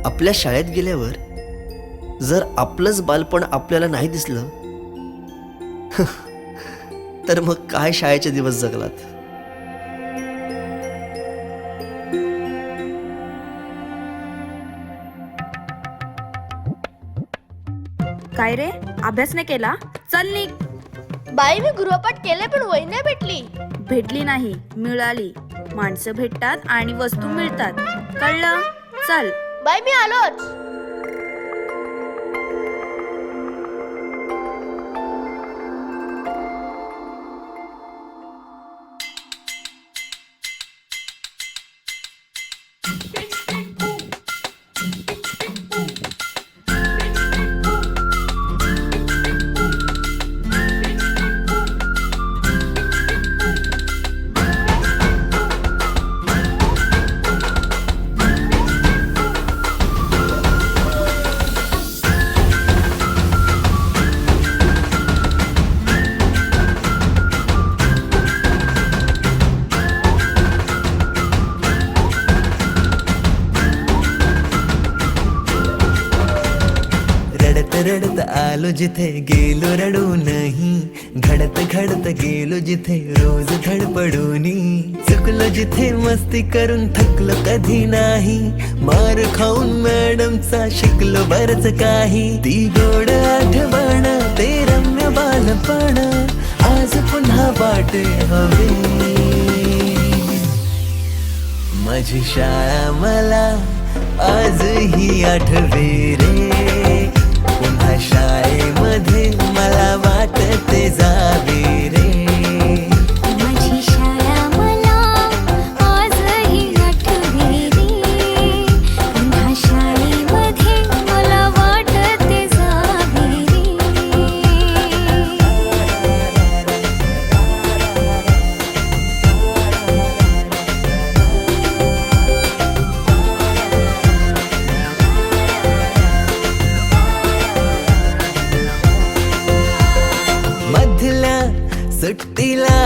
आपल्या शाळेत गेल्यावर जर आपलंच बालपण आपल्याला नाही दिसलं तर मग काय शाळेचे दिवस जगलात. काय रे, अभ्यास नाही केला? चल निघ. बाई मी गृहपाठ केले पण वही नाही भेटली. भेटली नाही, मिळाली. माणसं भेटतात आणि वस्तू मिळतात, कळलं? चल. बाई मी आलोच. रडत आलो जिथे गेलो रडू नाही, घडत घडत गेलो जिथे रोज धडपडूनी, चुकलो जिथे मस्ती करून थकलो कधी नाही, मार खाऊन मॅडमचा शिकलो बरच काही, ती गोड आठवण ते रम्य बालपण आज पुन्हा वाटे हवे. माझी शाळा मला आजही आठवे रे, पुन्हा शाळेमध्ये मला वाटते जावे रे. माझी शाळा मला आजही आठवे रे, पुन्हा शाळेमध्ये मला वाटते जावे रे. सुट्टीला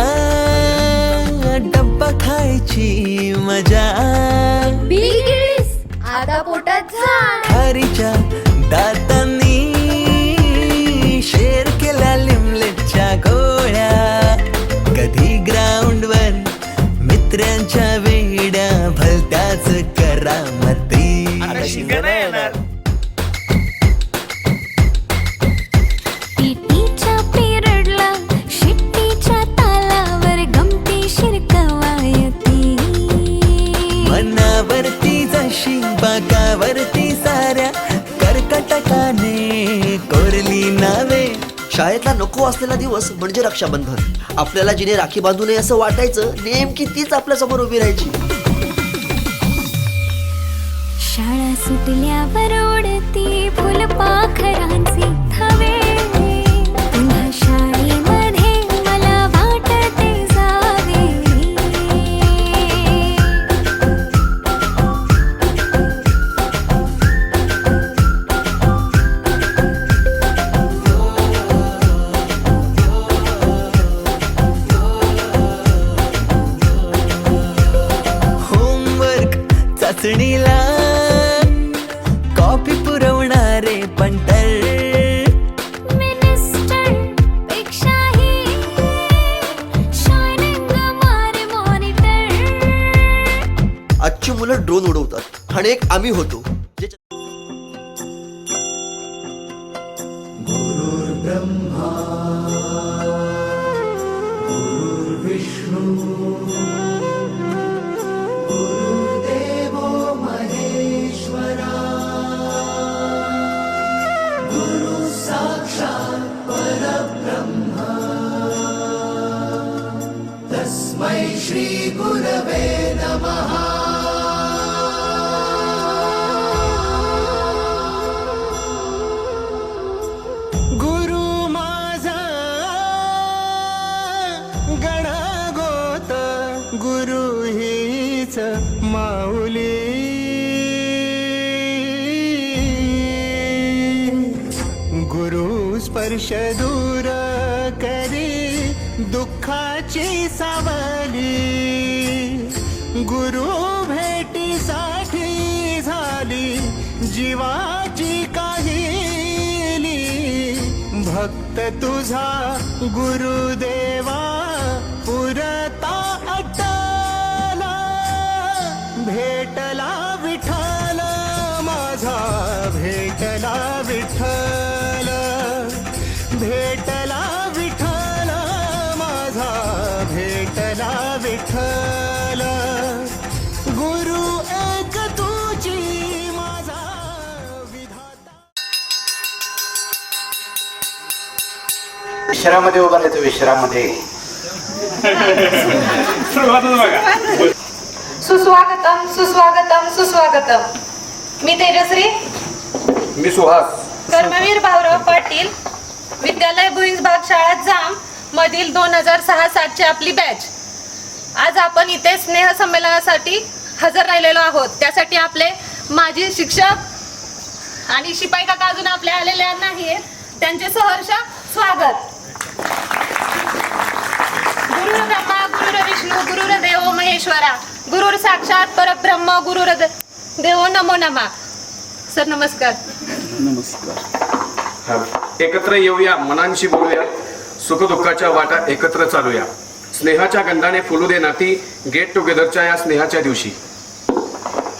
डब्बा खायची मजा, आता पोटात झाड. खारीच्या दातांनी शेर केला लिमलेटच्या गोळ्या, कधी ग्राउंडवर मित्रांच्या वेड्या भलत्याच करामती. पीटीच्या पिरियडला शिट्टीच्या तालावर गमतीशीर कवायती, मनावरती जशी बागावरती साऱ्या कर्कटकाने कोरली नावे. शाळेतला नको असलेला दिवस म्हणजे रक्षाबंधन. आपल्याला जिने राखी बांधू नये असं वाटायचं, नेमकी तीच आपल्या समोर उभी राहायची. शाळा सुटल्यावर उडती फुलपाखरांचे थवे, पुन्हा शाळेमध्ये मला वाटते जावे होमवर्क चाचणीला कॉपी पुरवणारे पंटर, मिनिस्टर पेक्षाही शायनिंग मारे मॉनिटर. आजची मुलं ड्रोन उडवतात आणि एक आम्ही होतो जे गुरु माझा गणागोत, गुरु हीच माऊली. गुरु स्पर्श दूर करी दुःखाची सावली, गुरु भेटीसाठी झालो झाली जीवाची काहिली, भक्त तुझा गुरुदेवा पुरता अटला, भेटला विठ्ठल माझा, भेटला विठ्ठल, भेटला विठ्ठल माझा, भेटला विठ्ठल, गुरु एक तुझी माझा विधाता. विश्रामध्ये उभा राहायचं, विश्रामध्ये. सुस्वागतम सुस्वागतम सुस्वागतम. मी तेजश्री, मी सुहास. कर्मवीर भाऊराव पाटील, विद्यालय भुईंजबाग शाळा जाम मधील 2006-07 ची आपली बॅच. आज आपण इथे स्नेह संमेलनासाठी हजर राहिलेलो आहोत. त्यासाठी आपले माजी शिक्षक आणि शिपाई काका अजून आपले आलेले नाहीत, त्यांचे सहर्ष स्वागत. गुरुर ब्रह्मा गुरुर विष्णू गुरुर देव महेश्वरा, गुरुर साक्षात परब्रह्म गुरुर देवो नमो नमः. सर नमस्कार. एकत्र येऊया, मनांशी बोलूया, सुखदुःखाच्या वाटा एकत्र चालूया, स्नेहाच्या गंधाने फुलू दे नाती, गेट टुगेदरच्या या स्नेहाच्या दिवशी.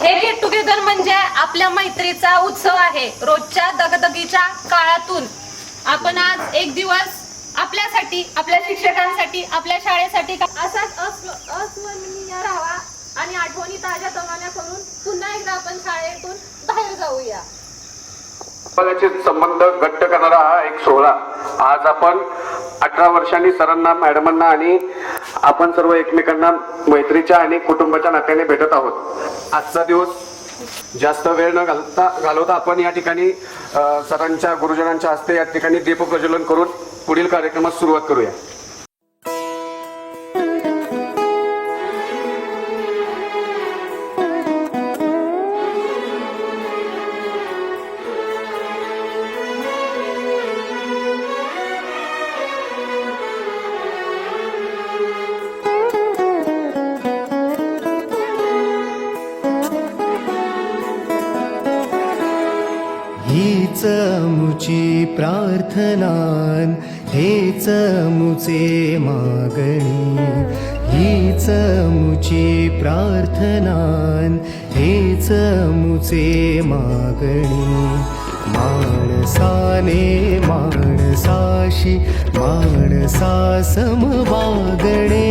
हे गेट टुगेदर म्हणजे आपल्या मैत्रीचा उत्सव आहे. रोजच्या दगदगीच्या काळातून आपण आज एक दिवस आपल्यासाठी, आपल्या शिक्षकांसाठी, आपल्या शाळेसाठी असाच अस्मरणीय राहावा आणि आठवणी ताज्या तवान्या करून पुन्हा एकदा आपण शाळेतून बाहेर जाऊया. समाजाचे संबंध घट्ट करणारा हा एक सोहळा. आज आपण 18 वर्षांनी सरांना, मॅडमांना आणि आपण सर्व एकमेकांना मैत्रीच्या आणि कुटुंबाच्या नात्याने भेटत आहोत. आजचा दिवस जास्त वेळ न घालवता आपण या ठिकाणी सरांच्या, गुरुजनांच्या हस्ते या ठिकाणी दीपप्रज्वलन करून पुढील कार्यक्रमास सुरुवात करूया. हीच मुची प्रार्थनान, हेच मुचे मागणी, हीच मुची प्रार्थनान, हेच मुचे मागणी. माणसाने माणसाशी माणसा समवागणे,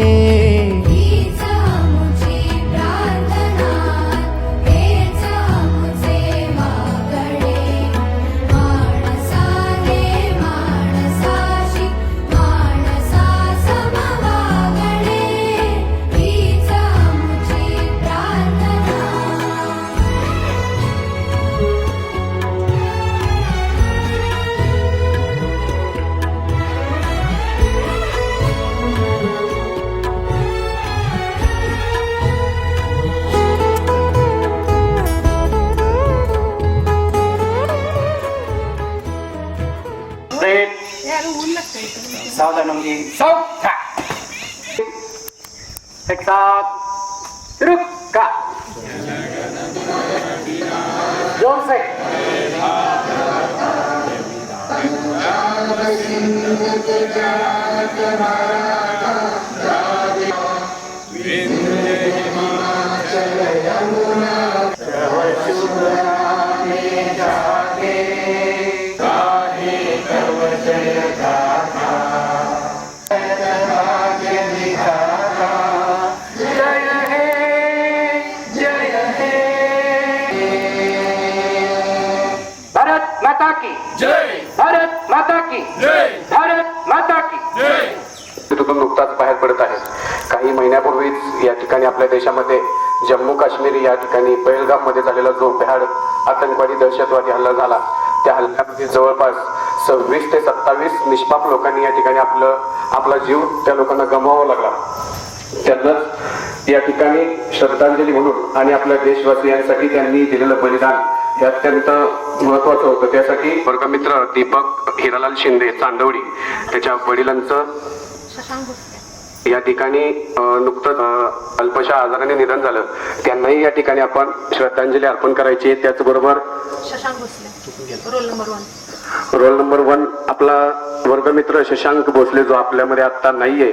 सावधान मुंगी. एक साथ रुका. जोर से. भारत माता की जय, भारत माता की जय, भारत माता की जय. तिथून नुकताच बाहेर पडत आहे. काही महिन्यापूर्वीच या ठिकाणी आपल्या देशामध्ये जम्मू काश्मीर या ठिकाणी पहलगाम मध्ये झालेला जो भ्याड आतंकवादी दहशतवादी हल्ला झाला, त्या हल्ल्यामध्ये जवळपास 26 ते 27 निष्पाप लोकांनी या ठिकाणी आपला जीव त्या लोकांना गमवावा लागला. त्यांनाच या ठिकाणी श्रद्धांजली म्हणून आणि आपल्या देशवासियांसाठी त्यांनी दिलेलं बलिदान हे अत्यंत महत्वाचं होतं. त्यासाठी वर्गमित्र दीपक हिरालाल शिंदे चांदवडी, त्याच्या वडिलांचं या ठिकाणी नुकतंच अल्पशा आजाराने निधन झालं, त्यांनाही या ठिकाणी आपण श्रद्धांजली अर्पण करायची आहे. त्याचबरोबर Shashank Bhosale, roll number 1. Roll number 1 आपला वर्गमित्र शशांक भोसले, जो आपल्यामध्ये आता नाहीये.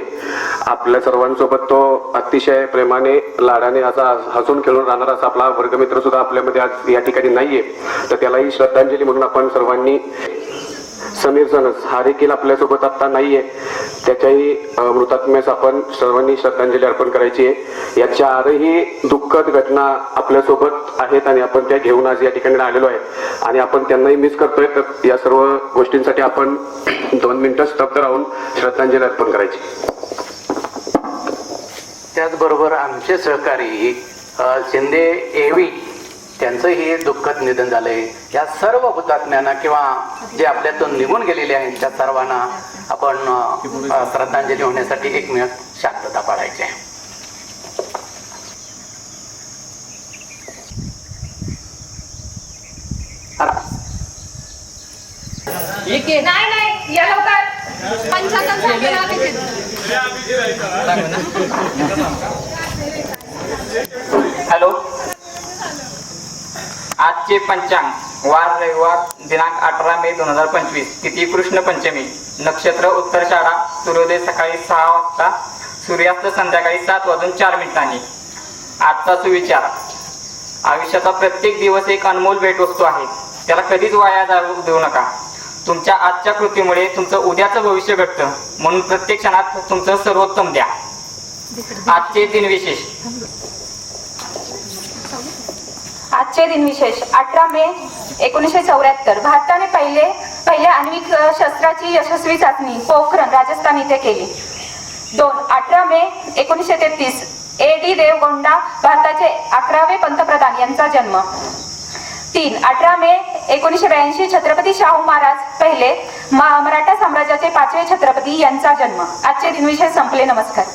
आपल्या सर्वांसोबत तो अतिशय प्रेमाने लाडाने असा हसून खेळून राहणारा असा आपला वर्गमित्र सुद्धा आपल्यामध्ये आज या ठिकाणी नाहीये. तर त्यालाही श्रद्धांजली म्हणून आपण सर्वांनी, समीर सनस हा देखील आपल्यासोबत आता नाहीये, त्याच्याही मृतात्म्यास आपण सर्वांनी श्रद्धांजली अर्पण करायची आहे. या चारही दुःखद घटना आपल्यासोबत आहेत आणि आपण त्या घेऊन आज या ठिकाणी आलेलो आहे आणि आपण त्यांनाही मिस करतोय. तर या सर्व गोष्टींसाठी आपण 2 मिनिटं स्तब्ध राहून श्रद्धांजली अर्पण करायची. त्याचबरोबर आमचे सहकारी शिंदे एवी, त्यांचंही दुःखद निधन झालंय. या सर्व हुतात्म्यांना किंवा जे आपल्यातून निघून गेलेले आहेत त्या सर्वांना आपण श्रद्धांजली होण्यासाठी 1 मिनिट शांतता पाळायची आहे. नाही या लवकर पंचांगात झालेलं आहे. हॅलो, आजचे पंचांग, वार रविवार, दिनांक 18 मे 2025, तिथी कृष्ण पंचमी, नक्षत्र उत्तराषाढा, सूर्योदय सकाळी 6 वाजता, सूर्यास्त संध्याकाळी 7:04. आजचा सुविचार: आयुष्याचा प्रत्येक दिवस एक अनमोल भेटवस्तू आहे, त्याला कधीच वाया जाऊ देऊ नका. तुमच्या आजच्या कृतीमुळे तुमचं उद्याचं भविष्य घडतं, म्हणून प्रत्येक क्षणात तुमचं सर्वोत्तम द्या. आजचे दिनविशेष: आजचे दिनविशेष 18 मे 1974 भारताने पहिले आण्विक शस्त्राची यशस्वी चाचणी पोखरण, राजस्थान इथे केली. 2. 18 मे 1933 A.D. देवगौडा, भारताचे 11वे पंतप्रधान, यांचा जन्म. 3. 18 मे 1982 छत्रपती शाहू महाराज, पहिले मराठा साम्राज्याचे 5वे छत्रपती, यांचा जन्म. आजचे दिनविशेष संपले. नमस्कार.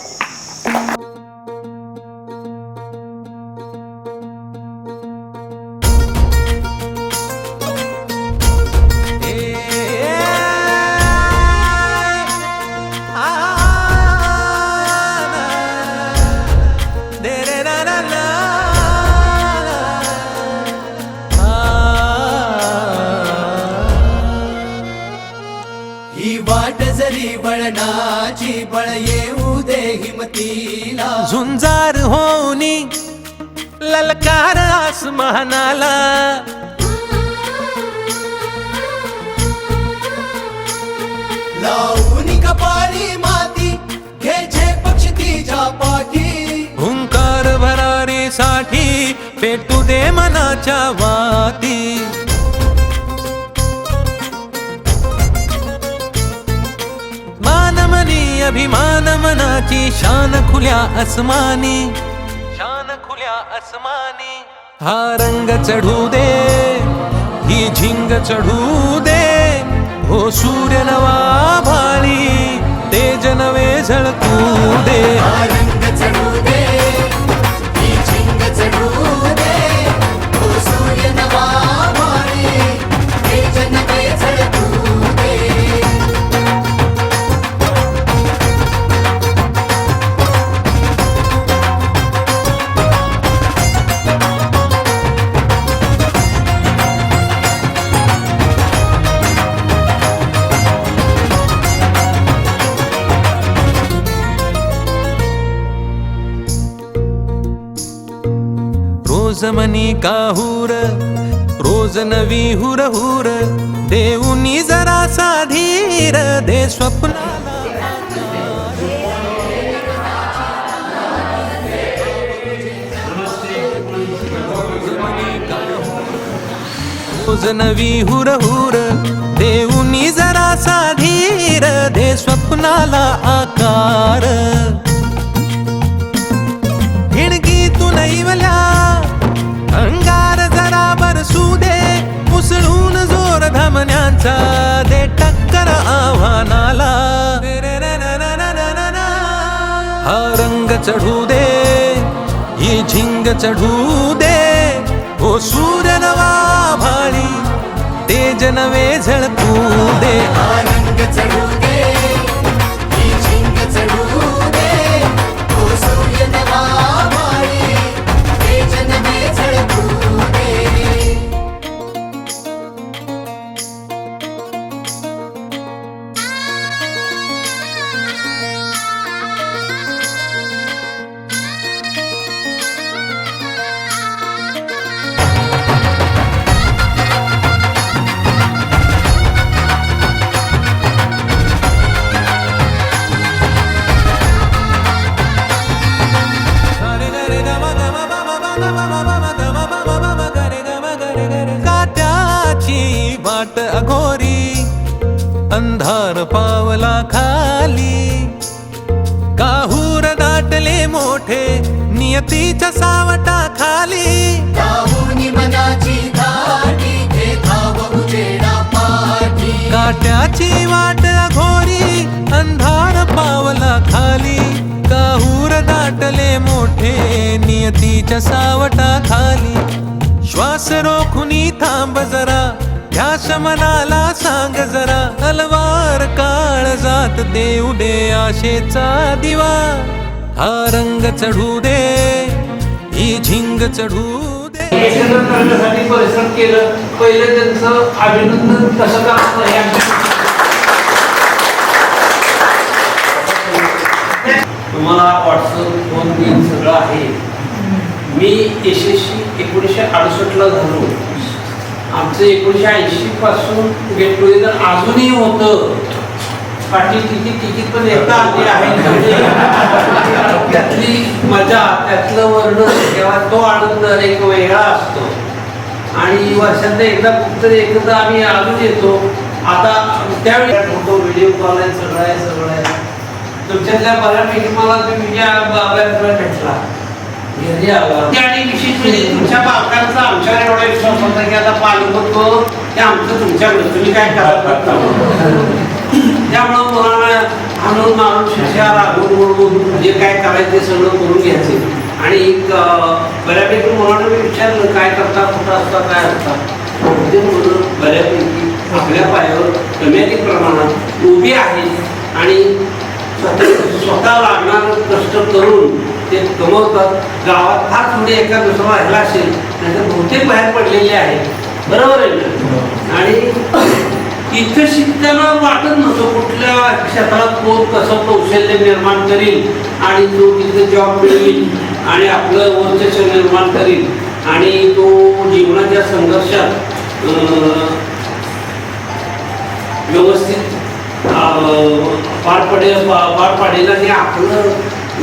ही वाट जरी वळणाची, बळ येऊ दे हिमतीला. झुंजार होनी ललकार आसमानाला, लावून कपाळी माती, घ्यायचे पक्ष तिच्या पाठी. हुंकार भरारीसाठी पेटू दे मनाच्या वाती. अभिमान मनाची शान खुल्या आसमानी, शान खुल्या आसमानी. हा रंग चढू दे, ही झिंग चढू दे, हो सूर्य नवा भाळी, तेज नवे झळकू दे. हा रंग चढू दे, ही झिंग चढू दे, हो सूर्य नवा भाळी, तेज नवे झळकू दे. रोज मनी काहूर, रोज नवी हुर हुर, देऊनी जरासा धीर दे स्वप्नाला. रोज नवी हुर हुर, देऊनी जरासा धीर दे स्वप्नाला आकार. हिणकी तू नैवल्या अंगार जरा बरसू दे, मुसळून जोर धमन्यांचा दे टक्कर आव्हानाला. हा रंग चढू दे, ही झिंग चढू दे, हो सूर्य नवा भाळी, तेज नवे झळकू दे. हा रंग चढू दे, ही झिंग चढू दे, वाट अघोरी, अंधार पावला खाली, काहूर दाटले मोठे नियतीच्या सावटा खाली, काट्याची वाट अघोरी, अंधार पावला खाली, काहूर दाटले मोठे नियतीच्या सावटा खाली, श्वास रोखुनी थांब जरा, ध्यास मनाला सांग जरा, अलवार काळ जात देऊ दे आशेचा दिवा, हा रंग चढू दे, ही झिंग चढू दे. करण्यासाठी परिश्रम केलं. पहिले त्यांचं अभिनंदन कसं करायचं हे तुम्हाला व्हॉट्सअप फोन बिल सगळं आहे. मी यशस्वी 1968 झालो. आमचं 1980 पासून गेट टुगेदर अजूनही होतं. पाठी तिकीट पण एकदा आली आहे. त्यातली मजा, त्यातलं वर्णन, तेव्हा तो आनंद एक वेगळा असतो. आणि वर्षात एकदा कुठतरी एकदा आम्ही अजून येतो. आता त्यावेळी फोटो व्हिडिओ कॉल आहे, सगळं आहे. तुमच्यातल्या बऱ्यापैकी मला भेटला घरी आला. आणि विशेष म्हणजे तुमच्या पालकांचा आमच्यावर एवढा विश्वास होता की आता पालक होतो ते आमचं तुमच्याकडे, तुम्ही काय करत. त्यामुळं मुलांना आणून मारून शिक्षा रागवून जे काय करायचं ते सगळं करून घ्यायचे. आणि बऱ्यापैकी मुलांना मी विचारलं काय करता, कुठं असता, काय असता. ते मुलं बऱ्यापैकी आपल्या पायावर कमी अधिक प्रमाणात उभी आहेत आणि स्वतः लागणार कष्ट करून ते कमवतात. गावात फार थोडी एका दुसरा राहिला असेल नाहीतर बहुतेक बाहेर पडलेले आहेत. बरोबर आहे ना. आणि इथं शिकताना वाटत नव्हतं कुठल्या क्षेत्रात कोण कसं कौशल्य निर्माण करील आणि तो तिथे जॉब मिळवेल आणि आपलं वर्चस्व निर्माण करील आणि तो जीवनाच्या संघर्षात व्यवस्थित पार पाडेल आणि आपलं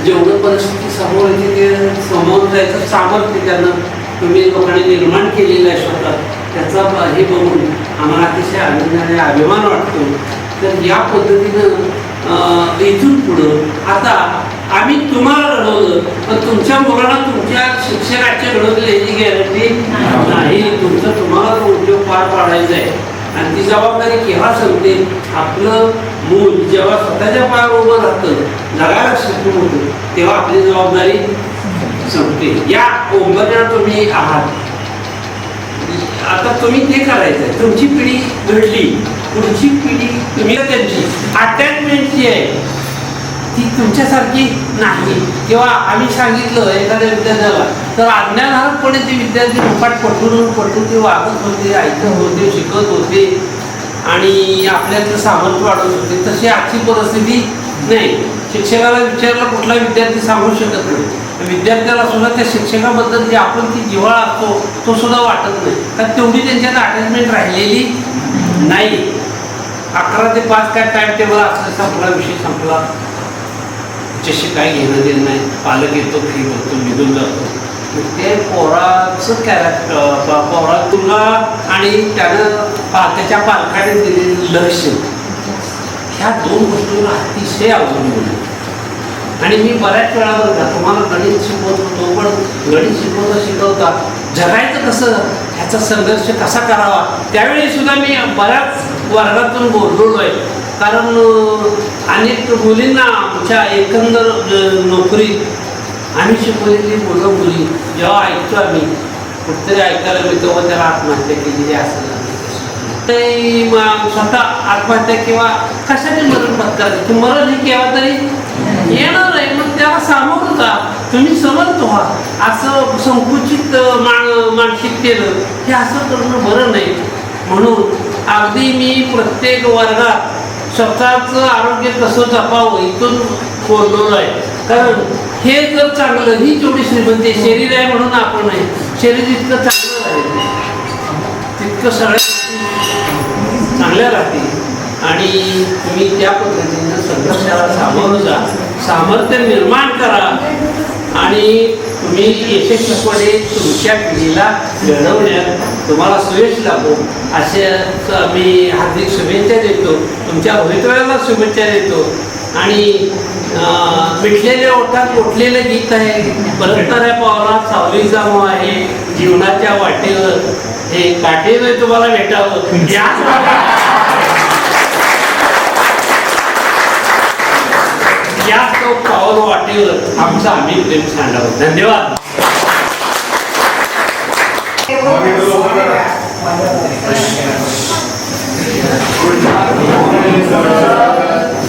जेवढं परिस्थिती समोर येते ते समोर जायचं सामर्थ्य त्यानं तुम्ही लोकांनी निर्माण केलेलं आहे स्वतः. त्याचा हे बघून आम्हाला अतिशय आनंद आणि अभिमान वाटतो. तर या पद्धतीनं इथून पुढं आता आम्ही तुम्हाला घडवलं पण तुमच्या मुलांना तुमच्या शिक्षकाच्या घडवलं याची गॅरंटी नाही. तुमचं तुम्हाला तो उद्योग पार पाडायचा आहे आणि ती जबाबदारी केव्हा संपते, आपलं मूल जेव्हा स्वतःच्या पायावर उभं राहतं, जगायला शिकून होतं, तेव्हा आपली जबाबदारी संपते. या उंबरठ्यावर तुम्ही आहात. आता तुम्ही ते करायचं. तुमची पिढी घडली, पुढची पिढी तुम्ही त्यांची अटॅचमेंट जी आहे ती तुमच्यासारखी नाही. किंवा आम्ही सांगितलं एखाद्या विद्यार्थ्याला तर अज्ञानहारपणे ते विद्यार्थी मुखात पटून ते वागत होते, ऐकत होते, शिकत होते आणि आपल्यातलं सामर्थ्य वाढवत होते. तशी आजची परिस्थिती नाही. शिक्षकाला विचारलं कुठला विद्यार्थी सांगू शकत नाही. विद्यार्थ्याला सुद्धा त्या शिक्षकाबद्दल जे आपण ती जिव्हाळा असतो तो सुद्धा वाटत नाही. कारण तेवढी त्यांच्यात अटॅचमेंट राहिलेली नाही. 11 ते 5 काय टाइम टेबल असलं संपला, विषय संपला. त्याच्याशी काय घेणं देणं नाही. पालक येतो, फी होतो, निघून जातो. ते पोराचं कॅरेक्टर, पोरा तुला आणि त्यानं त्याच्या पालकाने दिलेलं लक्ष, ह्या 2 गोष्टींना अतिशय अवलंबून. आणि मी बऱ्याच वेळा बघा तुम्हाला गणित शिकवत होतो, पण गणित शिकवता जगायचं कसं, ह्याचा संघर्ष कसा करावा, त्यावेळी सुद्धा मी बऱ्याच वर्गातून बोललो आहे. कारण अनेक मुलींना आमच्या एकंदर नोकरीत आम्ही शिकवलेली मुली जेव्हा ऐकतो आम्ही कुठतरी ऐकायला मिळतो व त्याला आत्महत्या केलेली असेल ते स्वतः आत्महत्या किंवा कशाने मरण पत्करायचं. मरण हे केव्हा तरी येणार आहे. मग त्याला सामोरं जा, तुम्ही समर्थ व्हा. असं संकुचित मानसिकतेनं हे असं करणं बरं नाही. म्हणून अगदी मी प्रत्येक वर्गात स्वतःचं आरोग्य कसं जपावं इथून बोललेलं आहे. कारण हे जर चांगलं, ही जेवढी श्रीमंती शरीर आहे म्हणून आपण आहे, शरीर इतकं चांगलं राहील तितकं सगळ्या चांगल्या राहतील. आणि तुम्ही त्या पद्धतीनं संघर्षाला सामोरं जा, सामर्थ्य निर्माण करा आणि तुम्ही यशस्वीपणे तुमच्या पिढीला घडवण्यात तुम्हाला सुयश लाभो असे मी हार्दिक शुभेच्छा देतो. तुमच्या भवितव्याला शुभेच्छा देतो. आणि मिटलेल्या ओठात उठलेलं गीत आहे, परंपरा पावला सावली जामो आहे, जीवनाच्या वाटेवर हे काठेवर तुम्हाला भेटावं याच तो पावल वाटेवर आमचं आम्ही प्रेम सांडावं. धन्यवाद.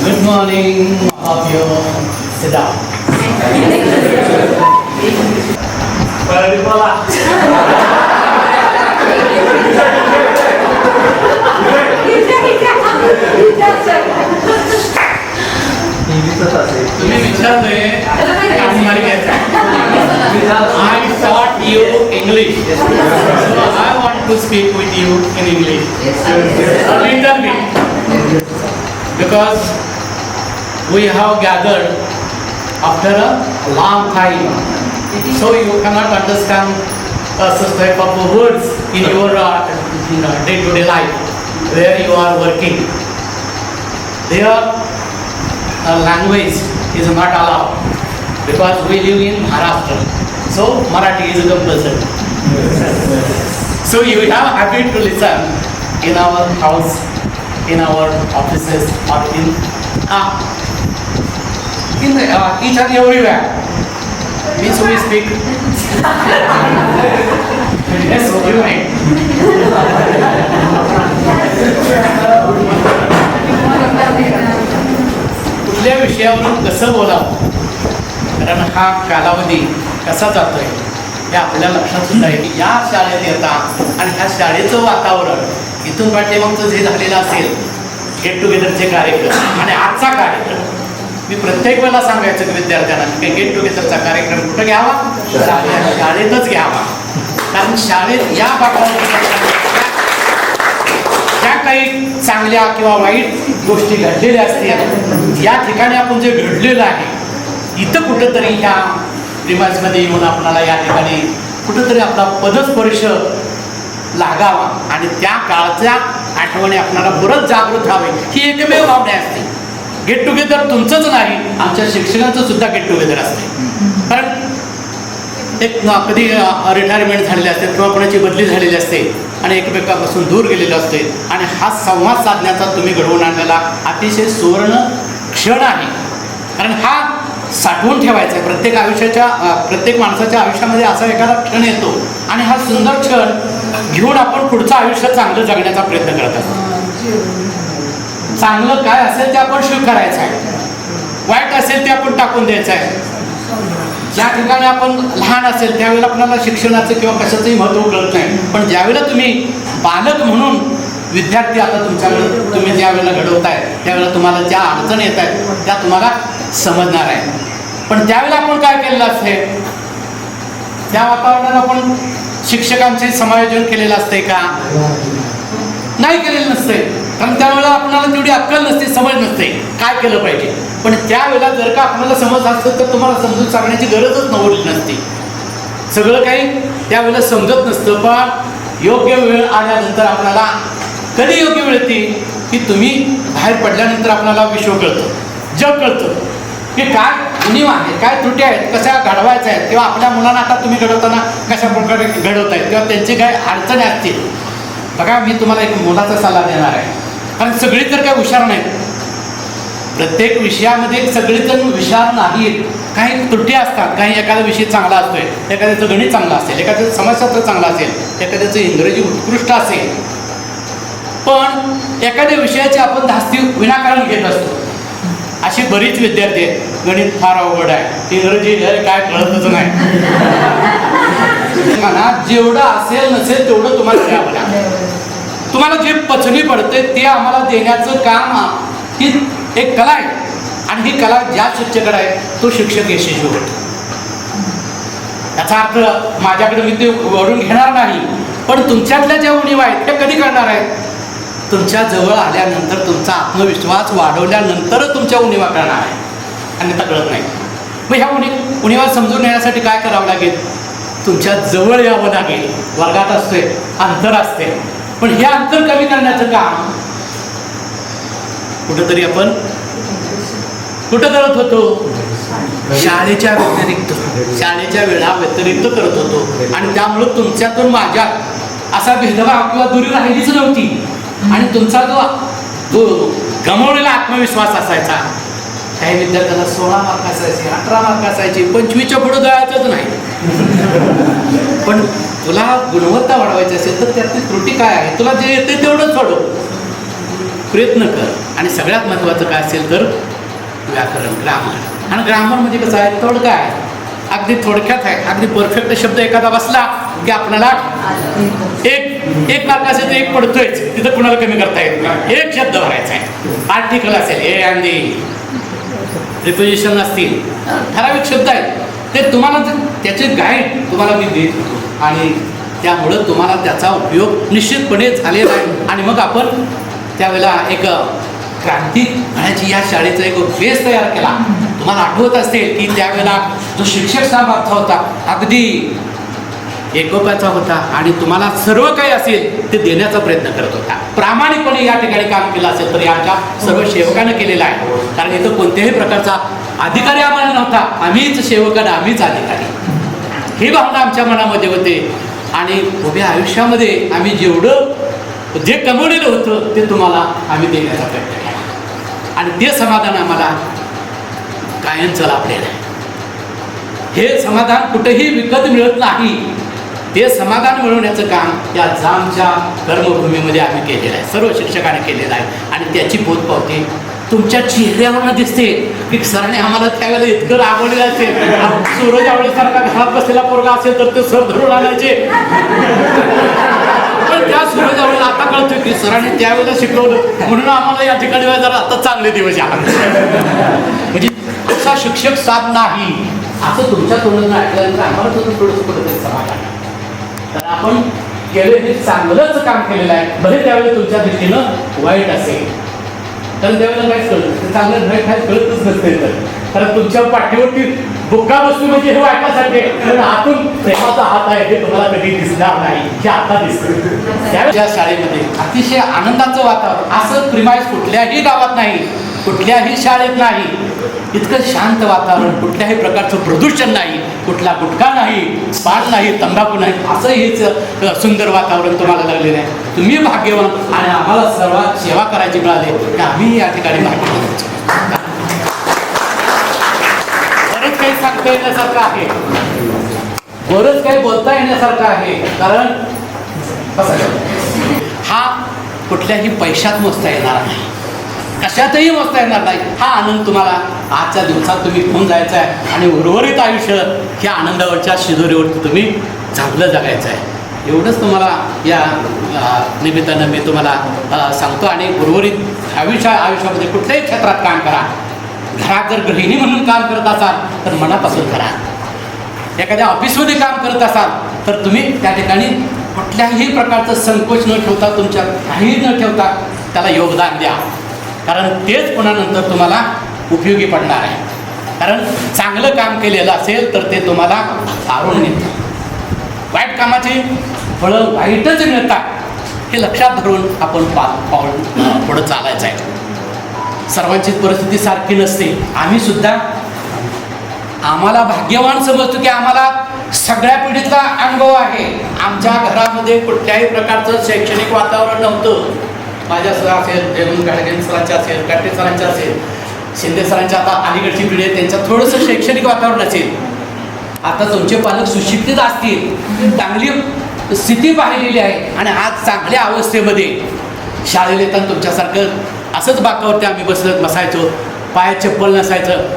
Good morning, all of you. Sit down. तुम्ही विचारले I taught you English, so I want to speak with you in English a little bit, because we have gathered after a long time, so you cannot understand such type of words in your day-to-day life where you are working. Their language is not allowed because we live in Maharashtra, so Marathi is compulsory. So you have habit to listen in our house, in our offices, or in each and everywhere. Means we speak. Yes, you right. कुठल्या विषयावरून कसं बोलावं, कारण हा कालावधी कसा जातोय हे आपल्या लक्षात सुद्धा आहे की या शाळेत येतात आणि ह्या शाळेचं वातावरण इथून पाठीमागचं जे झालेलं असेल गेट टुगेदरचे कार्यक्रम आणि आजचा कार्यक्रम, मी प्रत्येक वेळेला सांगायचं की विद्यार्थ्यांना की गेट टुगेदरचा कार्यक्रम कुठं घ्यावा, शाळेतच घ्यावा. कारण शाळेत या भागात ज्या काही चांगल्या किंवा वाईट गोष्टी घडलेल्या असतील, या ठिकाणी आपण जे घडलेलं आहे इथं कुठंतरी ह्या प्रिमाइसमध्ये येऊन आपल्याला या ठिकाणी कुठंतरी आपला पदस्पर्श लागावा आणि त्या काळच्या आठवणी आपल्याला परत जागृत व्हावे, ही एकमेव भावना असते. गेट टुगेदर तुमचंच नाही, आमच्या शिक्षकांचं सुद्धा गेट टुगेदर असते. कारण एक कधी रिटायरमेंट झालेले असते किंवा कोणाची बदली झालेली असते आणि एकमेकांपासून दूर गेलेले असते आणि हा संवाद साधण्याचा तुम्ही घडवून आणलेला अतिशय सुवर्ण क्षण आहे. कारण हा साठवून ठेवायचा आहे. प्रत्येक माणसाच्या आयुष्यामध्ये असा एखादा क्षण येतो आणि हा सुंदर क्षण घेऊन आपण पुढचं आयुष्य चांगलं जगण्याचा प्रयत्न करत असतो. चांगलं काय असेल ते आपण स्वीकारायचं आहे, वाईट असेल ते आपण टाकून द्यायचं आहे. ज्या ठिकाणी आपण लहान असेल त्यावेळेला आपल्याला शिक्षणाचं किंवा कशाचंही महत्त्व कळत नाही, पण ज्यावेळेला तुम्ही बालक म्हणून विद्यार्थी आता तुमच्याकडे तुम्ही ज्या वेळेला घडवताय त्यावेळेला तुम्हाला ज्या अडचणी येत आहेत त्या तुम्हाला समजणार आहे. पण त्यावेळेला आपण काय केलेलं असते, त्या वातावरणात आपण शिक्षकांचे समायोजन केलेलं असते का, नाही केलेलं नसते. कारण त्यावेळेला आपल्याला तेवढी अक्कल नसते, समज नसते काय केलं पाहिजे. पण त्यावेळेला जर का आपल्याला समज असतं तर तुम्हाला समजून सांगण्याची गरजच नसती. सगळं काही त्यावेळेला समजत नसतं. पण योग्य वेळ आल्यानंतर आपल्याला कधी योग्य वेळ येते की तुम्ही बाहेर पडल्यानंतर आपल्याला विश्व कळतं, जग कळतं की काय उणीव आहे, काय त्रुटी आहेत, कशा घडवायच्या आहेत किंवा आपल्या मुलांना आता तुम्ही घडवताना कशा प्रकारे घडवत आहेत किंवा त्यांचे काय अडचणी असतील. बघा, मी तुम्हाला एक मोलाचा सल्ला देणार आहे. कारण सगळी तर काय हुशार नाहीत, प्रत्येक विषयामध्ये सगळेजण हुशार नाहीत. काही त्रुटी असतात, काही एखादा विषय चांगला असतोय, एखाद्याचं गणित चांगलं असेल, एखाद्याचं समाजशास्त्र चांगलं असेल, एखाद्याचं इंग्रजी उत्कृष्ट असेल. पण एखाद्या विषयाची आपण धास्ती विनाकारण घेत असतो. अशी बरीच विद्यार्थी आहेत, गणित फार अवघड आहे, इंग्रजी काय कळतच नाही. जेवढं असेल नसेल तेवढं तुम्हाला द्यावं लागेल. तुम्हाला जे पचनी पडते ते आम्हाला देण्याचं काम ही एक कला आहे आणि ही कला ज्या शिक्षकाकडे आहे तो शिक्षक यशस्वी होतो. याचा अर्थ माझ्याकडे मी ते वळून घेणार नाही, पण तुमच्यातल्या ज्या उणीवा आहेत त्या कधी करणार आहेत, तुमच्या जवळ आल्यानंतर तुमचा आत्मविश्वास वाढवल्यानंतरच तुमच्या उणीवा करणार आहे, अन्यथा कळत नाही. मग ह्या उणीवा समजून येण्यासाठी काय करावं लागेल? तुमच्या जवळ यावं लागेल. वर्गात असते, अंतर असते, पण हे अंतर कमी करण्याचं काम कुठंतरी आपण कुठं करत होतो? शाळेच्या वेळा व्यतिरिक्त करत होतो. आणि त्यामुळं तुमच्यातून माझ्यात असा भेदभाव किंवा दुरी राहिलीच नव्हती. आणि तुमचा जो गमावलेला आत्मविश्वास असायचा, काही विद्यार्थ्यांना 16 मार्क असायचे, 18 मार्क असायचे, 25च्या पुढे जायचंच नाही. पण तुला गुणवत्ता वाढवायची असेल तर त्यातली त्रुटी काय आहे, तुला जे येते तेवढंच सोडव, प्रयत्न कर. आणि सगळ्यात महत्त्वाचं काय असेल तर व्याकरण, ग्रामर. आणि ग्रामरमध्ये कसं आहे, तोडगा आहे, अगदी थोडक्यात आहे. अगदी परफेक्ट शब्द एखादा बसला की आपल्याला एक मार्क असेल तर एक पडतोयच, तिथं कुणाला कमी करता येत नाही. एक शब्द भरायचा आहे. आर्टिकल असेल, ए आणि दी, प्रिपोजिशन असतील, ठराविक शब्द आहेत, ते तुम्हाला त्याचे गाईड तुम्हाला मी देत होतो. आणि त्यामुळं तुम्हाला त्याचा उपयोग निश्चितपणे झालेला आहे. आणि मग आपण त्यावेळेला एक क्रांती घडायची या शाळेचा एक बेस तयार केला. तुम्हाला आठवत असेल की त्यावेळेला जो शिक्षक स्थान होता अगदी एकोप्याचा होता आणि तुम्हाला सर्व काही असेल ते देण्याचा प्रयत्न करत होता. प्रामाणिकपणे या ठिकाणी काम केलं असेल तर आमच्या सर्व सेवकांना केलेलं आहे. कारण इथं कोणत्याही प्रकारचा अधिकारी आम्हाला नव्हता, आम्हीच सेवक आणि आम्हीच अधिकारी, ही भावना आमच्या मनामध्ये होते. आणि उभ्या आयुष्यामध्ये आम्ही जेवढं जे कमवलेलं होतं ते तुम्हाला आम्ही देण्याचा प्रयत्न केला. आणि ते समाधान आम्हाला कायमचं लाभलेलं आहे. हे समाधान कुठेही विकत मिळत नाही. ते समाधान मिळवण्याचं काम या जामच्या कर्मभूमीमध्ये आम्ही केलेलं आहे, सर्व शिक्षकांनी केलेलं आहे. आणि त्याची पोचपावती तुमच्या चेहऱ्यावरनं दिसते की सरांनी आम्हाला त्यावेळेला इतकं राबवलेलं असेल. सूरज आवळेसारखा घरात बसलेला पोरगा असेल तर ते सर धरून आणायचे. पण त्या सूरज आवळेला आता कळतोय की सरांनी त्यावेळेला शिकवलं म्हणून आम्हाला या ठिकाणी जरा आता चांगले दिवस आले. म्हणजे तसा शिक्षक साथ नाही असं तुमच्या तोंडातून ऐकल्यानंतर आम्हाला थोडं कुठंतरी समाधान. तर आपण केलं हे चांगलंच काम केलेलं आहे, भले त्यावेळेला तुमच्या दृष्टीनं वाईट असेल. कारण त्यावेळेला काहीच कळत नसते, चांगलं नाही काय कळतच नसते. कारण तुमच्या पाठीवरती बुक्का बसली म्हणजे हे वाटण्यासाठी, कारण आतून प्रेमाचा हात आहे हे तुम्हाला कधी दिसणार नाही, हे आता दिसतं. त्या शाळेमध्ये अतिशय आनंदाचं वातावरण, असं प्रिमाइस कुठल्याही गावात नाही, कुठल्याही शाळेत नाही. इतकं शांत वातावरण, कुठल्याही प्रकारचं प्रदूषण नाही, कुठला गुटखा नाही, पान नाही, तंबाखू नाही, असं हेच सुंदर वातावरण तुम्हाला लागलेलं आहे. तुम्ही भाग्यवान आणि आम्हाला सर्वात सेवा करायची मिळाली की आम्ही या ठिकाणी भाग्यवान. बरंच काही सांगता येण्यासारखं आहे, बरंच काही बोलता येण्यासारखं आहे. कारण हा कुठल्याही पैशात मोजता येणार नाही, कशातही मोजता येणार नाही. हा आनंद तुम्हाला आजच्या दिवसात तुम्ही घेऊन जायचा आहे आणि उर्वरित आयुष्य ह्या आनंदावरच्या शिदोरीवरती तुम्ही चांगलं जगायचं आहे. एवढंच तुम्हाला या निमित्तानं मी तुम्हाला सांगतो. आणि उर्वरित आयुष्यामध्ये कुठल्याही क्षेत्रात काम करा. घरात जर गृहिणी म्हणून काम करत असाल तर मनापासून करा. एखाद्या ऑफिसमध्ये काम करत असाल तर तुम्ही त्या ठिकाणी कुठल्याही प्रकारचं संकोच न ठेवता, तुमच्या काही न ठेवता त्याला योगदान द्या. कारण तेच पुन्हा नंतर तुम्हाला उपयोगी पडणार आहे. कारण चांगलं काम केलेलं असेल तर ते तुम्हाला तारून नेतं. वाईट कामाची फळं वाईटच मिळतात हे लक्षात धरून आपण पाऊल पुढं चालायचं आहे. सर्वांची परिस्थिती सारखी नसते. आम्ही सुद्धा आम्हाला भाग्यवान समजतो की आम्हाला सगळ्या पिढीचा अनुभव आहे. आमच्या घरामध्ये कुठल्याही प्रकारचं शैक्षणिक वातावरण नव्हतं. माझ्या सर असेल, जयवंत गाडगे सरांचे असेल, काटे सरांचे असेल, शिंदे सरांच्या आता अलीकडची पिढी आहे त्यांच्यात थोडंसं शैक्षणिक वातावरण असेल. आता तुमचे पालक सुशिक्षित असतील, चांगली स्थिती पाहिलेली आहे आणि आज चांगल्या अवस्थेमध्ये शाळेला येताना तुमच्यासारखं असंच बाकावरती आम्ही बसायचो. पायात चप्पल नसायचं,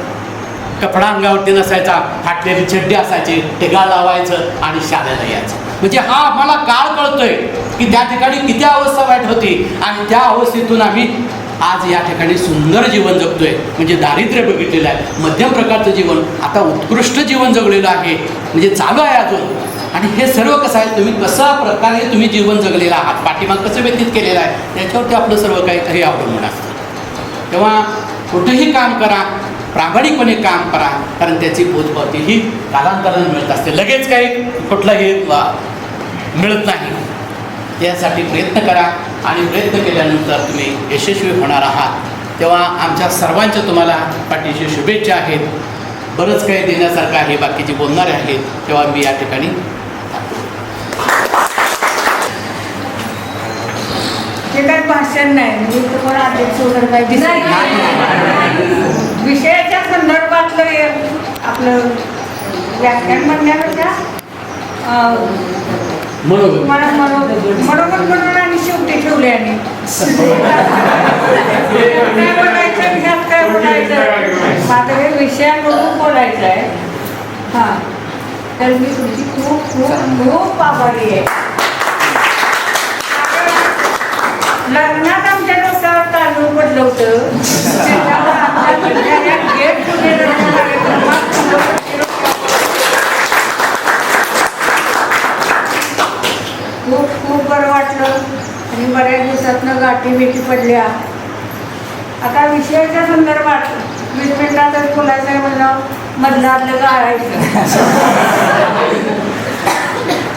कपडा अंगावरती नसायचा, फाटलेली चड्डी असायची, टिगाळ लावायचं आणि शाळेला यायचं. म्हणजे हा आम्हाला काळ कळतोय की त्या ठिकाणी किती अवस्था वाईट होती आणि त्या अवस्थेतून आम्ही आज या ठिकाणी सुंदर जीवन जगतोय. म्हणजे दारिद्र्य बघितलेलं आहे, मध्यम प्रकारचं जीवन, आता उत्कृष्ट जीवन जगलेलं आहे, म्हणजे चालू आहे अजून. आणि हे सर्व कसं आहे, तुम्ही कशा प्रकारे तुम्ही जीवन जगलेलं आहात, पाठीमाग कसं व्यतीत केलेलं आहे त्याच्यावरती आपलं सर्व काही अवलंबून असतं. तेव्हा कुठेही काम करा, प्रामाणिकपणे काम करा, कारण त्याची पोचपावती ही कालांतराने मिळत असते, लगेच काही कुठलाही मिळत नाही. यासाठी प्रयत्न करा आणि प्रयत्न केल्यानंतर तुम्ही यशस्वी होणार आहात. तेव्हा आमच्या सर्वांच्या तुम्हाला पाठीशी शुभेच्छा आहेत. बरंच काही देण्यासारखं आहे, बाकीचे बोलणारे आहेत. तेव्हा मी या ठिकाणी हे काही भाषण नाही, म्हणजे तुम्हाला अध्यक्ष वगैरे काही दिसत विषयाच्या संदर्भातलं आपलं व्याख्यान म्हणण्यापेक्षा तुम्हाला म्हणून आणि शेवटी ठेवले आणि काय बोलायचं ह्यात काय बोलायचं, माझं हे विषयावरून बोलायचं आहे. हां, तर मी तुमची खूप खूप खूप आभारी आहे. लग्नात आमच्या डोक्यावर तांदूळ पडलं होतं, त्याच्यावर आमच्या गेट टुगेदरच्या कार्यक्रमात खूप खूप बरं वाटलं आणि बऱ्याच दिवसातनं गाठी भेटी पडल्या. आता विषयाच्या संदर्भात 20 मिनिटातच बोलायचं आहे म्हणलं, मधलं आपलं गाळायचं.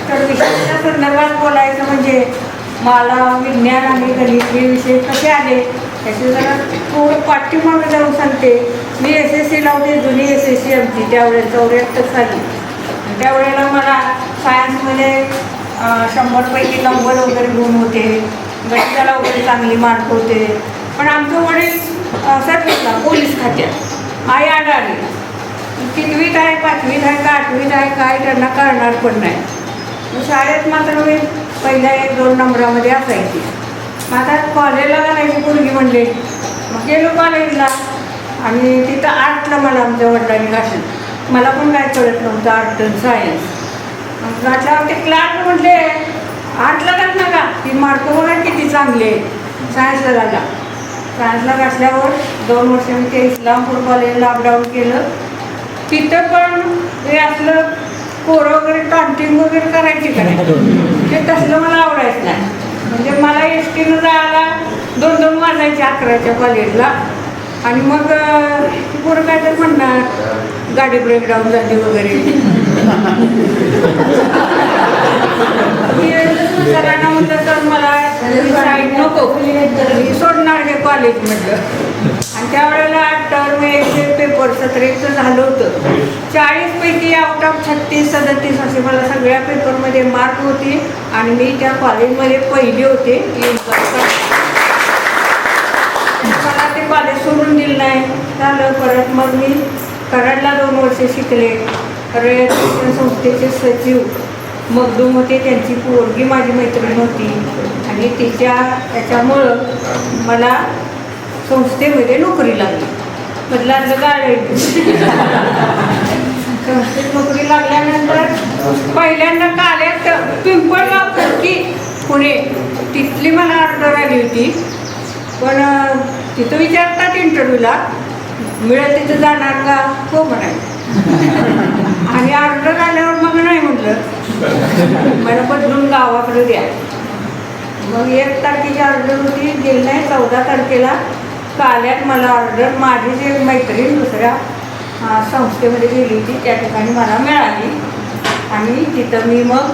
तर विषयाच्या संदर्भात बोलायचं म्हणजे मला विज्ञान आणि गणित हे विषय कसे आले त्याचे जरा थोडं पाठीमागे जाऊन सांगते. मी SSC लावते, जुनी SSC आमची त्यावेळेला 74 साली. त्यावेळेला मला सायन्समध्ये 100पैकी 90 वगैरे गुण होते, गणिताला वगैरे चांगली मार्क होते. पण आमचं वडील सर्विसला पोलीस खात्यात, आई आढळली. 3वीत आहे, 5वीत आहे का 8वीत आहे काय त्यांना कळणार पण नाही. शाळेत मात्र मी पहिल्या 1-2 नंबरामध्ये असायची. आता कॉलेजला घालायची मुलगी म्हणले, मग गेलो कॉलेजला आणि तिथं आर्टला मला आमच्या वडिलांनी घातलं. मला पण काय कळत नव्हतं आर्ट आणि सायन्स. मग घातल्यावर ते क्लार्क म्हटले आर्टला घात नका, ती मार्क बघा किती चांगले. सायन्सला घाला. सायन्सला घातल्यावर 2 वर्ष मी ते इस्लामपूर कॉलेजला अपडाऊन केलं. तिथं पण हे असलं पोरं वगैरे टांटिंग वगैरे करायची का नाही, ते तसलं मला आवडायचं नाही. म्हणजे मला STनं जायला 2-2 वाजायचे 11च्या कॉलेजला. आणि मग पोरं काय तर म्हणणार गाडी ब्रेकडाऊन झाली वगैरे. सरांना म्हटलं तर मला साईड नको, सोडणार हे कॉलेज म्हटलं. आणि त्यावेळेला टर्म पेपर 17 झालं होतं. 40 पैकी आउट ऑफ 36-37 असे मला सगळ्या पेपरमध्ये मार्क होते आणि मी त्या कॉलेजमध्ये पहिली होते. मला ते कॉलेज सोडून दिलं नाही झालं. परत मग मी कराडला 2 वर्ष शिकले. परत शिक्षण संस्थेचे सचिव मगदूम होते, त्यांची पोरगी माझी मैत्रीण होती आणि त्याच्यामुळं मला संस्थेमध्ये नोकरी लागली. बदलातलं गाडी संस्थेत नोकरी लागल्यानंतर पहिल्यांदा काल्यात पिंपळगाव खडकी पुणे तिथली मला ऑर्डर आली होती. पण तिथं विचारतात इंटरव्ह्यूला मिळेल तिथं जाणार का, हो म्हणायचं. आणि ऑर्डर आल्यावर मग नाही म्हटलं, मला बदलून गावाकडे द्या. मग 1 तारखेची ऑर्डर होती, गेली नाही. 14 तारखेला काल्यात मला ऑर्डर माझी जे मैत्रीण दुसऱ्या संस्थेमध्ये गेली होती त्या ठिकाणी मला मिळाली. आणि तिथं मी मग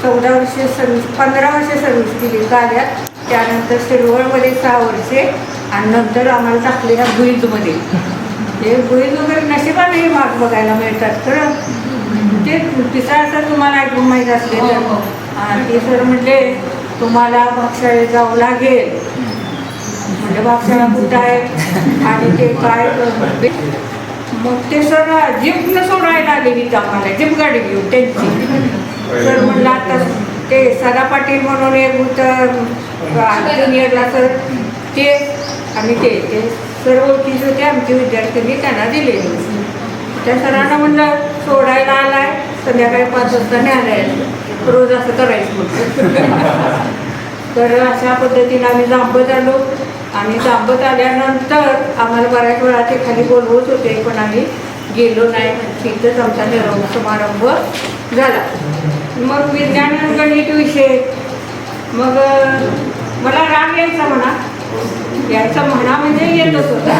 14 वर्षे सर्विस 15 वर्षे सर्विस केली काल्यात. त्यानंतर शिरवळमध्ये 6 वर्षे आणि नंतर आम्हाला टाकलेल्या गुईजमध्ये. हे गुईज वगैरे नशिबाने भाग बघायला मिळतात खरं. ते तिसरं तुम्हाला ऐकून माहीत असले तर ते सर म्हटले तुम्हाला भागशाळेत जावं लागेल. म्हणजे भागशाळा कुठं आहे आणि ते काय. मग ते सर जीपनं सोडायला आलेली आम्हाला, जीप गाडी घेऊन त्यांची. सर म्हणलं आता ते सदा पाटील म्हणून एक होतं ज्युनियरला सर, ते आणि ते सर ओळखीचे होते आमचे विद्यार्थ्यांनी त्यांना दिले. त्या सरांना म्हणलं सोडायला आलाय, संध्याकाळी 5 वाजता न्यायला यायचं, रोज असं करायचं म्हटलं. तर अशा पद्धतीनं आम्ही जांबत आलो. आणि जांबत आल्यानंतर आम्हाला बऱ्याच वेळा ते खाली बोलवत होते पण आम्ही गेलो नाही. तिथंच आमचा निरोप समारंभ झाला. मग विज्ञान आणि गणित विषय मग मला राग यायचा म्हणा, यायचा म्हणा म्हणजे येतच होता.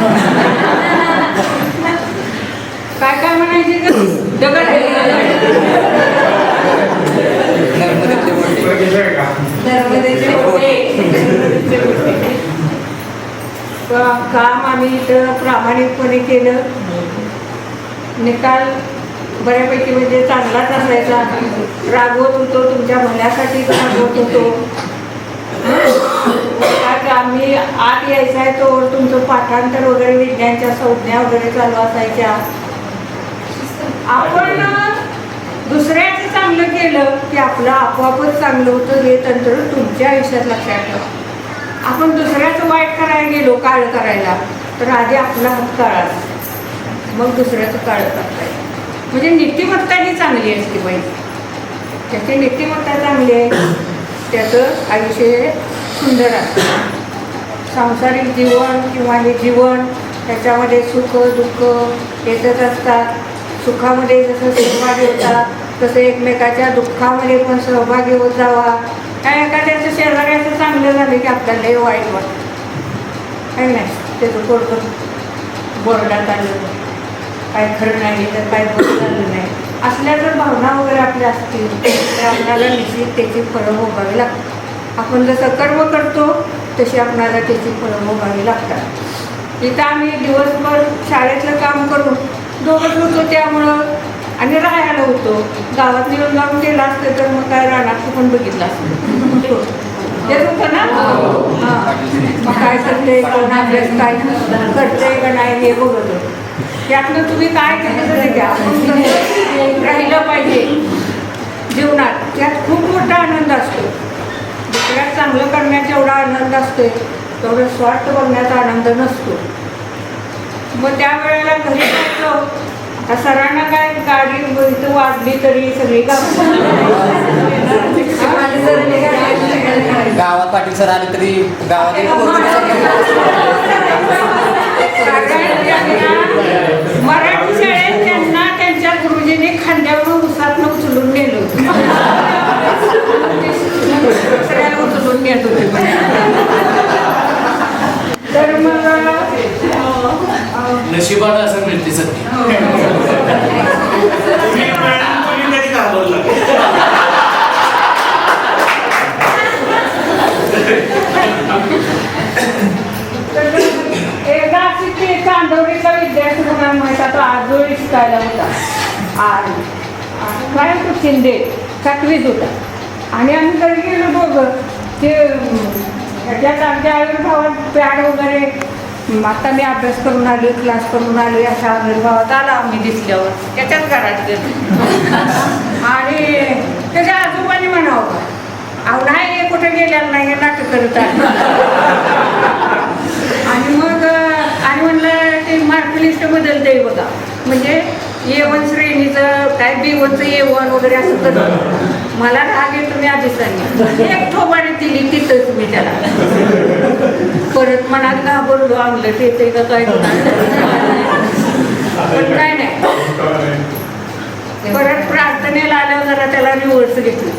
म्हणजे दगड नर्मदेचे ओढे. काम आम्ही इथं प्रामाणिकपणे केलं. निकाल बऱ्यापैकी म्हणजे चांगलाच असायचा. रागवत होतो, तुमच्या भल्यासाठी रागवत होतो. आम्ही आत यायचा आहे तो तुमचं पाठांतर वगैरे विज्ञानच्या संज्ञा वगैरे चालू असायच्या. आपण दुसऱ्याचं चांगलं केलं की आपलं आपोआपच चांगलं होतं हे तंत्र तुमच्या आयुष्यात लक्षात ठेवा. आपण दुसऱ्याचं वाईट करायला गेलो, काळं करायला, तर आधी आपला हात काळा, मग दुसऱ्याचं काळं करता येईल. म्हणजे नीतिमत्ता ही चांगली असते पाहिजे. त्याची नीतिमत्ता चांगली आहे त्याचं आयुष्य सुंदर असतं. सांसारिक जीवन किंवा हे जीवन त्याच्यामध्ये सुख दुःख येतच असतात. सुखामध्ये जसं सहभागी होतात तसं एकमेकाच्या दुःखामध्ये पण सहभागी होत जावा. काय एखाद्याचं शेजाऱ्याचं चांगलं झालं की आपल्याला लय वाईट वाटतं, काय नाही. त्याचं पोरगं बोर्डात आलं, काय खरं नाही तर काय बरं झालं नाही, असल्या जर भावना वगैरे आपल्या असतील तर आपल्याला निश्चित त्याची फळं भोगावी लागतात. आपण जसं कर्म करतो तशी आपल्याला त्याची फळं भोगावी लागतात. इथं आम्ही दिवसभर शाळेतलं काम करून दोघंच होतो त्यामुळं आणि राहायला होतो. गावात येऊन जाऊन केलं असतं तर मग काय रानात पण बघितलं असतं तेच होतं ना. हां, मग काय करते कोण अभ्यास काय करते का नाही हे बघत होतं. त्यातनं तुम्ही काय केलं तरी घ्या, राहिलं पाहिजे जीवनात. त्यात खूप मोठा आनंद असतो. दुसऱ्यात चांगलं करण्याचा एवढा आनंद असतो तेवढं स्वार्थ बघण्याचा आनंद नसतो. मग त्यावेळेला घरी जातो. आता सरांना काय गाडी इथं वाजली तरी सगळी गावात पाटील सर आले तरी गावात मराठी शाळेत त्यांना त्यांच्या गुरुजींनी खांद्यावरून उसातनं उचलून नेलं होतं. सगळ्याला उचलून नेत होते. तर मग नशिबाला असं मिळते सध्या. एकदा अशी ते चांदवडीचा विद्यार्थी म्हणून माहिती तो आजोळी शिकायला होता. आणि काय तो शिंदे 7वीत होता. आणि आम्ही तरी गेलो दोघं. ते ह्याच्यात आमच्या आविर्भावात पॅड वगैरे आता मी अभ्यास करून आलो, क्लास करून आलो, अशा आविर्भावात आला आम्ही दिसल्यावर त्याच्याच घरात गेलो. आणि त्याच्या आजोबांनी म्हणावं अहो नाही हे कुठे गेलेलं नाही, हे नाटक करत आहे. आणि मग आणि म्हणलं ते मार्क लिस्ट बदलते बघा, म्हणजे A1 श्रेणीचं काय B1चं A1 वगैरे असं करत. मला राग येतो, मी आधी सांगितलं एक थोबाडी दिली तिथंच मी त्याला. परत मनात घाबरलो अंगलट येते का काय, पण काय नाही. परत प्रार्थनेला आल्यावर जरा त्याला रिव्हर्स घेतली.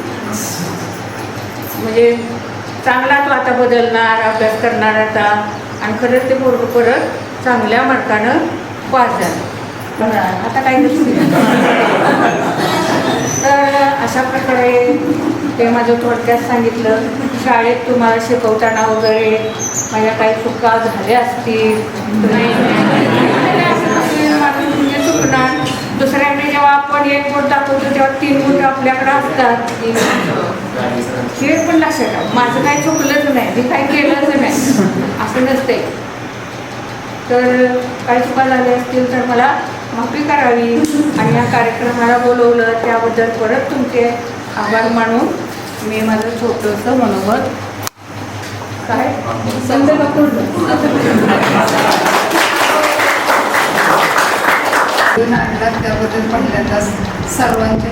म्हणजे चांगला तो आता बदलणार, अभ्यास करणार आता. आणि खरंच ते पोरगं परत चांगल्या मार्कानं पास झालं. आता काही नसते. तर अशा प्रकारे ते माझं थोडक्यात सांगितलं. शाळेत तुम्हाला शिकवताना वगैरे माझ्या काही चुका झाल्या असतील चुकणार. दुसऱ्याने जेव्हा आपण एक बोट दाखवतो तेव्हा 3 बोट आपल्याकडे असतात. हे पण लक्षात ठेवा, माझं काही चुकलंच नाही, मी काही केलंच नाही असं नसते. तर काही चुका झाल्या असतील तर मला माफी करावी. आणि या कार्यक्रमाला बोलवलं त्याबद्दल परत तुमचे आभार मानून मी माझं छोटंसं मनोगत काय संत त्याबद्दल पहिल्यांदा सर्वांचे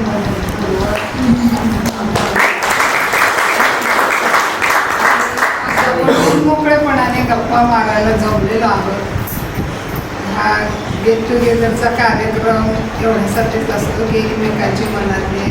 मोकळेपणाने गप्पा मारायला जमलेलो आहोत. हा गेट टुगेदरचा कार्यक्रम एवढ्यासाठीच असतो की एकमेकांची मनातले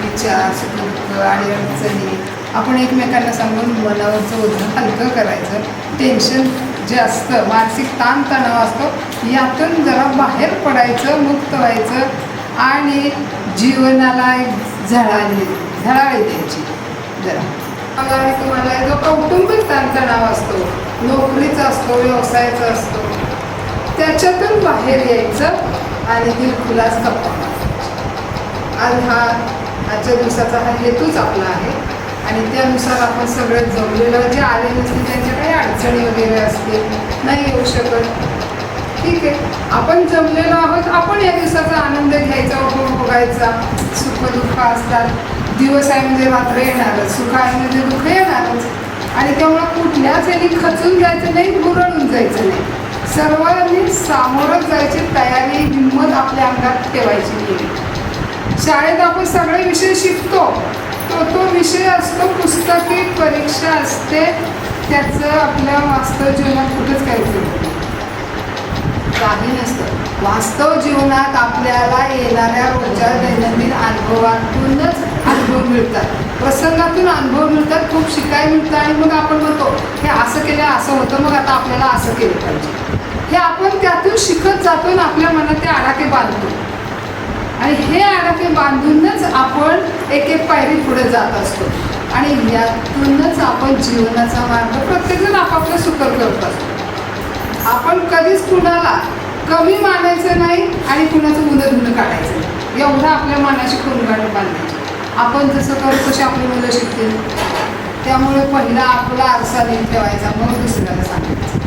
विचार, सुख आणि अडचणी आपण एकमेकांना सांगून मनावरचं ओझं हलकं करायचं, टेन्शन जे असतं मानसिक ताणतणाव असतो यातून जरा बाहेर पडायचं, मुक्त व्हायचं आणि जीवनाला एक झळाळी द्यायची जरा. मला तुम्हाला जो कौटुंबिक ताणतणाव असतो, नोकरीचा असतो, व्यवसायाचा असतो, त्याच्यातून बाहेर यायचं आणि दिलखुलास गप्पा मारायच्या. आजच्या दिवसाचा हा हेतूच आपला आहे आणि त्यानुसार आपण सगळे जमलेलं जे आले नसतील त्यांच्या काही अडचणी वगैरे असतील, नाही येऊ शकत, ठीक आहे, आपण जमलेलो आहोत, आपण या दिवसाचा आनंद घ्यायचा, उपभोगायचा. सुखदुःख असतात, दिवस आहे म्हणजे रात्र येणारच, सुख आहे म्हणजे दुःख येणारच आणि त्यामुळं कुठल्याच यांनी खचून जायचं नाही, गुरळून जायचं नाही. सर्वांनी सामोरं जायची तयारी, हिंमत आपल्या अंगात ठेवायची नाही. शाळेत आपण सगळे विषय शिकतो, तो विषय असतो, पुस्तकी परीक्षा असते, त्याचं आपल्या वास्तव जीवनात कुठंच काही नसतं. वास्तव जीवनात आपल्याला येणाऱ्या रोजच्या दैनंदिन अनुभवातूनच अनुभव मिळतात, प्रसंगातून अनुभव मिळतात, खूप शिकायला मिळतं आणि मग आपण म्हणतो हे असं केलं असं होतं, मग आता आपल्याला असं केलं पाहिजे. हे आपण त्यातून शिकत जातो आणि आपल्या मनात ते आडाखे बांधतो आणि हे आडाखे बांधूनच आपण एक एक पायरी पुढे जात असतो आणि यातूनच आपण जीवनाचा मार्ग प्रत्येकजण आपापलं सुकर करत असतो. आपण कधीच कुणाला कमी मानायचं नाही आणि कुणाचं उदधुन काढायचं नाही, एवढं आपल्या मनाची कोणगाठ बांधायची. आपण जसं करू तसे आपली मुलं शिकतील. त्यामुळे पहिला आपला आरसा नीट ठेवायचा, मग दुसऱ्याला सांगायचं,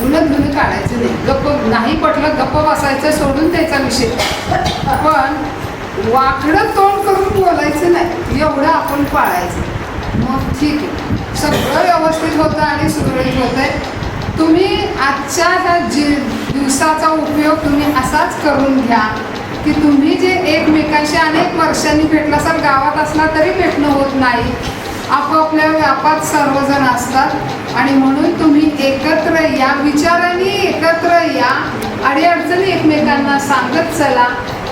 उलटधुन काढायचं नाही. गप्प नाही पटलं गप्प बसायचं, सोडून द्यायचा विषय, पण वाकडं तोंड करून बोलायचं नाही, एवढं आपण पाळायचं. मग ठीक आहे, सगळं व्यवस्थित होतं आणि सुरळीत होतं आहे. तुम्ही आजच्या ह्या दिवसाचा उपयोग तुम्ही असाच करून घ्या की तुम्ही जे एकमेकांशी अनेक वर्षांनी भेटला असाल, गावात असला तरी भेटणं होत नाही, आपापल्या व्यापात सर्वजण असतात आणि म्हणून तुम्ही एकत्र या, विचारांनी एकत्र या, अडीअडचणी एकमेकांना सांगत चला.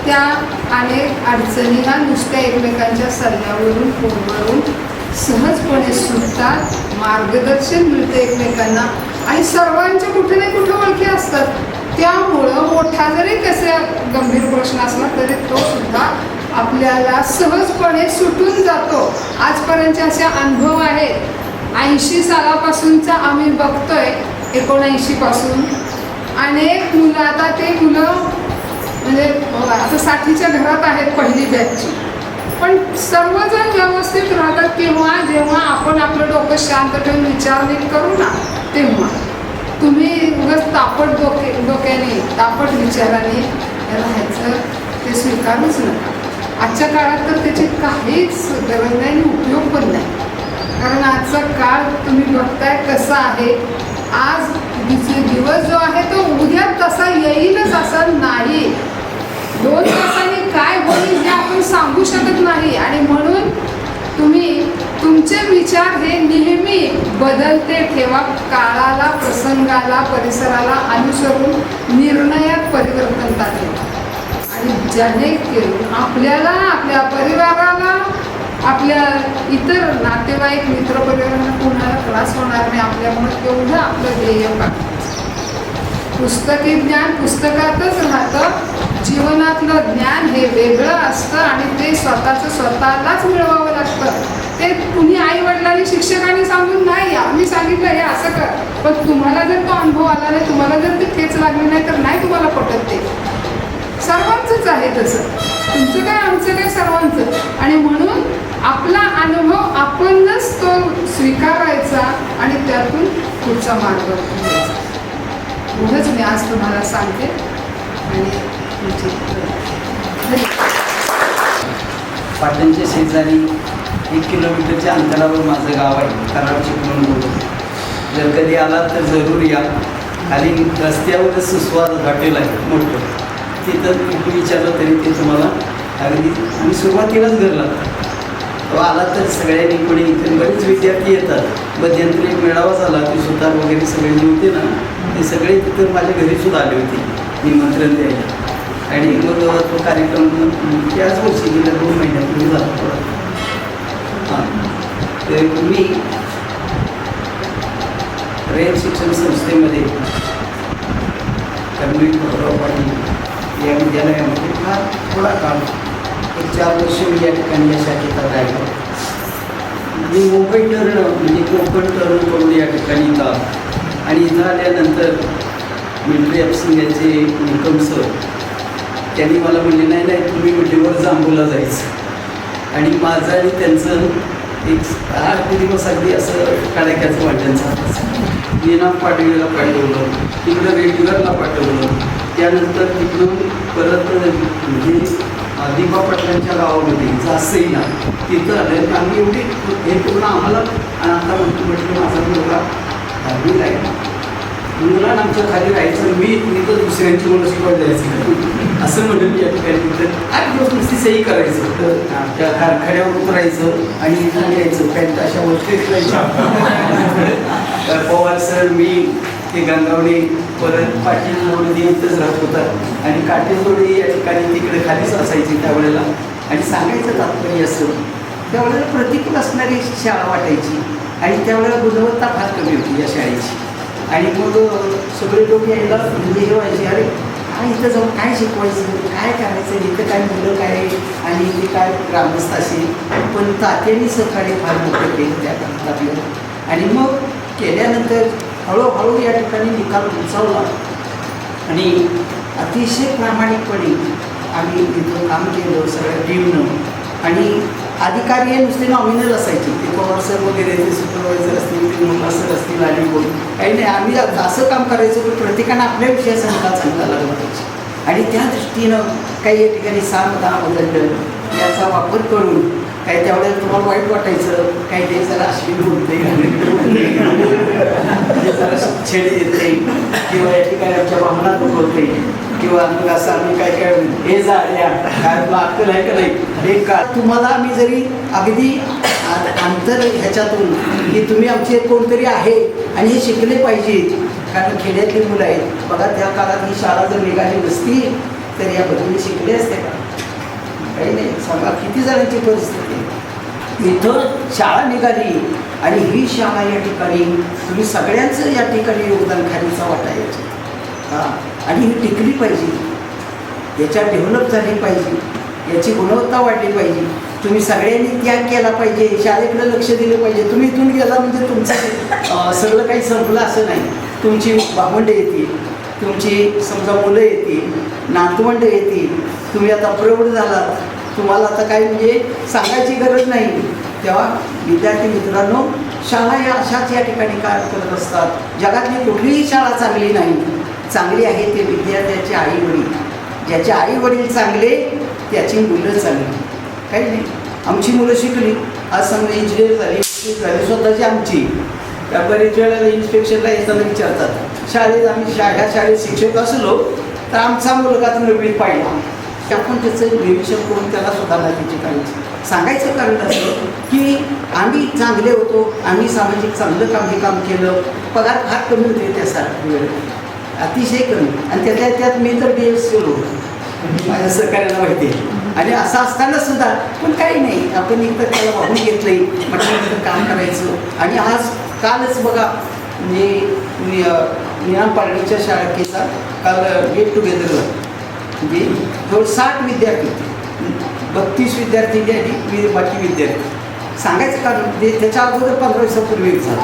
त्या अनेक अडचणी ह्या नुसत्या एकमेकांच्या सल्ल्यावरून, फोनवरून सहजपणे सुटतात, मार्गदर्शन मिळतं एकमेकांना आणि सर्वांच्या कुठे ना कुठे ओळखी असतात. त्यामुळं मोठा जरी कसा गंभीर प्रश्न असला तरी तो सुद्धा आपल्याला सहजपणे सुटून जातो. आजपर्यंतचे असे अनुभव आहेत, 80 सालापासूनचा आम्ही बघतोय, 79 पासून अनेक मुलं, आता ते मुलं म्हणजे आता 60च्या घरात आहेत पहिली बॅचची, पण सर्वजण व्यवस्थित राहतात किंवा जेव्हा आपण आपलं डोकं शांत ठेवून विचार नीट करू ना, तेव्हा तुम्ही उगाच तापट डोक्याने, तापट विचाराने राहायचं ते स्वीकारूच नका. आजच्या काळात तर त्याची काहीच गरज नाही आणि उपयोग पण नाही, कारण आजचा काळ तुम्ही बघताय कसा आहे. आज दिवस जो आहे तो उद्या तसा येईलच असं नाही, 2 तासांनी काय होईल हे आपण सांगू शकत नाही आणि म्हणून तुम्ही तुमचे विचार हे नेहमी बदलते ठेवा, काळाला, प्रसंगाला, परिसराला अनुसरून निर्णयात परिवर्तनता ठेवा आणि जेणेकरून आपल्याला, आपल्या परिवाराला, आपल्या इतर नातेवाईक, मित्रपरिवारांना कोणाला त्रास होणार नाही. आपल्यामुळे तेवढं आपलं ध्येय पाहिजे. पुस्तकी ज्ञान पुस्तकातच राहतं, जीवनातलं ज्ञान हे वेगळं असतं आणि ते स्वतःलाच मिळवावं लागतं. ते कुणी आईवडिलांनी, शिक्षकांनी सांगून नाही, आम्ही सांगितलं हे असं कर, पण तुम्हाला जर तो अनुभव आला नाही, तुम्हाला जर ते ठेच लागली नाही तर नाही तुम्हाला पटत. ते सर्वांचंच आहे तसं, तुमचं काय आमचं काय सर्वांचं. आणि म्हणून आपला अनुभव आपणच तो स्वीकारायचा आणि त्यातून पुढचा मार्ग घ्यायचा. एवढंच मी आज तुम्हाला सांगते आणि पाटणच्या शेजारी 1 किलोमीटरच्या अंतरावर माझं गाव आहे, कराड चिपळूण. जर कधी आलात तर जरूर या. खाली रस्त्यावरच सुस्वाद हॉटेल आहे मोठं, तिथं कुठे विचारलं तरी ते तुम्हाला अगदी. आणि सुरुवातीलाच घर लागतं. तो आला तर सगळ्यांनी कोणी, इथे बरेच विद्यार्थी येतात. मध्यंतरी एक मेळावा झाला, ती सुतार वगैरे सगळे जे होते ना, ते सगळे तिथं माझ्या घरीसुद्धा आले होते निमंत्रण द्यायला. आणि मग तो कार्यक्रम त्याच वर्षी गेल्या 2 महिन्यापूर्वी झाला थोडा. हां, तर मी रयत शिक्षण संस्थेमध्ये कर्मवीर भाऊराव पाटील या विद्यालयामध्ये फार थोडा काळ 4 वर्ष मी या ठिकाणी या शाखेत राहिलो. मी मुंबई टर्न म्हणजे कोकण टर्न करून या ठिकाणी इथं आणि इथं आल्यानंतर मिलिटरी ऑफिसिंग यांचे निकम सर त्यांनी मला म्हणले नाही तुम्ही मिठीवर जांभूला जायचं आणि माझं आणि त्यांचं एक 8 दिवस अगदी असं काढायचं वाटण चालायचं. नीनाम पाटवीला पाठवलं, तिकडं रेग्युलरला पाठवलं, त्यानंतर तिकडून परत म्हणजे दीपा पाटलांच्या गावामध्ये जास्तही ना तिथं आलं. आम्ही एवढी हे करून आम्हाला आणि आता म्हटलं माझा मुलगा 10वीला आहे, मुलांना आमच्या खाली राहायचं, मी तर दुसऱ्यांची मुलं शिकवायला जायचं असं म्हणून या ठिकाणी तिथं 8 दिवस नुसती सही करायचं. तर त्या कारखान्यावर उतरायचं आणि इथं यायचं पॅन्ट अशा गोष्टी करायच्या. पवार सर मी ते गंगावणे परत पाटील मोडी इथंच राहत होतात आणि काटेजोडी या ठिकाणी तिकडे खालीच असायची त्यावेळेला. आणि सांगायचं तात्पर्य असं त्यावेळेला प्रतिकूल असणारी शाळा वाटायची आणि त्यावेळेला गुणवत्ता फार कमी होती या शाळेची. आणि मग सगळे लोक यायला म्हणजे हे व्हायचे, अरे काय इथं जाऊन काय शिकवायचं, काय करायचं, इथं काय मुलं काय आणि इथे काय ग्रामस्थ असेल. पण तात्यांनी सहकार्य फार मोठं केलं त्या काळात आपल्याला. आणि मग केल्यानंतर हळूहळू या ठिकाणी निकाल उंचावला आणि अतिशय प्रामाणिकपणे आम्ही इथं काम केलं सगळ्या टीमनं. आणि अधिकारी हे नुसते नॉमिनल असायचे, ते पवार सर वगैरे ते सुपरवायझर असतील, ते मुलं सर असतील आणि कोण काही नाही. आम्ही असं काम करायचो की प्रत्येकानं आपल्या विषयाचा निकाल चांगला लागला पाहिजे. आणि त्या दृष्टीनं काही या ठिकाणी सामदान बदललं याचा वापर करून काही त्यावेळेला तुम्हाला वाईट वाटायचं, काही ते जरा अश्विन बोलते जरा छेड येते किंवा या ठिकाणी आमच्या भावना दुखवते किंवा मग असं आम्ही काय काय हे झाल्या काय तुला अक्कल आहे का नाही हे का तुम्हाला आम्ही जरी अगदी अंतर ह्याच्यातून की तुम्ही आमचे कोणतरी आहे आणि हे शिकले पाहिजे कारण खेड्यातली मुलं आहेत बघा. त्या काळात ही शाळा जर निघाली नसती तर या बदली शिकले असते का? काही नाही. सांगा किती जणांची परिस्थिती इथं शाळा निघाली आणि ही शाळा या ठिकाणी तुम्ही सगळ्यांचं या ठिकाणी योगदान खालीचा वाटा यायचं हां. आणि ही टिकली पाहिजे, याच्या डेव्हलप झाली पाहिजे, याची गुणवत्ता वाढली पाहिजे. तुम्ही सगळ्यांनी त्याग केला पाहिजे, शाळेकडे लक्ष दिलं पाहिजे. तुम्ही इथून गेला म्हणजे तुमचं सगळं काही संपलं असं नाही. तुमची भावंडं येतील, तुमची समजा मुलं येतील, नातवंड येतील. तुम्ही आता प्रौढ झालात, तुम्हाला आता काही म्हणजे सांगायची गरज नाही. तेव्हा विद्यार्थी मित्रांनो शाळा या अशाच या ठिकाणी कार्य करत असतात. जगातली कुठलीही शाळा चांगली नाही, चांगली आहे ते विद्यार्थ्याचे आईवडील. ज्याचे आईवडील चांगले त्याची मुलं चांगली. काही नाही. आमची मुलं शिकली, आज समजा इंजिनियर झाली स्वतःची आमची. त्या बरेच वेळेला इन्स्पेक्शनला येताना विचारतात शाळेत आम्ही ह्या शाळेत शिक्षक असलो तर आमचा मुलगा तर नवीन पाहिला आपण त्याचं निरीक्षण करून त्याला सुधारणा त्याची करायची. सांगायचं कारण असं की आम्ही चांगले होतो, आम्ही सामाजिक चांगलं काम हे काम केलं. पगार फार कमी होते त्यासाठी वेळ अतिशय कमी आणि त्यातल्या त्यात मी तर BSc होतो माझ्या सहकार्याला माहिती आहे. आणि असं असताना सुद्धा पण काही नाही आपण एकतर त्याला वाहून घेतलंय म्हटलं काम करायचं. आणि आज कालच बघा म्हणजे निनाम पाटणीच्या शाळेचा काल गेट टुगेदर म्हणजे जवळ 60 विद्यार्थी होते, 32 विद्यार्थी आणि बाकी विद्यार्थी. सांगायचं कारण ते त्याच्या अगोदर 15 दिवसापूर्वी झालं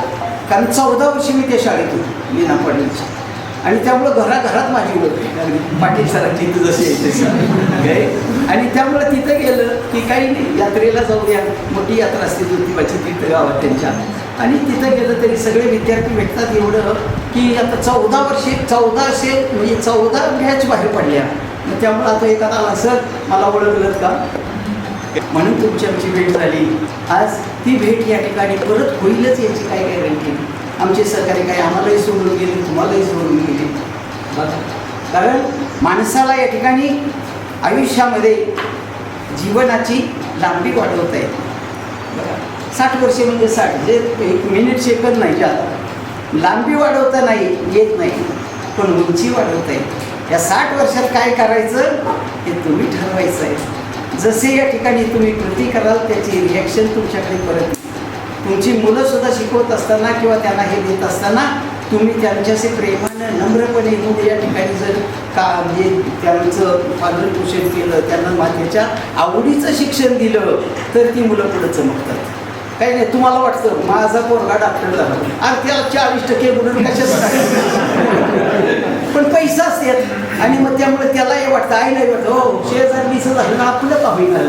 कारण 14 वर्षी मी त्या शाळेत होतो निनाम पाटणीच्या. आणि त्यामुळं घराघरात माझी ओळख पाटील सरांची इथं जशी यायची आणि त्यामुळं तिथं गेलं की काही नाही यात्रेला जाऊया, मोठी यात्रा असते ज्योतिबाची तिथं गावात त्यांच्या. आणि तिथं गेलं तरी सगळे विद्यार्थी भेटतात एवढं की आता 14 वर्षे 1400 म्हणजे 14 बॅच बाहेर पडल्या. मग त्यामुळं आता एखादा आला सर मला ओळखलं का म्हणून तुमची आमची भेट झाली. आज ती भेट या ठिकाणी परत होईलच याची काय गॅरंटी. आमचे सहकारी काय आम्हालाही सोडून गेले, तुम्हालाही सोडून गेले. कारण माणसाला या ठिकाणी आयुष्यामध्ये जीवनाची लांबी वाढवता येते. 60 वर्षे म्हणजे 60 जे 1 मिनिट सेकंद नाही ज्याला लांबी वाढवता नाही येत नाही पण उंची वाढवता येते. या 60 वर्षात काय करायचं हे तुम्ही ठरवायचं आहे. जसे या ठिकाणी तुम्ही कृती कराल त्याची रिॲक्शन तुमच्याकडे परत. तुमची मुलंसुद्धा शिकवत असताना किंवा त्यांना हे देत असताना तुम्ही त्यांच्याशी प्रेमानं नम्रपणे मग या ठिकाणी जर म्हणजे त्यांचं पालन पोषण केलं, त्यांना त्याच्या आवडीचं शिक्षण दिलं तर ती मुलं पुढे चमकतात. काही नाही, तुम्हाला वाटतं माझा पोरगा डॉक्टर झाला, अरे त्याला 40% गुण कशाच, पण पैसा असतात आणि मग त्यामुळे त्यालाही वाटतं, आईलाही वाटतं हो शेजारणीचं झालं आपलं का होईना.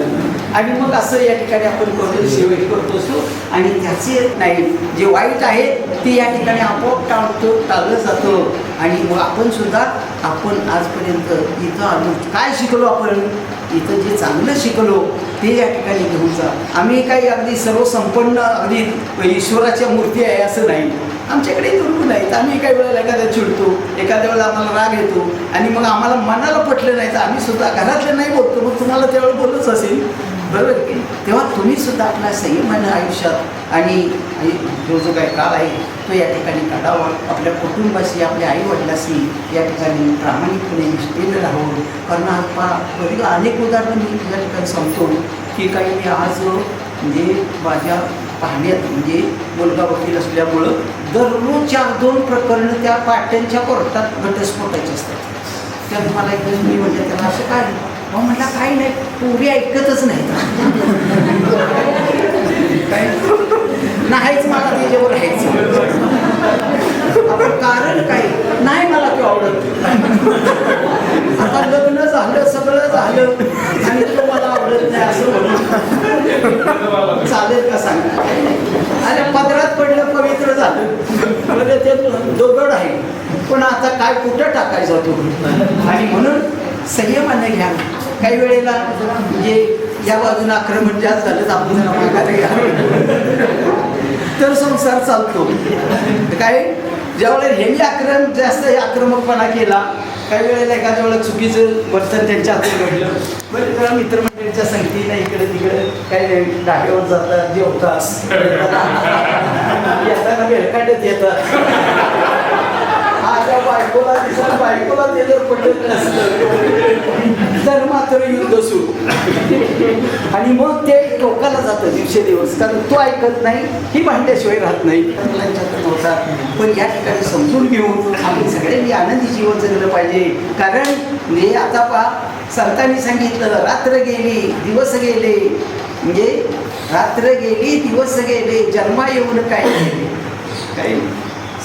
आणि मग असं या ठिकाणी आपण करून सेवा करतो असतो आणि त्याचे नाही जे वाईट आहे ते या ठिकाणी आपोआप टाळलं जातं. आणि मग आपण सुद्धा आपण आजपर्यंत इथं आलो, काय शिकलो आपण, इथं जे चांगलं शिकलो ते या ठिकाणी घेऊन जा. आम्ही काही अगदी सर्वसंपन्न अगदी ईश्वराच्या मूर्ती आहे असं नाही, आमच्याकडे दुर्गुण आहेत. आम्ही काही वेळेला एखाद्या चिडतो, एखाद्या वेळेला आम्हाला राग येतो आणि मग आम्हाला मनाला पटलं नाही तर आम्ही सुद्धा घरातले नाही बोलतो, मग तुम्हाला त्यावेळेला बोलतच असेल, बरोबर की. तेव्हा तुम्ही सुद्धा आपल्या संयमानं आयुष्यात आणि जो काही काळ आहे तो या ठिकाणी काढावा. आपल्या कुटुंबाशी, आपल्या आईवडिलाशी या ठिकाणी प्रामाणिकपणे निष्ठेनं राहून. कारण अनेक उदाहरणं मी या ठिकाणी सांगतो की काही मी आज म्हणजे माझ्या पाहण्यात म्हणजे मुलगा वकील असल्यामुळं दररोज 4-2 प्रकरणं त्या पाट्यांच्या कोर्टात घटस्फोटाची असतात. त्यात मला एक मी म्हणजे त्याला असं काय मग म्हटलं काही नाही, पोरी ऐकतच नाही काय नाहीच मला त्याच्यावर राहायचं. आपण कारण काय नाही, मला तो आवडत. आता लग्न झालं, सगळं झालं आणि तो मला आवडत नाही असं म्हणून चालेल का सांगा. अरे पदरात पडलं, पवित्र झालं, म्हणजे ते दोघड आहे, पण आता काय कुठं टाकायचा तो. आणि म्हणून संयमाने घ्या. काही वेळेला म्हणजे या बाजूला आक्रमण जास्त झालं तर आपण जरा मागायला घ्या तर संसार चालतो. काय ज्यावेळेला ह्यांनी जास्त आक्रमकपणा केला, काही वेळेला एखाद्या वेळेला चुकीचं वर्तन त्यांच्या हातून घडलं, बरं जरा मित्रमंडळीच्या संगतीनं इकडे तिकडे काही ढाब्यावर जातात, जेवतात, येताना वेळकांडत येतात. त्या बायकोला ते जर पटत नसलं तर मात्र युद्ध सुरू आणि मग ते टोकाला जातं दिवसेदिवस. कारण तो ऐकत नाही, ही भांड्याशिवाय राहत नाही. होतात पण या ठिकाणी समजून घेऊन आपण सगळ्यांनी आनंदी जीवन जगलं पाहिजे. कारण हे आता पहा, संतांनी सांगितलं रात्र गेली दिवस गेले, म्हणजे रात्र गेली दिवस गेले, जन्मा येऊन काय काही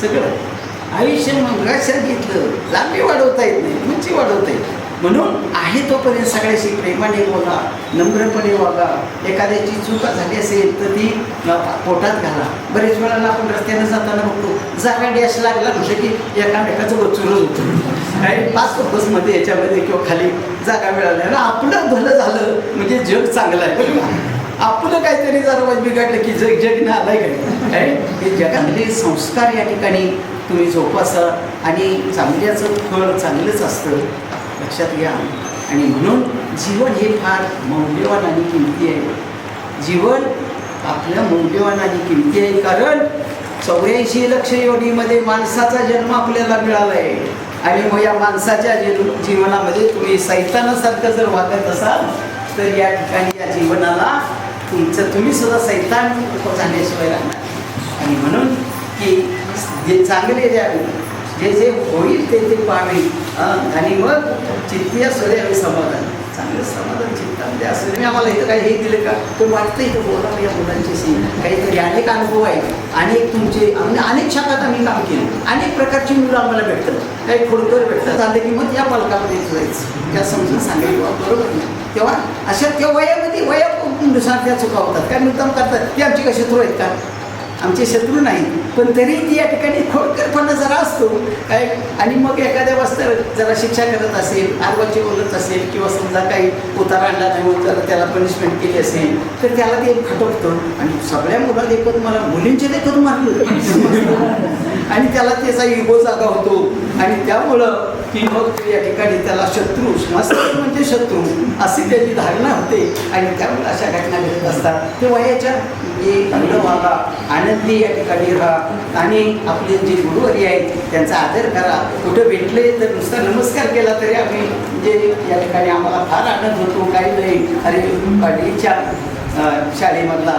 सगळं आयुष्य मंगळाक्षर घेतलं. लांबी वाढवता येत नाही, उंची वाढवता येत. म्हणून आहे तोपर्यंत सगळ्याशी प्रेमाने बोला, नम्रपणे वागा. एखाद्याची चूक झाली असेल तर ती पोटात घाला. बरेच वेळाला आपण रस्त्याने जाताना बघतो, जागा डॅश लागला म्हणजे की एकामेकाचं बचूरच होतं. काही 5 बसमध्ये याच्यामध्ये किंवा खाली जागा मिळाल्या ना, आपलं भलं झालं म्हणजे जग चांगलं आहे. आपलं काहीतरी जरा बिघडलं की जग ना आलाय काय. हे जगातले संस्कार या ठिकाणी तुम्ही जोपासा आणि चांगल्याचं फळ चांगलंच असतं, लक्षात घ्या. आणि म्हणून जीवन हे फार मौल्यवान आणि किमती आहे. जीवन आपल्या मौल्यवान आणि किमती आहे. कारण 84 लक्ष योनीमध्ये माणसाचा जन्म आपल्याला मिळाला आहे. आणि मग या माणसाच्या जीवनामध्ये तुम्ही सैतानासारखं जर वागत असाल तर या ठिकाणी या जीवनाला तुम्ही सुद्धा सैतान झाल्याशिवाय राहणार. आणि म्हणून की जे चांगले जे जे होईल ते पाहावे आणि मग चित्ती असू द्यावे समाधान, चांगलं समाधान चित्तामध्ये असू दे. मी आम्हाला इथं काही हे दिलं का तर वाटतं इथं बोलावं या मुलांच्याशी. काहीतरी अनेक अनुभव आहेत, अनेक तुमचे अनेक शाखात आम्ही काम केलं, अनेक प्रकारची मुलं आम्हाला भेटतात. काही खोडकर भेटतात, झालं की मग या पालकामध्ये जायचं, त्या समजून सांगायला बरोबर नाही. तेव्हा अशा त्या वयानुसार त्या चुका होतात. काय मुद्दाम करतात ते आमची कशी शत्रू आहेत का, आमचे शत्रू नाही, पण तरी ती या ठिकाणी खोडकरपणा जरा असतो काय. आणि मग एखाद्या वाजता जरा शिक्षा करत असेल, आरवाची बोलत असेल किंवा समजा काही उतार आणला नाही होत जर त्याला पनिशमेंट केली असेल तर त्याला ते खटकतं. आणि सगळ्या मुला देखत मला मुलींचे देखत मारलं आणि त्याला त्याचा इगो जागा होतो. आणि त्यामुळं की मग या ठिकाणी त्याला शत्रू म्हणजे शत्रू अशी त्याची धारणा होते. आणि त्यामुळे अशा घटना घडत असतात. ते वयाच्या व्हावा, आनंदी या ठिकाणी राहा. आणि आपले जे गुरुवारी आहेत त्यांचा आदर करा. कुठं भेटले तर नुसता नमस्कार केला तरी आम्ही म्हणजे या ठिकाणी आम्हाला फार आनंद होतो. काही नाही, अरे पाडळीच्या शाळेमधला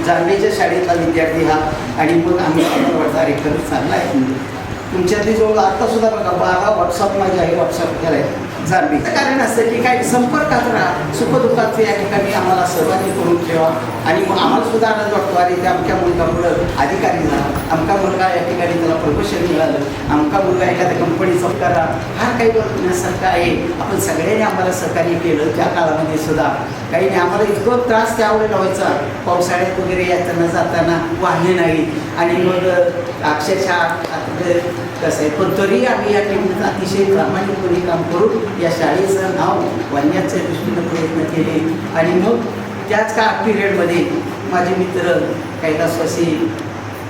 जांभेच्या शाळेतला विद्यार्थी हा. आणि मग आम्ही वाटतं अरे खरंच चांगला आहे. तुमच्या ती जवळ आता सुद्धा बघा 12 व्हॉट्सअप माझे आहे, व्हॉट्सअप केलाय जाणवी. कारण असं की काही संपर्कात राहा, सुखदुःखाचे या ठिकाणी आम्हाला सहभागी करून ठेवा. आणि मग आम्हाला सुद्धा आनंद वाटतो, अरे त्या अमक्या मुलगामुळं अधिकारी झाला, अमका मुलगा या ठिकाणी त्याला प्रमोशन मिळालं, अमका मुलगा एखाद्या कंपनीचा करा, हा काही बघण्यासारखं आहे. आपण सगळ्यांनी आम्हाला सहकार्य केलं त्या काळामध्ये सुद्धा. काही नाही, आम्हाला इतकं त्रास त्यावेळेला व्हायचा, पावसाळ्यात वगैरे येताना जाताना वाहने नाही. आणि मग अक्षरशः कसं आहे, पण तरी आम्ही या ठिकाणी अतिशय प्रामाणिकपणे काम करून या शाळेचं नाव वाढण्याच्या दृष्टीनं प्रयत्न केले. आणि मग त्याच पिरियडमध्ये माझे मित्र कैलासवासी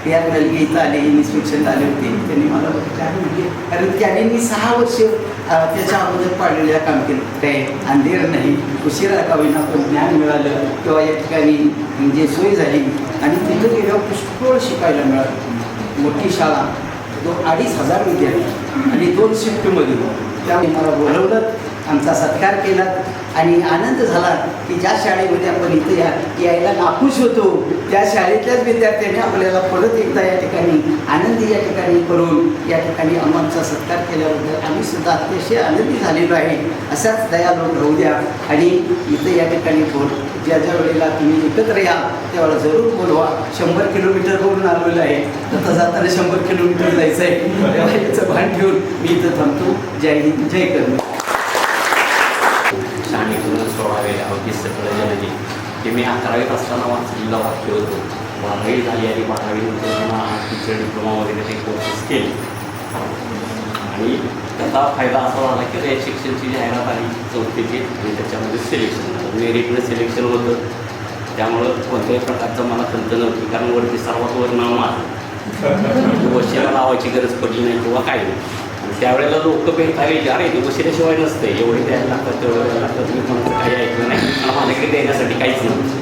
या नलगे इथं आले, इन्स्पेक्शनला आले होते. त्यांनी मला बघितलं म्हणजे कारण त्याने मी 6 वर्ष त्याच्या अगोदर पाडलेल्या काम केलं. काही अंधेर नाही, उशिरा का होईना पण ज्ञान मिळालं किंवा या ठिकाणी म्हणजे सोय झाली. आणि तिथं गेल्यावर पुष्कळ शिकायला मिळालं. मोठी शाळा, 2,500 विद्यार्थी आणि 2 शिफ्टमध्ये. त्यामुळे मला बोलवलं, आमचा सत्कार केला आणि आनंद झाला की ज्या शाळेमध्ये आपण इथं यायला नाखुश होतो त्या शाळेतल्याच विद्यार्थ्यांनी आपल्याला परत एकदा या ठिकाणी आनंदी या ठिकाणी करून या ठिकाणी आम्हाला सत्कार केल्याबद्दल आम्ही सुद्धा अतिशय आनंदी झालेलो आहे. अशाच दयाळू राहू द्या. आणि इथं या ठिकाणी ज्या वेळेला तुम्ही एकत्र या त्यावेळेला जरूर बोलवा. 100 किलोमीटरवरून आलेलं आहे, तर जाताना 100 किलोमीटर जायचं आहे. तेव्हा याचं भान ठेवून मी इथं थांबतो. जय हिंद, जय कर्म. शाळेतून 16वेला होती सकळ जननी, ते मी 11वीत असताना वाचलेलं वाक्य होतं. 12वी झाली आणि 12वीनंतर मला टीचर डिप्लोमा वगैरे ते कोर्सेस केले. आणि त्याचा फायदा असा झाला की त्या शिक्षणची जाहिरात आली 4थीची आणि त्याच्यामध्ये सिलेक्शन झालं. मेरिटनं सिलेक्शन होतं, त्यामुळं कोणत्याही प्रकारचं मला खंत नव्हती. कारण वरती सर्वात वर नाव माझं, वशिला लावायची गरज पडली नाही किंवा काही नाही. त्यावेळेला लोक भेटायला अरे ते वशिल्याशिवाय नसते, एवढे द्यायला लागतात तेवढे द्यायला लागतात. मी कोणाचं काही ऐकलं नाही आणि माझ्याकडे देण्यासाठी काहीच नव्हतं.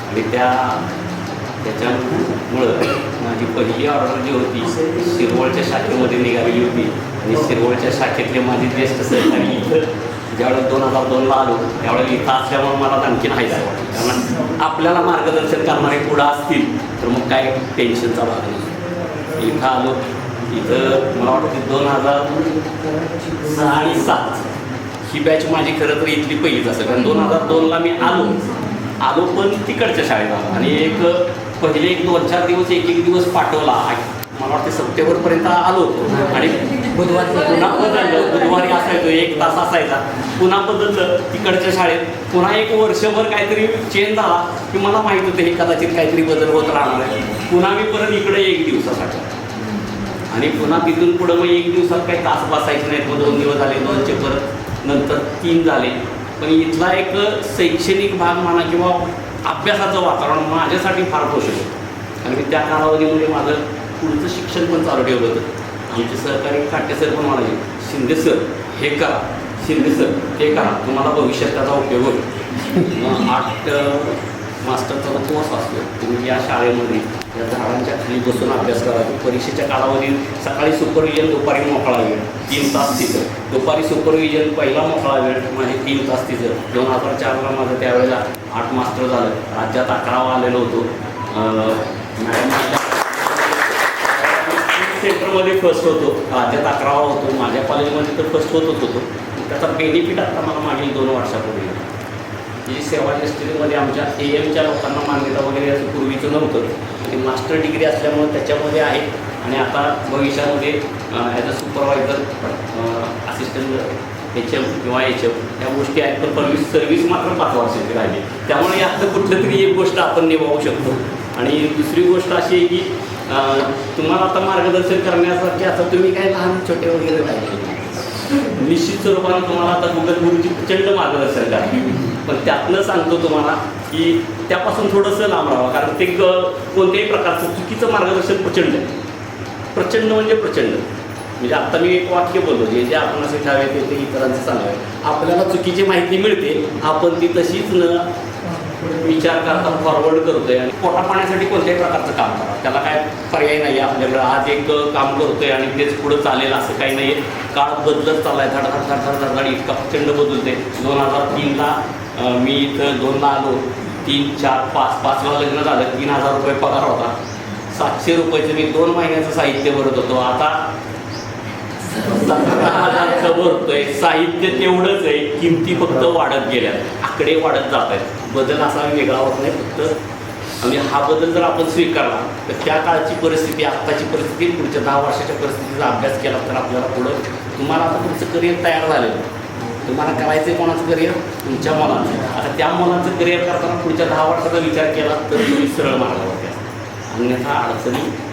आणि त्याच्यामुळं माझी पहिली ऑर्डर जी होती शिरवळच्या शाखेमध्ये निघालेली होती. आणि शिरवळच्या शाखेतले माझे ज्येष्ठ सहकारी ज्यावेळेस 2002ला आलो त्यावेळेला इथं असल्यामुळे मला आणखी नाहीच वाटतं. कारण आपल्याला मार्गदर्शन करणारे पुढं असतील तर मग काय टेन्शनचा भाग नाही. इथं आलो, इथं मला वाटतं 2006 आणि 7 ही बॅच माझी खरं तर इथली पहिलीच असेल. कारण 2002ला मी आलो पण तिकडच्या शाळेत आलो. आणि पहिले 2-4 दिवस एक दिवस पाठवला. मला वाटतं सप्टेंबरपर्यंत आलो होतो. आणि बुधवारी पुन्हा बदललं, बुधवारी असायचो 1 तास असायचा, पुन्हा बदललं तिकडच्या शाळेत. पुन्हा 1 वर्षभर काहीतरी चेंज झाला की मला माहीत होतं हे कदाचित काहीतरी बदल होत राहणार आहे. पुन्हा मी परत इकडे 1 दिवसासाठी आणि पुन्हा तिथून पुढं मग 1 दिवसात काही तास बसायचे नाहीत. मग 2 दिवस झाले, 2चे परत नंतर 3 झाले. पण इथला एक शैक्षणिक भाग म्हणा किंवा अभ्यासाचं वातावरण माझ्यासाठी फार पोषक होतं. आणि मी त्या कालावधीमध्ये माझं पुढचं शिक्षण पण चालू ठेवलं होतं. आमचे सहकारी काटे सर पण म्हणाले, शिंदे सर हे करा, शिंदे सर हे करा, तुम्हाला भविष्यात त्याचा उपयोग होईल. 8 मास्टरचा कोर्स असतो. तुम्ही या शाळेमध्ये या झाडांच्या खाली बसून अभ्यास करा. परीक्षेच्या कालावधीत सकाळी सुपरविजन, दुपारी मोकळा वेळ 3 तास तिथं. दुपारी सुपरविजन, पहिला मोकळा वेळ माझे 3 तास तिथं. 2004ला माझं त्यावेळेला 8 मास्टर झालं. राज्यात 11वा आलेलो होतो. मॅडम सेंटरमध्ये फर्स्ट होतो, राज्यात 11वा होतो. माझ्या कॉलेजमध्ये तर फर्स्ट होतच होतो. त्याचा बेनिफिट आता मला मागील 2 वर्षापूर्वी जी सेवा इंडस्ट्रीमध्ये आमच्या AM च्या लोकांना मान्यता वगैरे असं पूर्वीचं नव्हतं. ते मास्टर डिग्री असल्यामुळे त्याच्यामध्ये आहे. आणि आता भविष्यामध्ये as a supervisor, assistant HM किंवा HM या गोष्टी आहेत. पण सर्व्हिस मात्र 5 वर्षाची राहिली. त्यामुळे यातलं कुठलं तरी एक गोष्ट आपण निभावू शकतो. आणि दुसरी गोष्ट अशी आहे की तुम्हाला आता मार्गदर्शन करण्यासाठी आता तुम्ही काय लहान छोटे वगैरे राहिले, निश्चित स्वरूपानं तुम्हाला आता गुगल गुरुची प्रचंड मार्गदर्शन करा. पण त्यातनं सांगतो तुम्हाला की त्यापासून थोडंसं लांब राहावं. कारण ते कोणत्याही प्रकारचं चुकीचं मार्गदर्शन प्रचंड म्हणजे प्रचंड. म्हणजे आत्ता मी एक वाक्य बोललो, जे आपण असे ठावे ते इतरांचं सांगावे. आपल्याला चुकीची माहिती मिळते, आपण ती तशीच न विचार करता फॉरवर्ड करतोय. आणि पोटा पाण्यासाठी कोणत्याही प्रकारचं काम करा, त्याला काय पर्याय नाही आहे आपल्याकडं. आज एक काम करतोय आणि तेच पुढं चालेल असं काही नाही आहे. काळ बदलत चालला आहे, धडाधड इतका प्रचंड बदलते. 2003ला मी इथं 2ला आलो, 3, 4, 5ला लग्न झालं, 3000 रुपये पगार होता. 700 रुपयाचं मी 2 महिन्याचं साहित्य भरत होतो, आता 17,000चं भरतोय. साहित्य तेवढंच आहे, किमती फक्त वाढत गेल्या, आकडे वाढत जात आहेत. बदल असा वेगळा होत नाही. फक्त म्हणजे हा बदल जर आपण स्वीकारला तर त्या काळची परिस्थिती, आत्ताची परिस्थिती, पुढच्या 10 वर्षाच्या परिस्थितीचा अभ्यास केला तर आपल्याला पुढं तुम्हाला आता तुमचं करिअर तयार झालेलं, तुम्हाला करायचं आहे कोणाचं करिअर, तुमच्या मुलाचं. आता त्या मुलाचं करिअर करताना पुढच्या 10 वर्षाचा विचार केला तर तुम्ही सरळ मार्गावरती असता. अन्यथा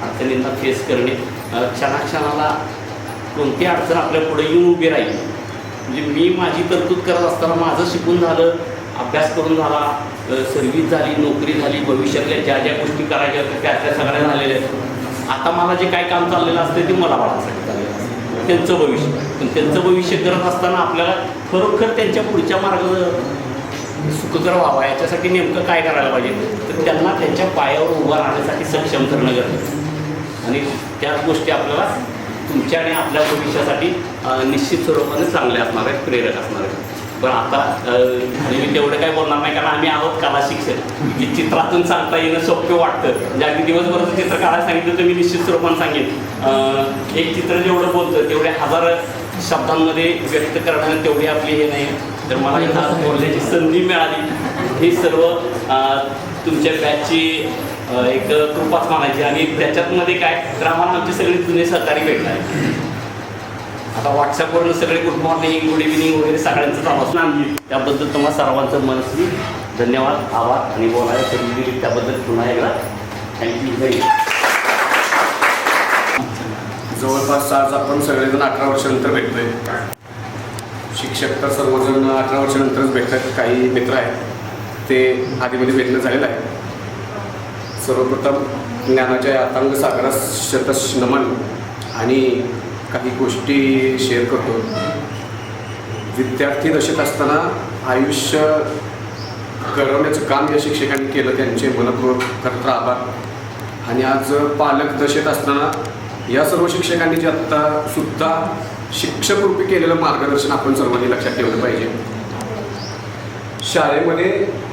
अडचणींना फेस करणे, क्षणाक्षणाला कोणती अडचण आपल्या पुढे येऊन उभी राहील. म्हणजे मी माझी तरतूद करत असताना माझं शिकून झालं, अभ्यास करून झाला, सर्व्हिस झाली, नोकरी झाली, भविष्यातल्या ज्या ज्या गोष्टी करायच्या होत्या त्या सगळ्या झालेल्या आहेत. आता मला जे काय काम चाललेलं असतं ते मला बाळासाठी चाललेलं असतं, त्यांचं भविष्य. पण त्यांचं भविष्य करत असताना आपल्याला खरोखर त्यांच्या पुढच्या मार्ग सुखकर व्हावा याच्यासाठी नेमकं काय करायला पाहिजे, तर त्यांना त्यांच्या पायावर उभं राहण्यासाठी सक्षम करणं गरजेचं. आणि त्याच गोष्टी आपल्याला तुमच्या आणि आपल्या भविष्यासाठी निश्चित स्वरूपाने चांगले असणार आहेत, प्रेरक असणार आहेत. पण आता मी तेवढं काय बोलणार नाही, कारण आम्ही आहोत कला शिक्षक. की चित्रातून सांगता येणं सोपं वाटतं. म्हणजे अगदी दिवसभराचं चित्र काढायला सांगितलं तर मी निश्चित स्वरूपाने सांगेन, एक चित्र जेवढं बोलतं तेवढे 1000 शब्दांमध्ये व्यक्त करणं तेवढी आपली हे नाही. तर मला इथं बोलण्याची संधी मिळाली. हे सर्व तुमच्या बॅचची एक कृपाच मानायची. आणि त्याच्यातमध्ये काय तर आम्हाला आमचे सगळे जुने सहकारी भेटले आहे. आता व्हॉट्सअपवरून सगळे गुड मॉर्निंग, गुड इव्हिनिंग वगैरे सगळ्यांचं चालू असणार. त्याबद्दल तुम्हाला सर्वांचं मनस्वी धन्यवाद, आभार. आणि बोलायला संधी दिली त्याबद्दल पुन्हा एकदा थँक्यू व्हेरी मच. जवळपास आज आपण सगळेजण 18 वर्षानंतर भेटतोय. शिक्षक तर सर्वजण 18 वर्षानंतरच भेटतात. काही मित्र आहेत ते आधीमध्ये भेटणं झालेलं आहे. सर्वप्रथम ज्ञानाच्या अथांग सागरास शतश नमन आणि काही गोष्टी शेअर करतो. विद्यार्थी दशेत असताना आयुष्य घडवण्याचं काम या शिक्षकांनी केलं, त्यांचे मनपूर्वक खरंतर आभार. आणि आज पालक दशेत असताना या सर्व शिक्षकांनी जे आत्तासुद्धा शिक्षकरूपी केलेलं मार्गदर्शन आपण सर्वांनी लक्षात ठेवलं पाहिजे.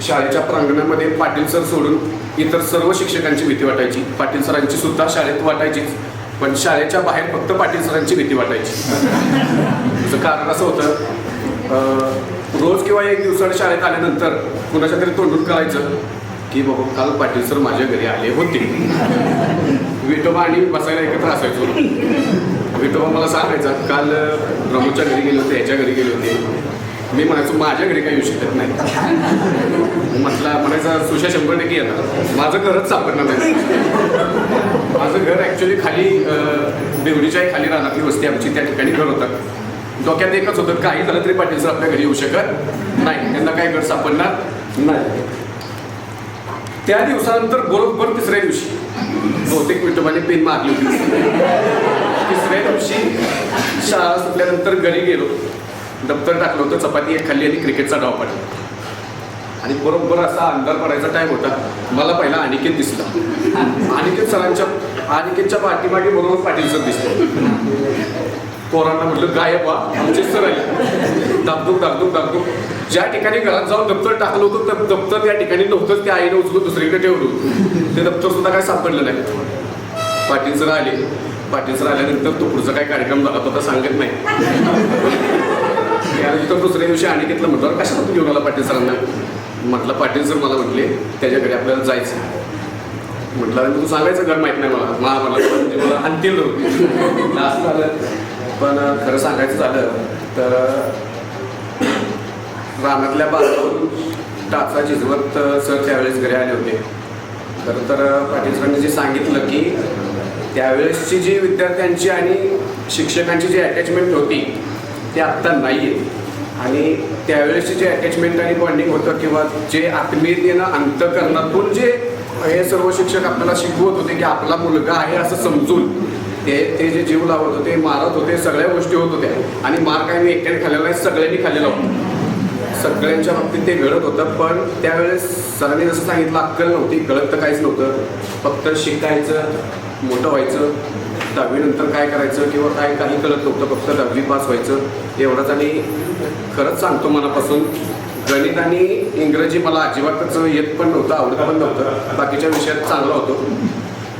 शाळेच्या प्रांगणामध्ये पाटील सर सोडून इतर सर्व शिक्षकांची भीती वाटायची. पाटील सरांची सुद्धा शाळेत वाटायचीच, पण शाळेच्या बाहेर फक्त पाटील सरांची भीती वाटायची. त्याचं कारण असं होतं, रोज किंवा एक दिवसाला शाळेत आल्यानंतर कुणाच्या तरी तोंडून कळायचं की बाबा काल पाटील सर माझ्या घरी आले होते. विठोबा आणि बसायला एकत्र असायचो. विठोबा मला सांगायचा काल प्रमोदच्या घरी गेले होते, ह्याच्या घरी गेले होते. मी म्हणायचो माझ्या घरी काही येऊ शकत नाही. म्हणायचा सुशा 100% येणार. माझं घरच सापडणार नाही. माझं घर ॲक्च्युली खाली देवडीच्याही खाली रानातली वस्ती आमची, त्या ठिकाणी घर होतं. डोक्यात एकच होतं, काही झालं तरी पाटील सर आपल्या घरी येऊ शकत नाही, त्यांना काही घर सापडणार नाही. त्या दिवसानंतर बरोबर तिसऱ्या दिवशी बहुतेक विठोबाने पेन मारली होती. तिसऱ्या दिवशी शाळा सुटल्यानंतर घरी गेलो, दप्तर टाकलं होतं, चपाती एक खाल्ली आणि क्रिकेटचा डाव पडला. आणि बरोबर असा अंधार पडायचा टाईम होता. मला पहिला अनिकेत दिसला. अनिकेतच्या पाठीमागे बरोबर पाटील सर दिसले. पोरांना म्हटलं गायब व्हा, आमचे सर आले. दाबदूक ज्या ठिकाणी घरात जाऊन दप्तर टाकलं होतं तर दप्तर त्या ठिकाणी नव्हतंच. त्या आईने उचलून दुसरीकडे ठेवलं होतं. ते दप्तर सुद्धा काय सापडलं नाही. पाटील सर आले. पाटील सर आल्यानंतर तो पुढचा काय कार्यक्रम झाला तो तर सांगत नाही. त्यानंतर दुसऱ्या दिवशी अनिकेतला म्हटलं कशाला तू घेऊन आला पाटील सरांना. म्हटलं पाटील सर मला म्हटले त्याच्या घरी आपल्याला जायचं. म्हटलं तू सांगायचं घर माहीत नाही मला म्हणजे मला अंतिम असं झालं. पण खरं सांगायचं झालं तर रानातल्या बाजारावरून टाचा झिजवत सर त्यावेळेस घरी आले होते. खरं तर पाटील सरांनी जे सांगितलं की त्यावेळेसची जी विद्यार्थ्यांची आणि शिक्षकांची जी अटॅचमेंट होती ती आत्ता नाही आहे. आणि त्यावेळेसची जे अटॅचमेंट आणि बॉन्डिंग होतं किंवा जे आत्मीयतेनं अंतःकरणातून जे हे सर्व शिक्षक आपल्याला शिकवत होते की आपला मुलगा आहे असं समजून ते जे जीव लावत होते, मारत होते, सगळ्या गोष्टी होत होत्या. आणि मार काय मी एकट्याने खाल्लेला नाही, सगळ्यांनी खाल्लेला होता. सगळ्यांच्या बाबतीत ते घडत होतं. पण त्यावेळेस सरांनी जसं सांगितलं अक्कल नव्हती, कळत तर काहीच नव्हतं. फक्त शिकायचं, मोठं व्हायचं, 10वी नंतर काय करायचं किंवा काही कळत नव्हतं. फक्त 10वी पास व्हायचं एवढंच. आणि खरंच सांगतो मनापासून गणित आणि इंग्रजी मला अजिबातच येत पण नव्हतं, आवडत पण नव्हतं. बाकीच्या विषयात चांगला होतो.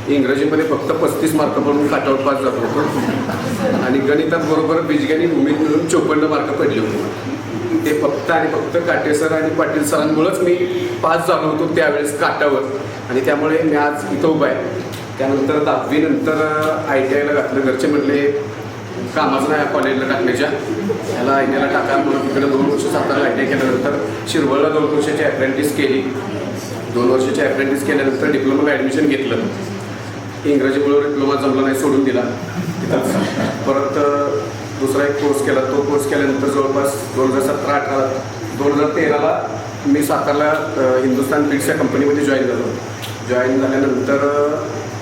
इंग्रजीमध्ये फक्त 35 मार्क पडून काटावर पास झालो होतो आणि गणितात बरोबर बीजगणित भूमीत मिळून 54 मार्क पडले होते. ते फक्त आणि फक्त काटे सर आणि पाटील सरांमुळंच मी पास झालो होतो त्यावेळेस काटावर आणि त्यामुळे मी आज इथं उभा आहे. त्यानंतर 10वी नंतर ITIला घातलं. घरचे म्हटले कामाचं नाही कॉलेजला टाकण्याच्या, ह्याला ITIला टाका म्हणून तिकडे 2 वर्ष सातारा ITI केल्यानंतर शिरवळला 2 वर्षाची ॲप्रेंटिस केली. 2 वर्षाची ॲप्रेंटिस केल्यानंतर डिप्लोमाला ॲडमिशन घेतलं. इंग्रजीमुळे डिप्लोमा जमला नाही, सोडून दिला तिथंच. परत दुसरा एक कोर्स केला. तो कोर्स केल्यानंतर जवळपास 2017-18 2013ला मी सातारला हिंदुस्तान बीट्स या कंपनीमध्ये जॉईन झालो. जॉईन झाल्यानंतर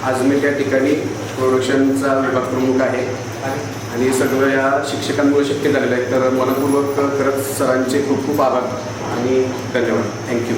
आज मी त्या ठिकाणी प्रोडक्शनचा विभाग प्रमुख आहे आणि हे सगळं या शिक्षकांमुळे शक्य झालेलं आहे. तर मनपूर्वक खरंच सरांचे खूप खूप आभार आणि धन्यवाद. थँक्यू.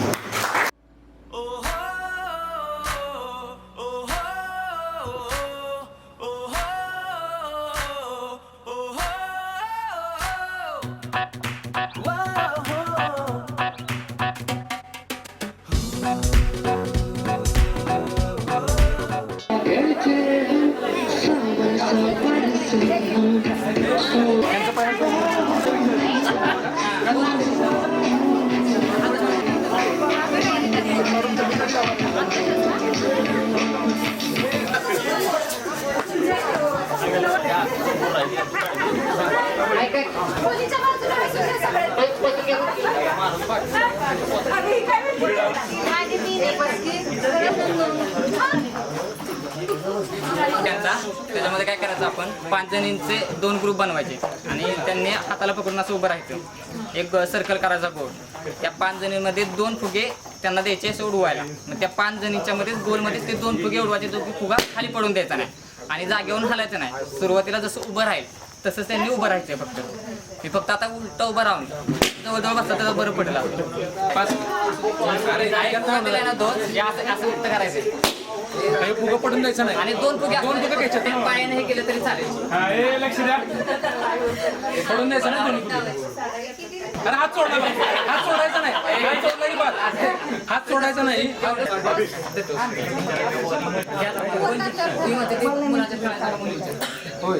त्याच्यामध्ये काय करायचं, आपण 5 जणींचे 2 ग्रुप बनवायचे आणि त्यांनी हाताला पकडून असं उभं राहायचं. एक सर्कल करायचा गोल. त्या 5 जणींमध्ये 2 फुगे त्यांना द्यायचे असं उडवायला. मग त्या 5 जणींच्या मध्ये गोलमध्ये ते 2 फुगे उडवायचे. तो फुगा खाली पडून द्यायचा नाही आणि जागेवरून हलायचं नाही. सुरुवातीला जसं उभं राहील तसंच त्यांनी उभं राहायचं. मी फक्त आता उलटं उभं राहून जवळजवळ बसला तर बरं पडेल. 5 असं उलटं करायचं. फुगा पडून द्यायचं नाही आणि 2 फुगे घ्यायचे. पायाने हे केलं तरी चालेल. लक्ष द्या, पडून द्यायचं नाही 2 फुगे. अरे हात सोडायचा नाही, हात सोडायचा नाही, हात सोडला की बाद. हात सोडायचा नाही. होय.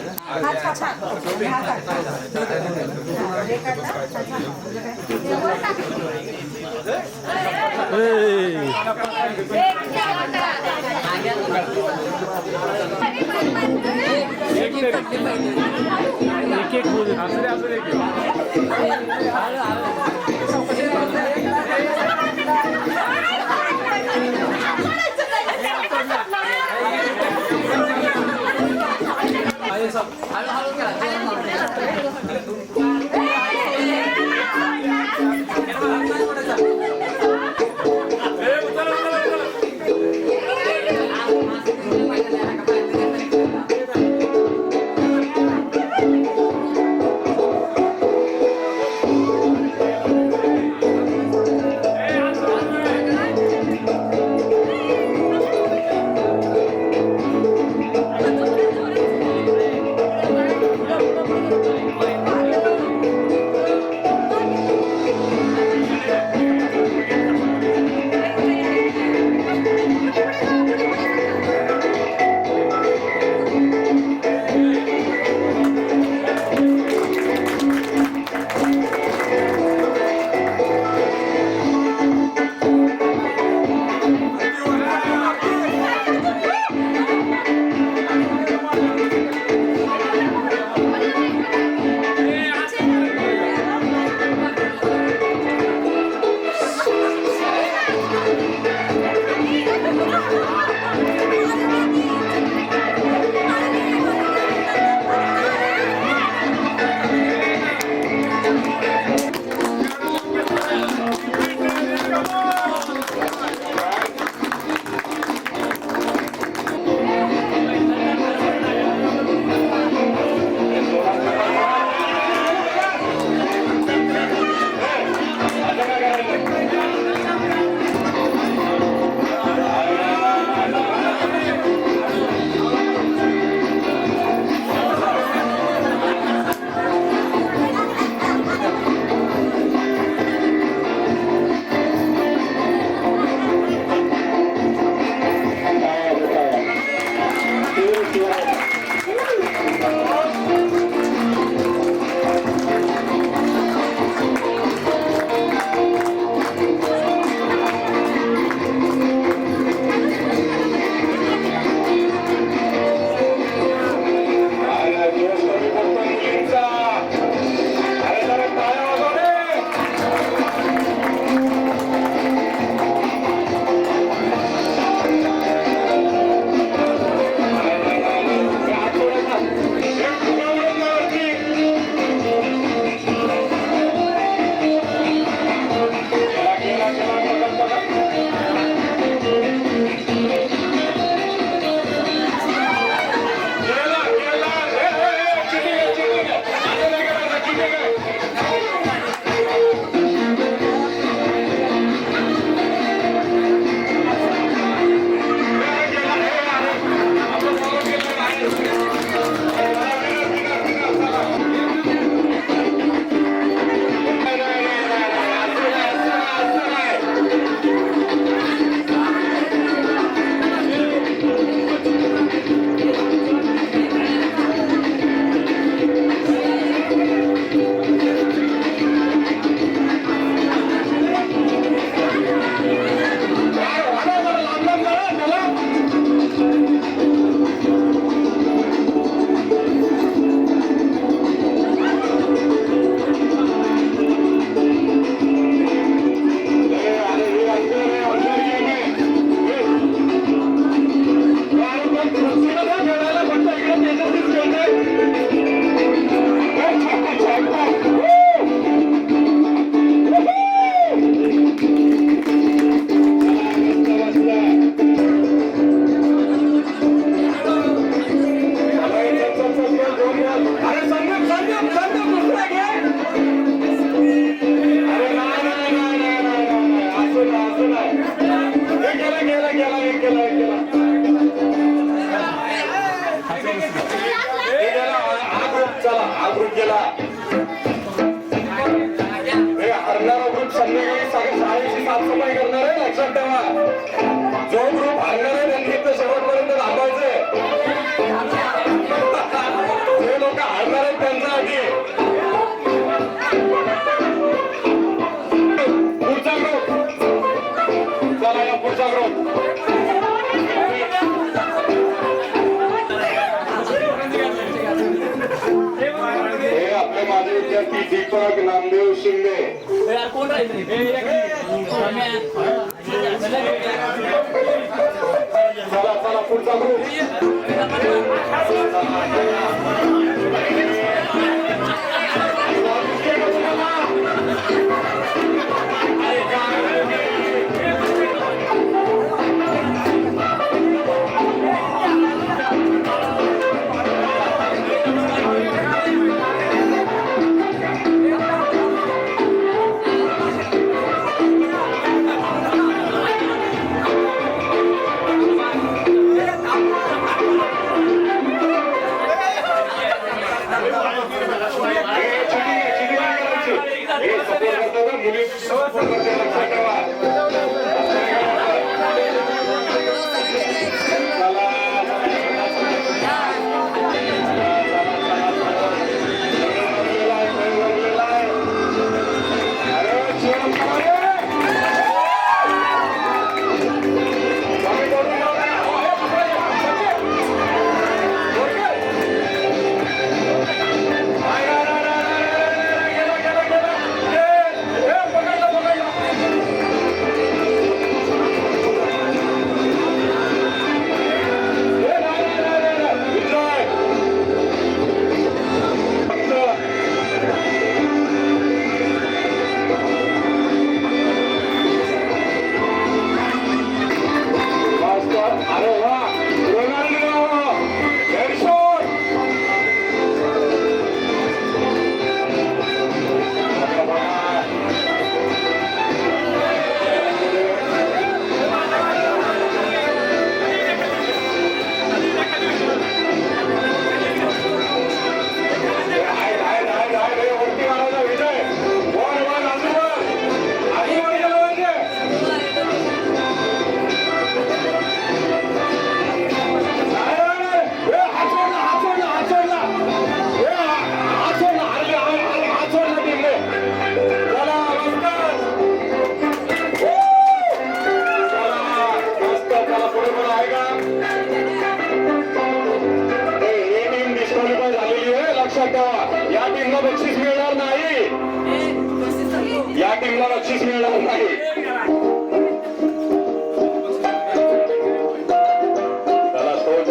ठेवा. जो ग्रुप हारणार आहे त्यांनी इथं शेवटपर्यंत थांबायचंय. जे लोक हारणार आहेत त्यांच्यासाठी पुढचा ग्रुप. चला या पुढचा ग्रुप. हे आपले माझे विद्यार्थी दीपक नामदेव शिंदे. चला चला पुढचा ग्रुप. या टीमला बक्षीस मिळणार नाही. या टीमला बक्षीस मिळणार नाही. त्याला तोच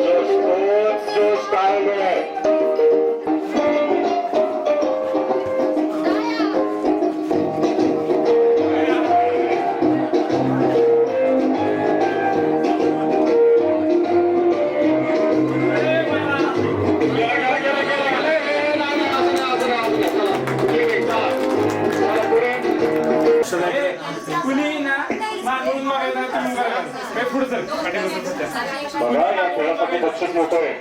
जोश कायम आहे. बघा या खेळासाठी बक्षीस मोठं आहे.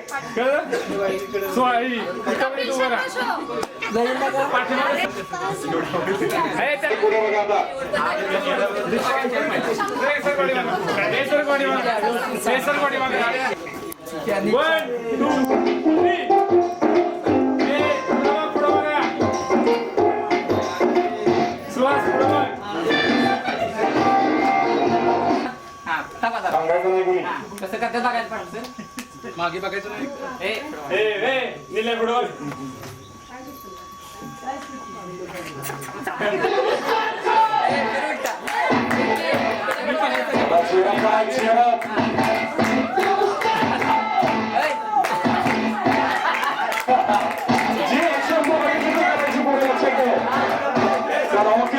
पुढे बघा आता. सांगायचं नाही कोणी. कसं करते बघायला पाहिजे. मागे बघायचं नाही. निले बुडवल. ओके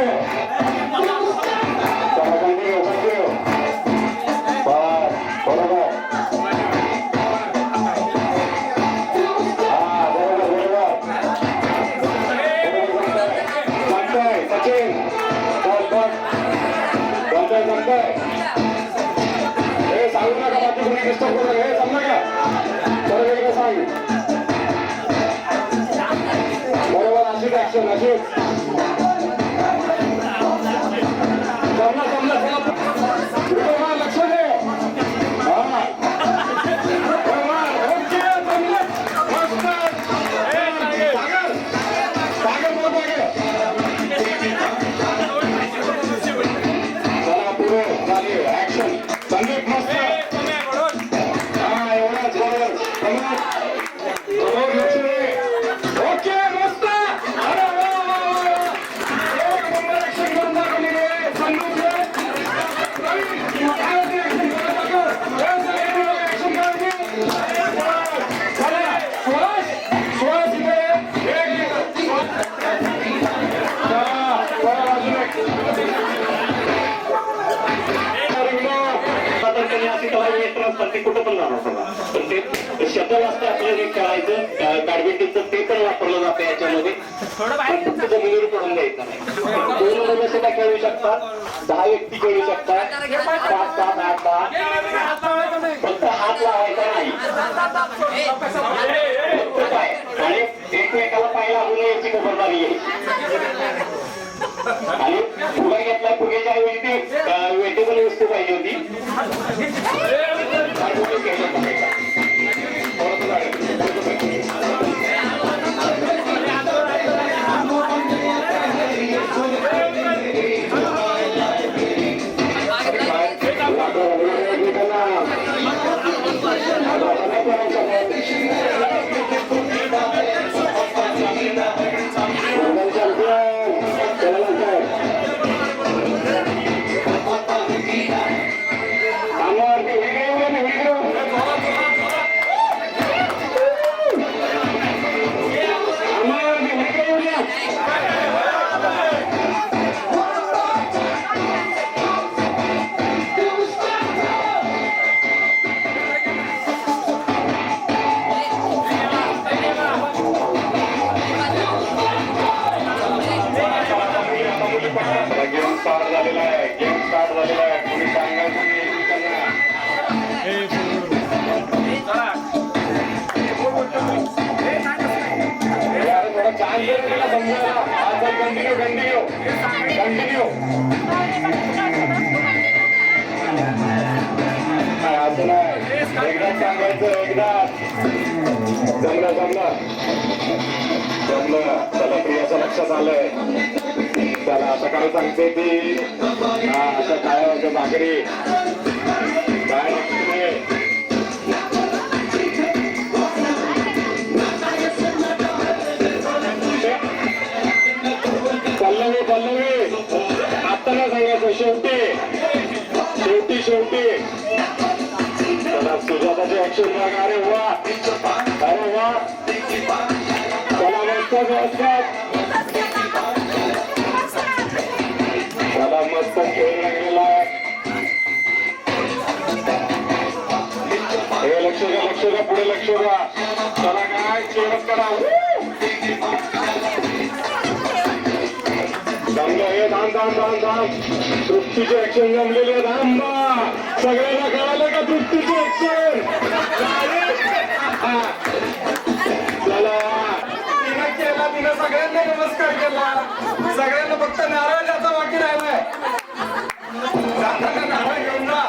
सांगू नका बाकी कोणी डिस्टर्ब करू नका. समजा का बरोबर सांग. बरोबर अशीच ऍक्शन अशीच. समजा समजा चला हे खेळायचं. बॅडमिंटनचं ते पण वापरलं जातं याच्यामध्ये. फक्त जमिनीवर पडून द्यायचं नाही. 2 मुलं सुद्धा खेळू शकतात, 10 व्यक्ती खेळू शकतात, 5, 7, 8, 10. फक्त हात लावायचा नाही आणि एकमेकाला पाय लागू नये याची खबरदारी आहे. आणि फुगा घेतला, फुग्याच्या ऐवजी ती वेटेबल वस्तू पाहिजे होती. एकदा सांगायचं, एकदा जमलं. त्याला प्रियाचं लक्षात आलंय. त्याला आता काय सांगते ती आता काय होतं भाकरी काय पल्लवी आता ना सांगायचं. शेवटी त्याला सुजाताची ऍक्शन बघा. अरे वा, अरे वा. त्याला मस्त असतात, त्याला मस्त खेळ लागलेला आहे. हे लक्ष द्या, पुढे लक्ष द्या. त्याला काय शेवट करा. जमलं हे धाम. तृप्तीची ऍक्शन जमलेली आहे. धांबा सगळ्यांना कळालं का तृप्तीची ऍक्शन. चला तिनं केला, तिनं सगळ्यांना नमस्कार केला. सगळ्यांना फक्त नारळ द्यायचा बाकी राहिलाय. नारळ घेऊन जा.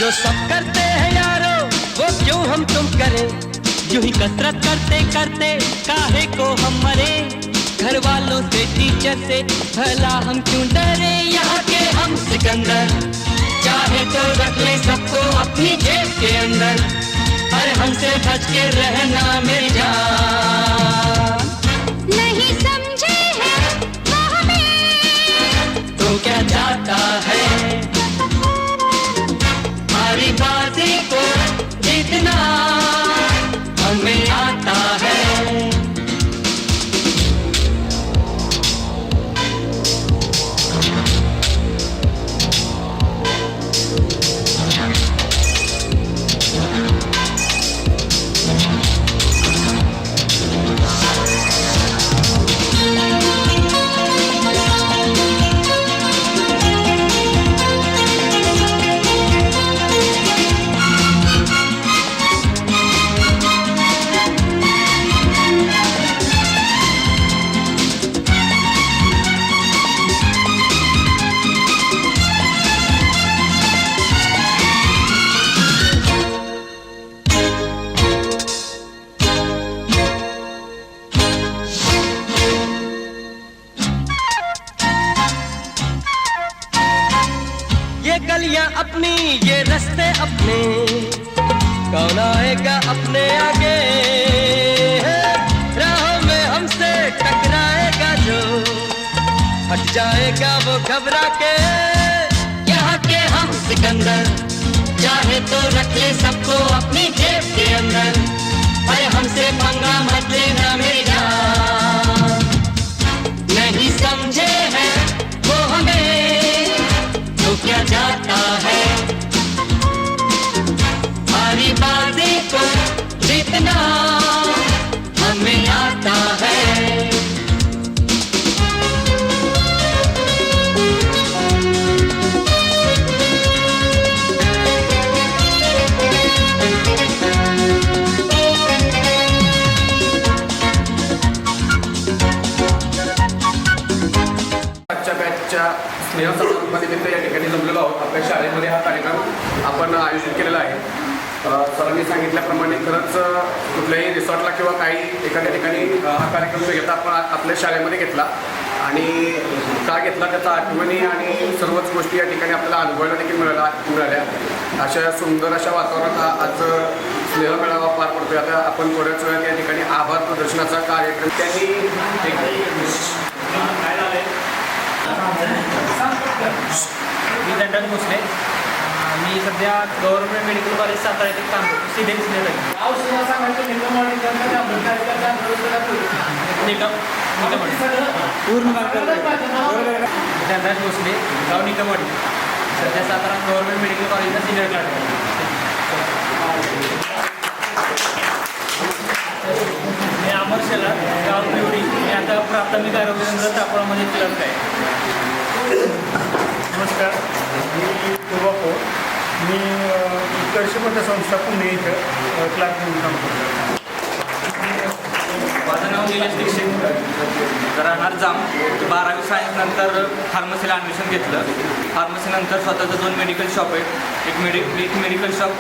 जो सब करते हैं यारो वो क्यों हम तुम करें, यूं ही कसरत करते करते काहे को हम मरे, घर वालों से टीचर से भला हम क्यों डरे, यहाँ के हम सिकंदर चाहे तो रख ले सबको अपनी जेब के अंदर, अरे हमसे बच के रहना मेरी जान। नहीं समझे हैं वो हमें, तो क्या चाहता है हमारी बाजी को जीतना हमें आता है। ये गलियां अपनी ये रास्ते अपने, कौन आएगा अपने आगे, राहों में हमसे टकराएगा जो हट जाएगा वो घबरा के, यहाँ के हम सिकंदर चाहे तो रख ले सबको अपनी जेब के अंदर, अरे हमसे पंगा मत लेना मेरी जान। नहीं समझे हैं वो हमें तो क्या जाता है, हमारी बाजी को जीतना हमें आता है। आजच्या बॅचच्या स्नेहसंमेलनानिमित्त या ठिकाणी जमलेलो आहोत. आपल्या शाळेमध्ये हा कार्यक्रम आपण आयोजित केलेला आहे. सरांनी सांगितल्याप्रमाणे खरंच कुठल्याही रिसॉर्टला किंवा काही एखाद्या ठिकाणी हा कार्यक्रम जो घेतला आपण आपल्या शाळेमध्ये घेतला आणि का घेतला त्याचा आठवणी आणि सर्वच गोष्टी या ठिकाणी आपल्याला अनुभवायला देखील मिळाल्या. अशा सुंदर अशा वातावरणात आज स्नेह मेळावा पार पडतोय. आता आपण थोड्याच वेळात या ठिकाणी आभार प्रदर्शनाचा कार्यक्रम त्यांनी मी दंडन भोसले, मी सध्या गव्हर्नमेंट मेडिकल कॉलेज सातारा येथे काम करतो. सिव्हिल इंजिनियर पूर्ण दंडन भोसले, गाव निकमवाडी, सध्या सातारा गव्हर्नमेंट मेडिकल कॉलेजला सिनियर क्लास. मी अमर शेलार, गाव निवडी. मी आता प्राथमिक आरोग्य केंद्र तापडामध्ये क्लर्क आहे. नमस्कार, मी पूर्वापो. मी उत्कर्ष पतसंस्था पुणे इथं क्लास म्हणून काम करतो. माझं नाव निलेश दीक्षित, राहणार जाम. 12वी सायन्स नंतर फार्मसीला ॲडमिशन घेतलं. फार्मसीनंतर स्वतःचं 2 मेडिकल शॉप आहेत. एक मेडिकल शॉप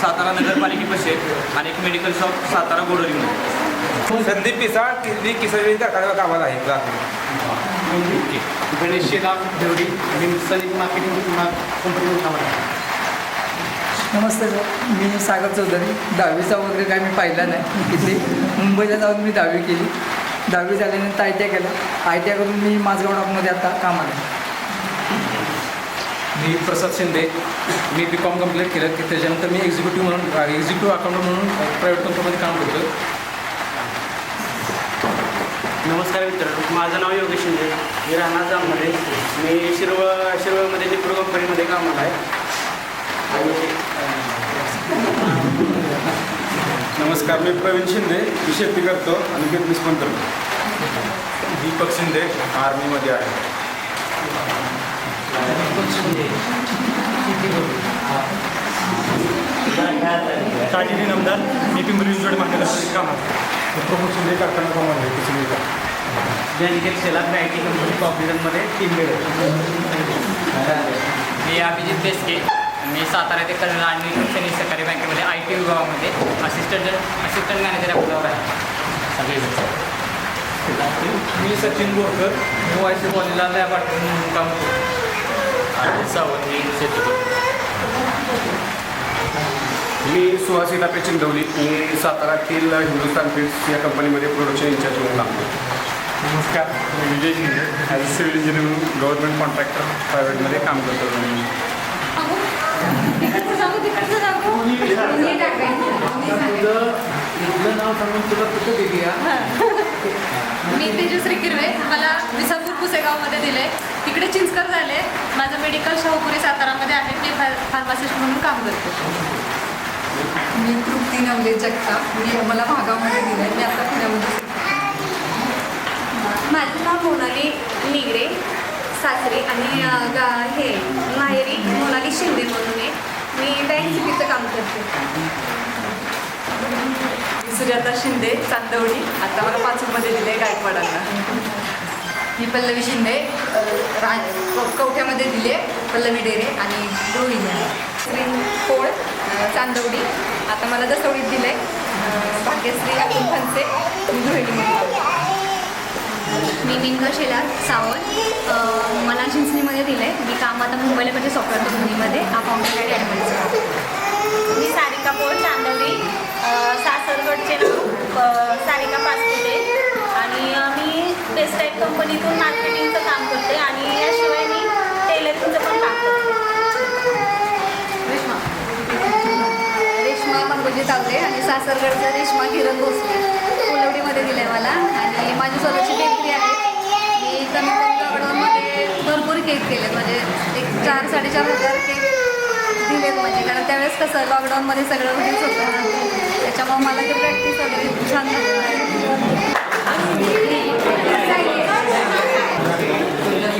सातारा नगरपालिकेपाशी आहे आणि एक मेडिकल शॉप सातारा गोडोलीमध्ये. संदीप पिसाळ, मी किसळी कारखान्यावर कामाला आहे. गणेश शेलार देवडी, मी सैनिक मार्केटिंग कंपनीमध्ये कामाला आहे. नमस्ते सर, मी सागर चौधरी. 10वीचा वगैरे काय मी पाहिला नाही. इथे मुंबईला जाऊन मी 10वी केली. 10वी झाल्यानंतर ITI केलं. ITI करून मी माझगाव डॉकमध्ये आता कामाला आहे. मी प्रसाद शिंदे, मी BCom कंप्लीट केलं की त्याच्यानंतर मी एक्झिक्युटिव्ह अकाउंटंट म्हणून प्रायव्हेट कंपनीमध्ये काम करतो. नमस्कार मित्रांनो, माझं नाव योगेश शिंदे, मी राहणार जाममध्ये. मी शिरवळमध्ये निप्रो कंपनीमध्ये कामाला आहे. नमस्कार, मी प्रवीण शिंदे, मी शेती करतो आणि बिझनेस पण करतो. दीपक शिंदे, आर्मीमध्ये आहे. ताजिदी नमदार, मी पिंपरी चिंचवड महानगरपालिकेत कामाला. प्रमोद शिंदे कारखाना कामाला आहे किसळीचा. ज्ञानिकेत शेलार IT कंपनी कॉम्प्युटरमध्ये टीम लीडर. मी अभिजित देसके, मी सातारा ते कल्याण आणि सैनिक सहकारी बँकेमध्ये IT विभागामध्ये असिस्टंट मॅनेजर या पदावर आहे. मी सचिन बोरकर, मी वायसी कॉलेजला लॅब म्हणून काम करतो. आणि सावंत मी शेती करतो. मी सुहासिता चिंदवली, मी सातारातील हिंदुस्तान फिल्ड्स या कंपनीमध्ये प्रोडक्शन इन्चार्ज म्हणून काम करतो. नमस्कार, मी Vijay Shinde, as a civil engineer म्हणून गव्हर्नमेंट कॉन्ट्रॅक्टर प्रायव्हेटमध्ये काम करतो. मी तेजश्री किरवे, मला विसापूर पुसेगावमध्ये दिले, तिकडे चिंचकर झाले. माझं मेडिकल शाहूपुरी सातारामध्ये आहे. मी फार्मासिस्ट म्हणून काम करते. मी तृप्ती नवले जगताप, मला भागामध्ये दिलं आहे. मी आता पुण्यामध्ये. माझं नाव मोनाली निगडे, सासरी आणि हे माहेरी मोनाली शिंदे म्हणून आहे. मी बँक सिटीचं काम करते. सुजाता शिंदे, चांदवडी, आता मला पाचूरमध्ये दिलं आहे गायकवाडांना. मी पल्लवी शिंदे, कवठ्यामध्ये दिले, पल्लवी डेरे आणि रोहिणी. श्री पोळ, चांदवडी, आता मला दसवडीत दिलं आहे. भाग्यश्री अतुल फनसे, मी धुळेडीमध्ये. मी मिनका शेलार सावंत, मला चिंचणीमध्ये दिलं आहे. मी काम आता मुंबईला म्हणजे सॉफ्टवेअर कंपनीमध्ये अकाउंटंट आणि ॲडमिनिस्ट्रेटर. मी सारिका पोळ, चांदवडी, सासरगडचे सारिका पाचपुते आणि मी बेस्ट टाईप कंपनीतून मार्केटिंगचं काम करते आणि याशिवाय मी टेलरिंगचं पण काम करते. रेश्मा मंगोजी तावरे आणि सासरगडचं रेश्मा किरण भोसले, कोलवडीमध्ये दिलं आहे मला. आणि माझी स्वतःची बेकरी आहे. मी कमी लॉकडाऊनमध्ये भरपूर केक केले, म्हणजे एक 4-4.5 केक दिलेत. म्हणजे कारण त्यावेळेस कसं लॉकडाऊनमध्ये सगळं घरीच होतं, त्याच्यामुळे मला ते प्रॅक्टिस वगैरे छान झाली.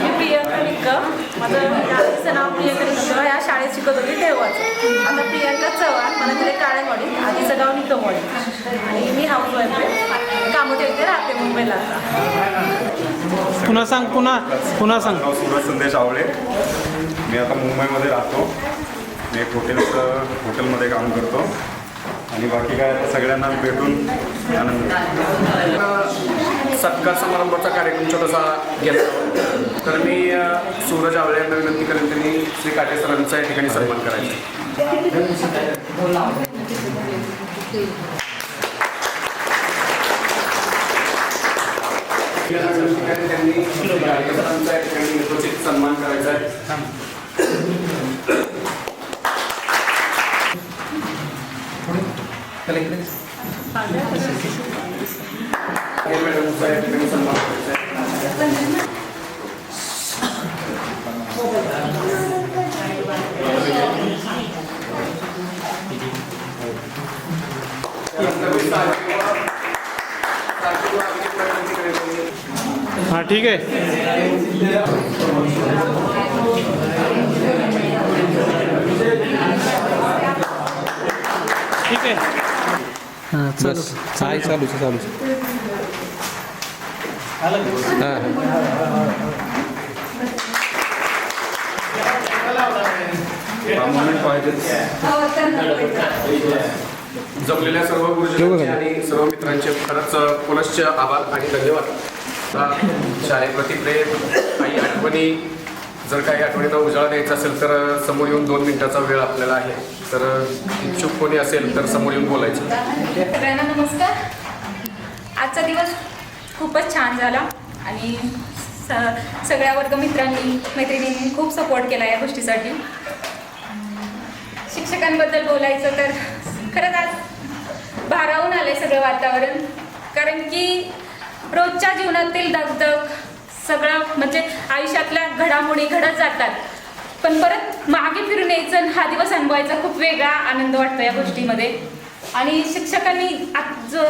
मी प्रियंका निक्कम, माझं आधीचं नाव प्रियंका निक्कम, या शाळेत शिकत होती तेव्हाच. आता प्रियंका चव्हाण, मला तिथे काळेवाडी, आधीचं गाव निकमवाडी आणि मी हाऊस वाईफ आहे. कामोठे येते, राहते मुंबईला. पुन्हा सांग. सुरज संदेश आवळे, मी आता मुंबईमध्ये राहतो. मी एक हॉटेलमध्ये काम करतो आणि बाकी काय आता सगळ्यांना भेटून आनंद. सत्कार समारंभाचा कार्यक्रम छोटासा घेतला, तर मी सूरज आवळे यांना विनंती करेन त्यांनी श्री काटे सरांचा या ठिकाणी सन्मान करायचा. त्यांनी श्री काटे सरांचा या ठिकाणी यथोचित सन्मान करायचा आहे. मॅडमचा या ठिकाणी सन्मान करायचा आहे. हां ठीक आहे. ठीक आहे. हां चालू जमलेल्या सर्व गुरुजनांचे आणि सर्व मित्रांचे खरंच पुनश्च आभार आणि धन्यवाद. शाळेप्रती प्रेम, काही आठवणी, जर काही आठवणींना उजाळा द्यायचा असेल तर समोर येऊन 2 मिनिटाचा वेळ आपल्याला आहे. तर इच्छुक कोणी असेल तर समोर येऊन बोलायचं. सगळ्यांना नमस्कार. आजचा दिवस खूपच छान झाला आणि सगळ्या वर्गमित्रांनी मैत्रिणींनी खूप सपोर्ट केला या गोष्टीसाठी. शिक्षकांबद्दल बोलायचं तर खरंच आज भारावून आलंय सगळं वातावरण. कारण की रोजच्या जीवनातील दगदग सगळं म्हणजे आयुष्यातल्या घडामोडी घडत जातात, पण परत मागे फिरून यायचं आणि हा दिवस अनुभवायचा खूप वेगळा आनंद वाटतो या गोष्टीमध्ये. आणि शिक्षकांनी जो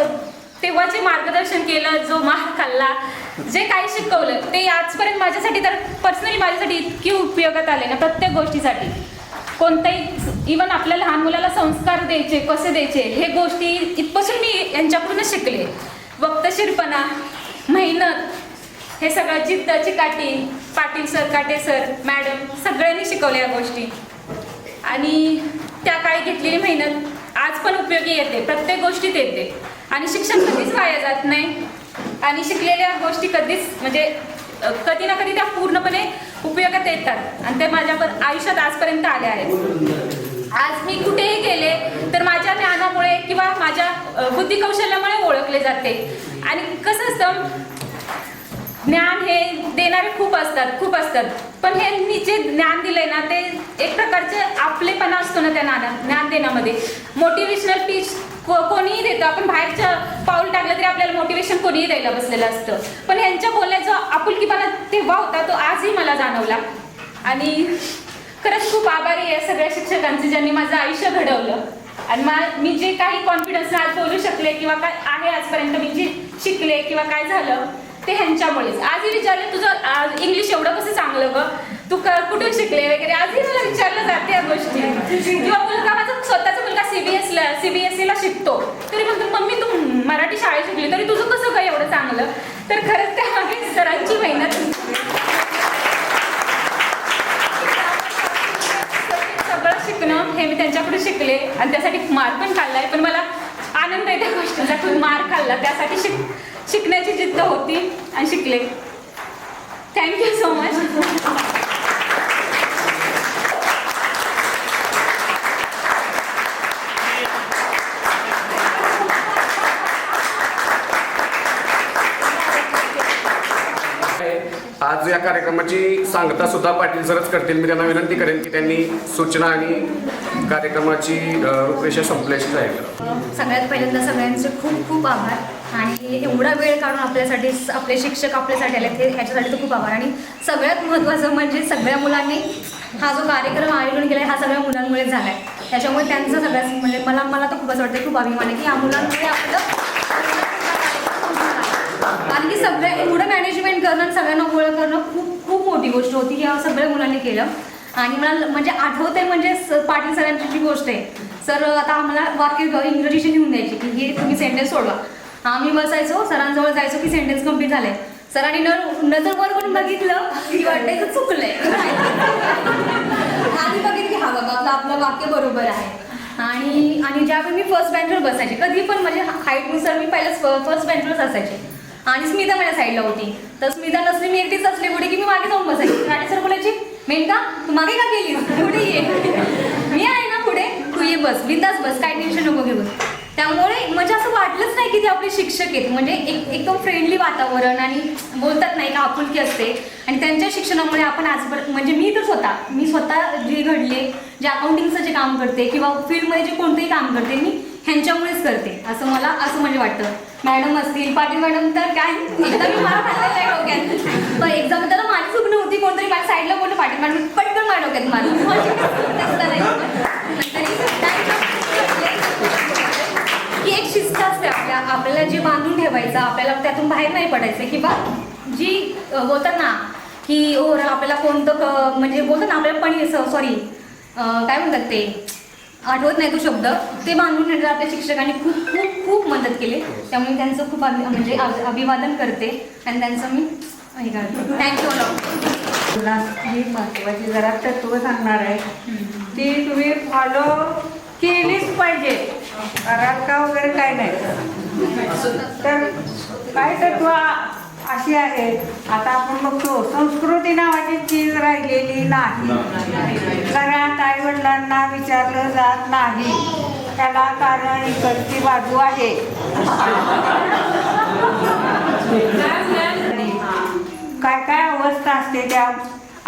तेव्हा जे मार्गदर्शन केलं, जो मार खाल्ला, जे काही शिकवलं ते आजपर्यंत माझ्यासाठी तर पर्सनली माझ्यासाठी इतकी उपयोगात आले ना प्रत्येक गोष्टीसाठी. कोणताही इवन आपल्या लहान मुलाला संस्कार द्यायचे कसे द्यायचे हे गोष्टी इथपासून मी यांच्याकडूनच शिकले. वक्तशीरपणा, मेहनत, हे सगळं जिद्द, चिकाटी, पाटील सर, काटे सर, मॅडम सगळ्यांनी शिकवल्या या गोष्टी. आणि त्या काळी घेतलेली मेहनत आज पण उपयोगी येते, प्रत्येक गोष्टीत येते. आणि शिक्षण कधीच वाया जात नाही आणि शिकलेल्या गोष्टी कधीच म्हणजे कधी ना कधी त्या पूर्णपणे उपयोगात येतात आणि ते माझ्या आयुष्यात आजपर्यंत आले आहेत. आज मी कुठेही गेले तर माझ्या ज्ञानामुळे किंवा माझ्या बुद्धी कौशल्यामुळे ओळखले जाते. आणि कसं असतं, ज्ञान हे देणारे खूप असतात पण हे मी जे ज्ञान दिलंय ना ते एक प्रकारचे आपलेपणा असतो ना त्या ज्ञान देण्यामध्ये. मोटिवेशनल स्पीच कोणीही देतं, आपण बाहेरच्या पाऊल टाकलं तरी आपल्याला मोटिवेशन कोणीही द्यायला बसलेलं असतं, पण ह्यांच्या बोलण्याचा आपुलकीपणा तेव्हा होता तो आजही मला जाणवला. आणि खरंच खूप आभारी आहे सगळ्या शिक्षकांचे ज्यांनी माझं आयुष्य घडवलं. आणि मी जे काही कॉन्फिडन्स आज बोलू शकले किंवा काय आहे आजपर्यंत मी जे शिकले किंवा काय झालं ते ह्यांच्यामुळेच. आजही विचारले तुझं इंग्लिश एवढं कसं चांगलं ग, तू कुठे शिकले वगैरे, आजही मला विचारलं जाते या गोष्टी. किंवा मुलगा माझा स्वतःचा मुलगा CBSE शिकतो तरी म्हणतो मम्मी तू मराठी शाळेत शिकली तरी तुझं कसं काय एवढं चांगलं. तर खरंच त्यामागे सरांची मेहनत, सगळं शिकणं हे मी त्यांच्याकडून शिकले आणि त्यासाठी मार पण खाल्लाय. पण मला आनंद आहे त्या गोष्टीचा, खूप मार खाल्ला त्यासाठी शिकण्याची जिद्द होती आणि शिकले. Thank you so much. आज या कार्यक्रमाची सांगता सुद्धा पाटील सरच करतील. मी त्यांना विनंती करेन की त्यांनी सूचना आणि कार्यक्रमाची रूपरेषा संपल्याची जाहीर करा. सगळ्यात पहिल्यांदा सगळ्यांचे खूप खूप आभार आणि एवढा वेळ काढून आपल्यासाठी आपले शिक्षक आपल्यासाठी आले ते ह्याच्यासाठी तर खूप आभार. आणि सगळ्यात महत्त्वाचं म्हणजे सगळ्या मुलांनी हा जो कार्यक्रम आयोजन केला आहे हा सगळ्या मुलांमुळेच झाला आहे. त्याच्यामुळे त्यांचं सगळ्यात म्हणजे मला तर खूप असं वाटतं, खूप अभिमान आहे की या मुलांमुळे आपलं कारण की सगळ्या एवढं मॅनेजमेंट करणं आणि सगळ्यांना गोळा करणं खूप खूप मोठी गोष्ट होती. या सगळ्या मुलांनी केलं. आणि मला म्हणजे आठवत आहे म्हणजे पाटील सरांची जी गोष्ट आहे, सर आता आम्हाला वाक्य इंग्रजीशी लिहून द्यायची की हे तुम्ही सेंटेन्स सोडवा. आम्ही बसायचो सरांजवळ जायचो की सेंटेन्स कंप्लीट झालंय. सरांनी नजर वर करून बघितलं की वाटायचं चुकलंय आणि बघितलं की हा बाबा आपलं वाक्य बरोबर आहे. आणि ज्यावेळी मी फर्स्ट बेंचवर बसायचे कधी पण म्हणजे हाईटनुसार मी पहिलं फर्स्ट बेंचवरच असायचे आणि स्मिता माझ्या साईडला होती. तर स्मिता नसली मी एकटीच असले पुढे की मी मागे जाऊन बसायची. राणे सर बोलायची मेनका तू मागे का गेलीस, पुढे ये, मी आहे ना पुढे, तू ये बस बिंदास बस, काय टेन्शन नको घेऊ. त्यामुळे म्हणजे असं वाटलंच नाही की ते आपले शिक्षक आहेत. म्हणजे एकदम फ्रेंडली वातावरण आणि बोलतात नाही का आपुलकी असते. आणि त्यांच्या शिक्षणामुळे आपण आजपर्यंत म्हणजे मी स्वतः जे घडले जे अकाउंटिंगचं जे काम करते किंवा फील्डमध्ये जे कोणतेही काम करते मी ह्यांच्यामुळेच करते असं म्हणजे वाटतं. मॅडम असतील पाटील मॅडम तर काय एकदा मी मला खाल्लेलं आहे डोक्यात. पण एक्झाम त्याला माझी चूक नव्हती, कोणतरी माझ्या साईडला बोललं पाटील मॅडम पटकन माझ्या डोक्यात की एक शिस्त असते आपल्याला जे बांधून ठेवायचं, आपल्याला त्यातून बाहेर नाही पडायचं. किंवा जी बोलतात ना की आपल्याला कोणतं म्हणजे बोलतात ना आपल्याला पण काय म्हणतात ते आठवत नाही तो शब्द, ते बांधून ठेवलं आपल्या शिक्षकांनी खूप खूप खूप मदत केली. त्यामुळे त्यांचं खूप म्हणजे अभिवादन करते आणि त्यांचं मी हे करते. थँक्यू. तुला ही महत्त्वाची जरा तत्त्व सांगणार आहे ती तुम्ही फॉलो केलीच पाहिजे. कराल का वगैरे काय नाही. तर काय तत्त्व अशी आहे, आता आपण बघतो संस्कृती नावाची चीज राहिलेली नाही. घरात आईवडिलांना विचारलं जात नाही. त्याला कारण इकडची बाजू आहे. काय काय अवस्था असते त्या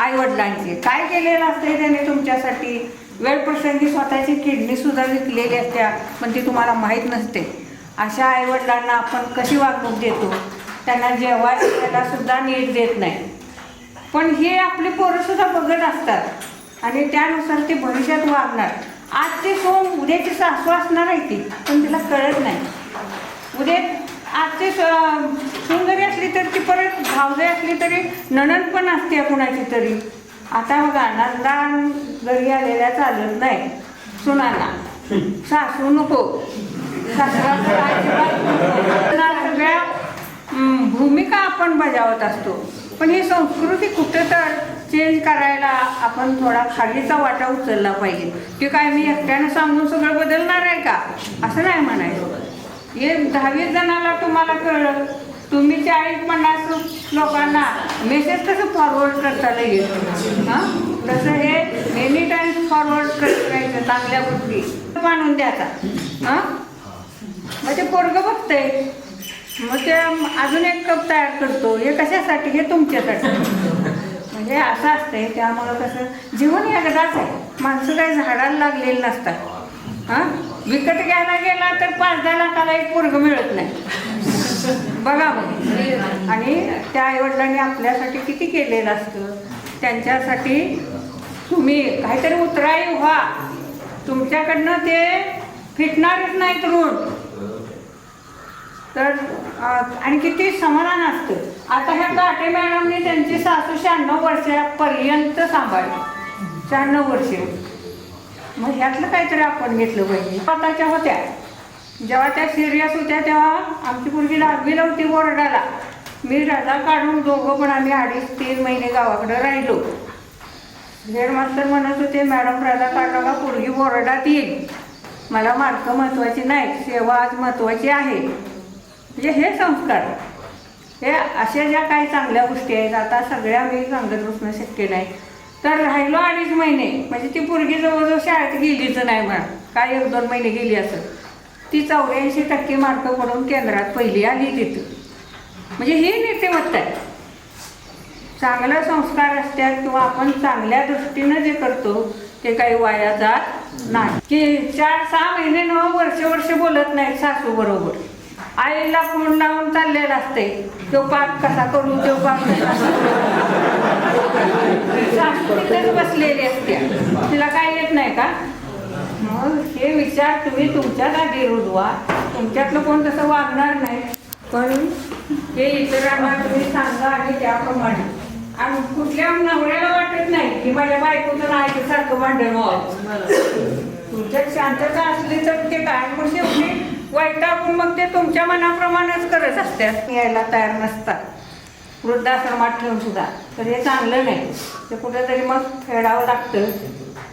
आईवडिलांची, काय केलेलं असते त्याने तुमच्यासाठी. वेळप्रसंगी स्वतःची किडनी सुद्धा विकलेली असते पण ती तुम्हाला माहीत नसते. अशा आईवडिलांना आपण कशी वागणूक देतो, त्यांना जेवायला सुद्धा नीट देत नाही. पण हे आपली पोरंसुद्धा बघत असतात आणि त्यानुसार ते भविष्यात वागणार. आज ते सोम उद्याची सासू असणार आहे ती, पण तिला कळत नाही. उद्या आजची सून जरी असली तर ती परत भावजाई असली तरी नणंद पण असते कुणाची तरी. आता बघा नंदान घरी आलेल्या चालत नाही सुनांना, सासू नको, सासरा सगळ्या भूमिका आपण बजावत असतो. पण ही संस्कृती कुठं तर चेंज करायला आपण थोडा खालीचा वाटा उचलला पाहिजे. की काय मी एकट्यानं सांगून सगळं बदलणार आहे का, असं नाही म्हणायचं. हे 10-20 जणांना तुम्हाला कळलं, तुम्ही 40-50 लोकांना मेसेज कसं फॉरवर्ड करता लगेच, हां तसं हे मेनी टाइम्स फॉरवर्ड करायचं. चांगल्या गोष्टी मानून द्यायचा, हां मग ते पोरगं बघतंय, मग ते अजून एक कप तयार करतो. हे कशासाठी, हे तुमच्यासाठी. म्हणजे असं असतंय. त्यामुळं कसं जीवन एकदाच आहे. माणसं काही झाडाला लागलेली नसतात. हां विकत घ्यायला गेला तर 5-10 लाखाला एक पोरगं मिळत नाही, बघा मग. आणि त्या आईवडिलांनी आपल्यासाठी किती केलेलं असतं. त्यांच्यासाठी तुम्ही काहीतरी उतराई व्हा. तुमच्याकडनं ते फिटणारच नाहीत ऋण तर. आणि किती समाधान असतं. आता ह्या काटे मॅडमने त्यांची सासू 96 वर्षापर्यंत सांभाळली, 96 वर्षे. मग ह्यातलं काहीतरी आपण घेतलं पाहिजे. स्वतःच्या होत्या जेव्हा त्या सिरियस होत्या तेव्हा आमची मुलगी 10वीला होती बोर्डाला. मी रजा काढून दोघं पण आम्ही 2.5-3 महिने गावाकडं राहिलो. हेडमास्तर म्हणत होते, मॅडम रजा काढला का पोरगी बोर्डात येईल. मला मार्क महत्त्वाची नाही, सेवा आज महत्त्वाची आहे. म्हणजे हे संस्कार, हे अशा ज्या काही चांगल्या गोष्टी आहेत. आता सगळ्या मी सांगत बसणं शक्य नाही. तर राहिलो 2.5 महिने, म्हणजे ती पोरगी जवळजवळ शाळेत गेलीच नाही म्हणा, काय 1-2 महिने गेली असं. ती 84% मार्क पडून केंद्रात पहिली आली तिथं. म्हणजे ही नीतिमत्ता आहे. चांगले संस्कार असतात किंवा आपण चांगल्या दृष्टीनं जे करतो ते काही वाया जात नाही. की 4-6 महिने न वर्ष बोलत नाहीत सासू बरोबर. आईला फोन लावून चाललेलं असते, तो पाक कसा करू, तो पाक कसा सासू तिथेच बसलेली असते, तिला काय येत नाही का. मग हे विचार तुम्ही तुमच्यात आधी रुजवा. तुमच्यातलं कोण तसं वागणार नाही, पण हे इतरांना तुम्ही सांगा आणि त्याप्रमाणे. आणि कुठल्या नवऱ्याला वाटत नाही की माझ्या बायकोचं नाही सारखं भांडण व्हावं. तुमच्यात शांतता असली तर ते काय मग शेवटी वैतागून मग ते तुमच्या मनाप्रमाणेच करत असतात. यायला तयार नसतात वृद्धाश्रमात ठेवून सुद्धा. तर हे चांगलं नाही. ते कुठेतरी मग फेडावं लागतं.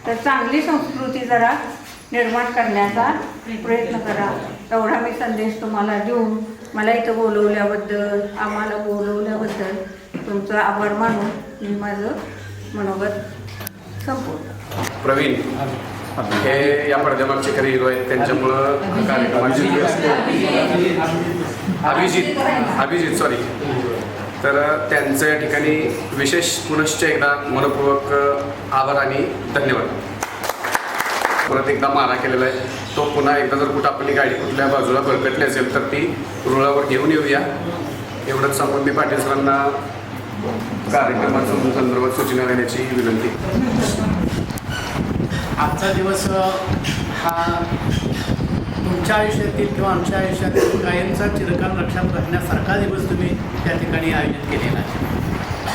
तर चांगली संस्कृती जरा निर्माण करण्याचा प्रयत्न करा. एवढा मी संदेश तुम्हाला देऊन मला इथं बोलवल्याबद्दल, आम्हाला बोलवल्याबद्दल तुमचं आभार मानून मी माझं मनोगत संपवतो. प्रवीण हे या पडद्यामागचे खरे हिरो आहेत. त्यांच्यामुळं कार्यक्रमाची अभिजित सॉरी. तर त्यांचं या ठिकाणी विशेष पुनश्च एकदा मनपूर्वक आभार आणि धन्यवाद. परत एकदा मारा केलेला आहे. तो पुन्हा एकदा जर कुठं आपली गाडी कुठल्या बाजूला भरकटली असेल तर ती रुळावर घेऊन येऊया. एवढंच सांगून मी पाटील सरांना कार्यक्रमाच्या संदर्भात सूचना देण्याची विनंती. आजचा दिवस हा तुमच्या आयुष्यातील किंवा आमच्या आयुष्यातील कायमचा चिरकाल लक्षात राखण्यासारखा दिवस तुम्ही त्या ठिकाणी आयोजित केलेला आहे.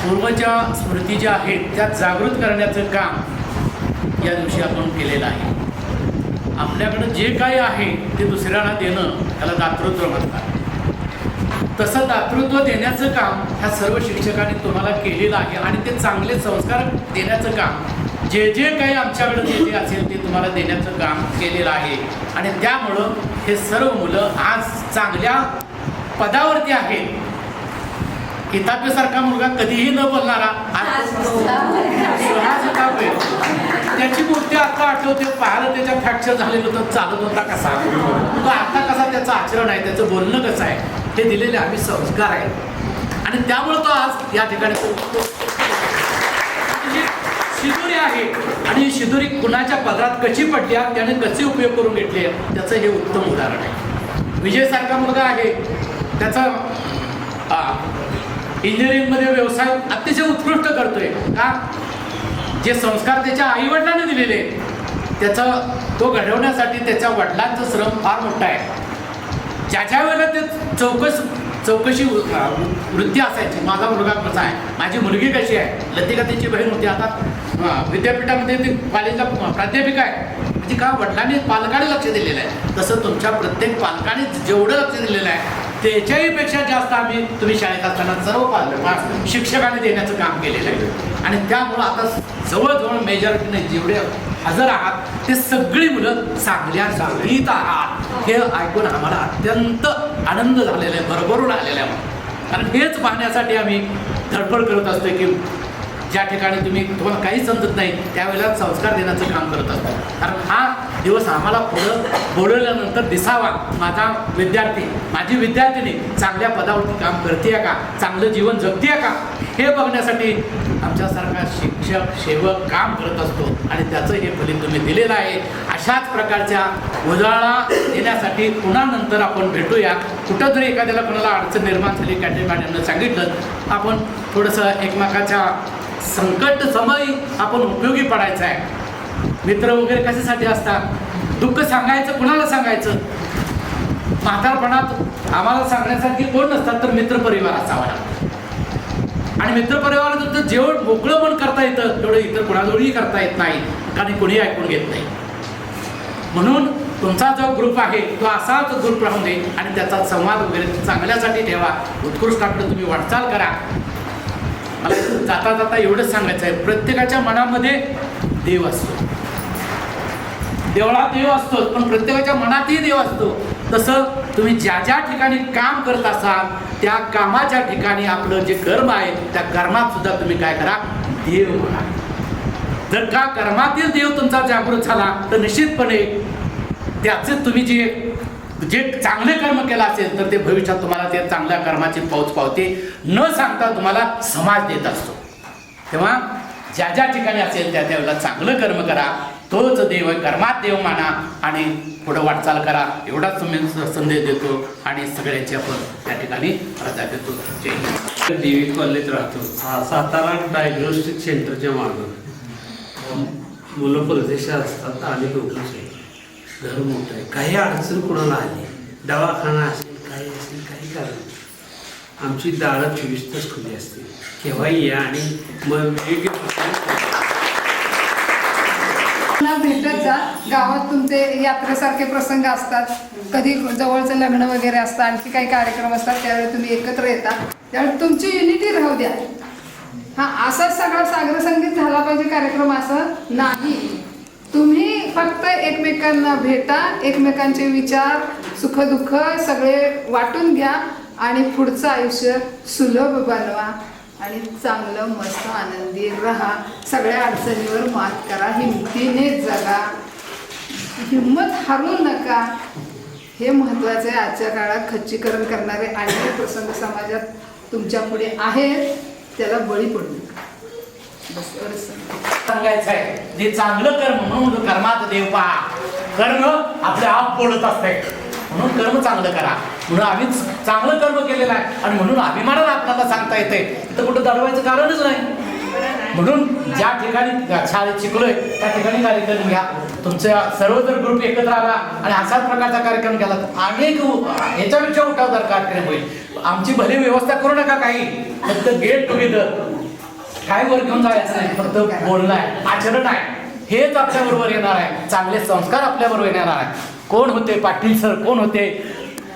पूर्वच्या स्मृती ज्या आहेत त्या जागृत करण्याचं काम या दिवशी आपण केलेलं आहे. आपल्याकडं जे काही आहे ते दुसऱ्याला देणं त्याला दातृत्व म्हणतात. तसं दातृत्व देण्याचं काम ह्या सर्व शिक्षकांनी तुम्हाला केलेलं आहे. आणि ते चांगले संस्कार देण्याचं काम जे जे काही आमच्याकडे जे असेल ते तुम्हाला देण्याचं काम केलेलं आहे. आणि त्यामुळं हे सर्व मुलं आज चांगल्या पदावरती आहेत. किताबेसारखा मुलगा कधीही न बोलणारा आज सुहास किताबे, त्याची मूर्ती आता आठवते. पाहिलं त्याच्या फ्रॅक्चर झालेलं होतं, चालत होता कसा, तो आता कसा त्याचं आचरण आहे, त्याचं बोलणं कसं आहे, हे दिलेले आम्ही संस्कार आहेत. आणि त्यामुळं तो आज या ठिकाणी शिदोरी आहे. आणि शिदोरी कुणाच्या पदरात कशी पडली, त्याने कसे उपयोग करून घेतले, त्याचं हे उत्तम उदाहरण आहे. विजयसारखा मुलगा आहे, त्याचा इंजिनिअरिंगमध्ये व्यवसाय अतिशय उत्कृष्ट करतोय. का जे संस्कार त्याच्या आईवडिलांनी दिलेले त्याचा तो घडवण्यासाठी त्याच्या वडिलांचं श्रम फार मोठा आहे. ज्या वेळेला ते चौकशी वृत्ती असायची, माझा मुलगा कसा आहे, माझी मुलगी कशी आहे. लतिका त्याची बहीण होती, आता विद्यापीठामध्ये ती कॉलेजला प्राध्यापिका आहे. म्हणजे का वडिलांनी पालकाने लक्ष दिलेलं आहे. तसं तुमच्या प्रत्येक पालकाने जेवढं लक्ष दिलेलं आहे त्याच्याही पेक्षा जास्त आम्ही तुम्ही शाळेत असताना सर्व शिक्षकांनी देण्याचं काम केलेलं आहे. आणि त्यामुळं आता जवळजवळ मेजॉरिटीने जेवढे हजर आहात ते सगळी मुलं चांगल्या शाळेत आहात हे ऐकून आम्हाला अत्यंत आनंद झालेला आहे, भरभरून आलेला आहे. कारण हेच पाहण्यासाठी आम्ही धडपड करत असतो की ज्या ठिकाणी तुम्हाला काही समजत नाही त्यावेळेला संस्कार देण्याचं काम करत असतात. कारण हा दिवस आम्हाला पुढं बोलवल्यानंतर दिसावा माझा विद्यार्थी माझी विद्यार्थिनी चांगल्या पदावरती काम करते का, चांगलं जीवन जगते का हे बघण्यासाठी आमच्यासारखा शिक्षक सेवक काम करत असतो. आणि त्याचं हे फलित तुम्ही दिलेलं आहे. अशाच प्रकारच्या उजाळा देण्यासाठी पुन्हा नंतर आपण भेटूया. कुठं जरी एखाद्याला कोणाला अडचण निर्माण झाली कॅटेमॅडमनं सांगितलं आपण थोडंसं एकमेकाच्या संकट समयी आपण उपयोगी पडायचं आहे. मित्र वगैरे कशासाठी असतात, दुःख सांगायचं कुणाला सांगायचं. म्हातारपणात आम्हाला सांगण्यासारखी कोण नसतात तर मित्रपरिवार असावा लागतो. आणि मित्रपरिवारात जेवढं मोकळं पण करता येतं तेवढं इतर कुणाजवळही करता येत नाही, कारण कोणी ऐकून घेत नाही. म्हणून तुमचा जो ग्रुप आहे तो असाच ग्रुप राहून दे आणि त्याचा संवाद वगैरे चांगल्यासाठी ठेवा. उत्कृष्टाकडे तुम्ही वाटचाल करा. मला जाता जाता एवढंच सांगायचं आहे, प्रत्येकाच्या मनामध्ये देव असतो. देवळात देव असतो पण प्रत्येकाच्या मनातही देव असतो. तसं तुम्ही ज्या ज्या ठिकाणी काम करत असाल त्या कामाच्या ठिकाणी आपलं जे कर्म आहे त्या कर्मात सुद्धा तुम्ही काय करा, देव म्हणा. जर का कर्मातील देव तुमचा जागृत झाला तर निश्चितपणे त्याचे तुम्ही जे चांगले कर्म केलं असेल तर ते भविष्यात तुम्हाला ते चांगल्या कर्माची पाऊच पावते न सांगता तुम्हाला समाज देत असतो. तेव्हा ज्या ज्या ठिकाणी असेल त्या त्यावेळेला चांगलं कर्म करा, तोच देव कर्मात देव माना आणि पुढं वाटचाल करा. एवढाच तुम्ही संदेश देतो आणि सगळ्यांची आपण त्या ठिकाणी रजा देतो. जय देवी कॉलेज राहतो. सातारा डायग्नोस्टिक सेंटरच्या मागं मुलं परदेशात असतात आणि लोकच आहे. घर मोठं आहे, काही अडचण कुणाला आली, दवाखाना असेल काही असेल काही कारण आमची दारं 24 तास खुली असते. केव्हाही या आणि मग भेटत जा. गावात तुमचे यात्रेसारखे प्रसंग असतात, कधी जवळचं लग्न वगैरे असतं, आणखी काही कार्यक्रम असतात, त्यावेळी तुम्ही एकत्र येता. त्यावेळी तुमची युनिटी राहू द्या. हा असाच सगळा सागर संगीत झाला पाहिजे कार्यक्रम असं नाही. तुम्ही फक्त एकमेकांना भेटा, एकमेकांचे विचार सुखदुःख सगळे वाटून घ्या आणि पुढचं आयुष्य सुलभ बनवा आणि चांगलं मस्त आनंदी राहा. सगळ्या अडचणीवर मात करा, हिमतीने जगा, हिंमत हरू नका. हे महत्त्वाचं आहे. आजच्या काळात खच्चीकरण करणारे अनेक प्रसंग समाजात तुमच्या पुढे आहेत, त्याला बळी पडू नका. सांगायचं आहे जे चांगलं कर्म म्हणून कर्मात देव पहा. कर्म आपल्या आप बोलत असते म्हणून कर्म चांगलं करा. म्हणून आम्ही चांगलं कर्म केलेलं आहे आणि म्हणून अभिमानानं आपल्याला सांगता येते तर कुठं दडवायचं कारणच नाही. म्हणून ज्या ठिकाणी शाळेत शिकलोय त्या ठिकाणी कार्यक्रम घ्या. तुमच्या सर्व जर ग्रुप एकत्र आला आणि असाच प्रकारचा कार्यक्रम केला तर अनेक याच्यापेक्षा उठावदार कार्यक्रम होईल. आमची भली व्यवस्था करू नका, काही फक्त गेट टुगेदर काय वर घेऊन जायचं नाही, फक्त बोलणं आहे, आचरण आहे. हेच आपल्या बरोबर येणार आहे. चांगले संस्कार आपल्या बरोबर येणार आहे. कोण होते पाटील सर, कोण होते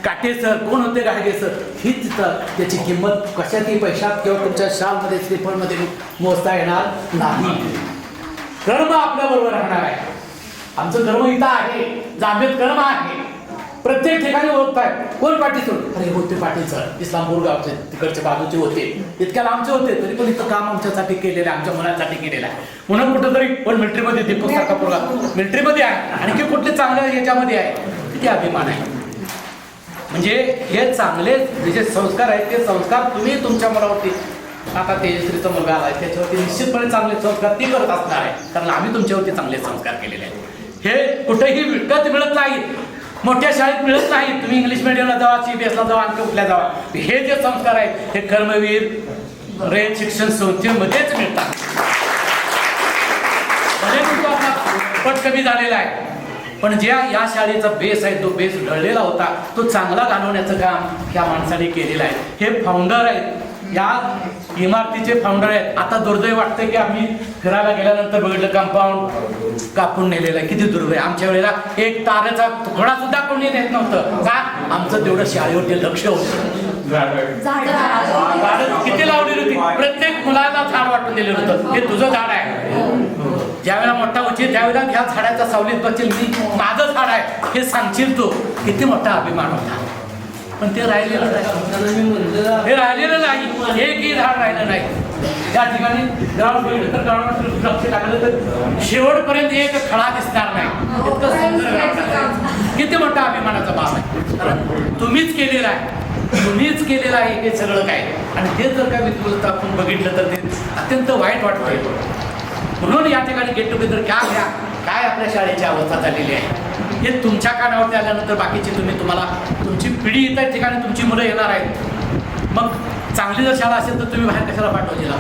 काटे सर, कोण होते गाडगे सर, हीच त्याची किंमत कशातही पैशात किंवा तुमच्या शालमध्ये श्रीफळमध्ये मोजता येणार नाही. कर्म आपल्या बरोबर राहणार आहे. आमचं कर्म इथं आहे, जांभेत कर्म आहे. प्रत्येक ठिकाणी ओळखताय कोण पाटील सर, अरे होते पाटील सर इस्लामपूर गावचे तिकडच्या बाजूचे होते, इतक्या लांबचे होते, तरी पण इथं काम आमच्यासाठी केलेलं आहे, आमच्या मुलांसाठी केलेलं आहे. म्हणून कुठंतरी पण मिलिटरीमध्ये दीपक सारखा पोरगा मिलिटरीमध्ये आहे, आणखी कुठले चांगल्या याच्यामध्ये आहे, किती अभिमान आहे. म्हणजे हे चांगले जे संस्कार आहेत ते संस्कार तुम्ही तुमच्या मुलावरती, आता तेजश्रीचा मुलगा आलाय त्याच्यावरती निश्चितपणे चांगले संस्कार ती करत असणार आहे, कारण आम्ही तुमच्यावरती चांगले संस्कार केलेले आहेत. हे कुठेही विकत मिळत नाही, मोठ्या शाळेत मिळत नाही. तुम्ही इंग्लिश मिडियमला जावा, CBSला जावा, आणखी कुठल्या जावा, हे जे संस्कार आहेत हे कर्मवीर रयत शिक्षण संस्थेमध्येच मिळतात. पट कमी झालेला आहे, पण ज्या या शाळेचा बेस आहे तो बेस ढळलेला होता, तो चांगला घालवण्याचं काम त्या माणसाने केलेलं आहे. हे फाउंडर आहेत या इमारतीचे फाउंडर आहेत. आता दुर्दैव वाटतं की आम्ही फिरायला गेल्यानंतर बघितलं कंपाऊंड कापून नेलेलं आहे. किती दुर्दैव. आमच्या वेळेला एक तारेचा तुकडा सुद्धा कोणी नेत नव्हतं. का? आमचं तेवढं शाळेवरती लक्ष होतं. झाडं किती लावलेली होती. प्रत्येक मुलाला झाड वाटून दिलेलं होतं. हे तुझं झाड आहे. ज्यावेळेला मोठा होईल त्यावेळेला ह्या झाडाच्या सावलीत बसेल मी, माझं झाड आहे हे सांगशील तू. किती मोठा अभिमान होता. पण ते राहिलेलं नाही. हे राहिलेलं नाही. एकही झाड राहिलं नाही. त्या ठिकाणी ग्राउंड लक्ष टाकलं तर शेवटपर्यंत एक खडा दिसणार नाही. इतकं सुंदर ग्राउंड. किती मोठा अभिमानाचा बाब आहे. कारण तुम्हीच केलेला आहे. तुम्हीच केलेलं आहे हे सगळं काय. आणि ते जर काय विद्वत आपण बघितलं तर ते अत्यंत वाईट वाटतंय. म्हणून या ठिकाणी गेट टुगेदर घ्या. काय आपल्या शाळेची अवस्था झालेली आहे हे तुमच्या कानावरती आल्यानंतर बाकीची तुम्हाला तुमची पिढी इतर ठिकाणी तुमची मुलं येणार आहेत. मग चांगली जर शाळा असेल तर तुम्ही बाहेर कशाला पाठवशील.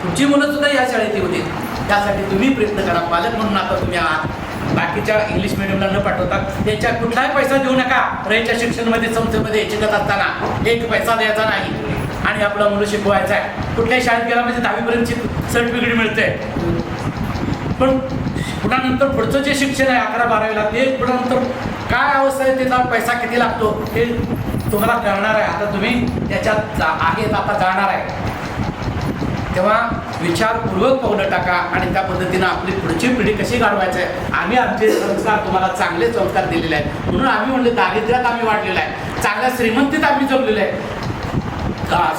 तुमची मुलं सुद्धा या शाळेत येऊ दे. त्यासाठी तुम्ही प्रयत्न करा. पालक म्हणून आता तुम्ही आहात. बाकीच्या इंग्लिश मिडियमला न पाठवता त्याच्या कुठलाही पैसा देऊ नका. रयच्या शिक्षणमध्ये संस्थेमध्ये शिकत असताना एक पैसा द्यायचा नाही. आणि आपला मुलं शिकवायचा आहे. कुठल्याही शाळेत गेला म्हणजे 10वीपर्यंतची सर्टिफिकेट मिळते. पण पुन्हा नंतर पुढचं जे शिक्षण आहे 11-12वीला ते पुन्हा नंतर काय अवस्था आहे त्याचा पैसा किती लागतो हे तुम्हाला कळणार आहे. आता तुम्ही त्याच्यात आहेत आता जाणार आहे. तेव्हा विचारपूर्वक पावलं टाका आणि त्या पद्धतीनं आपली पुढची पिढी कशी घडवायची आहे. आम्ही आमचे संस्कार तुम्हाला चांगले संस्कार दिलेले आहेत. म्हणून आम्ही म्हणले दारिद्र्यात आम्ही वाढलेलं आहे. चांगल्या श्रीमंतीत आम्ही जगलेलो आहे.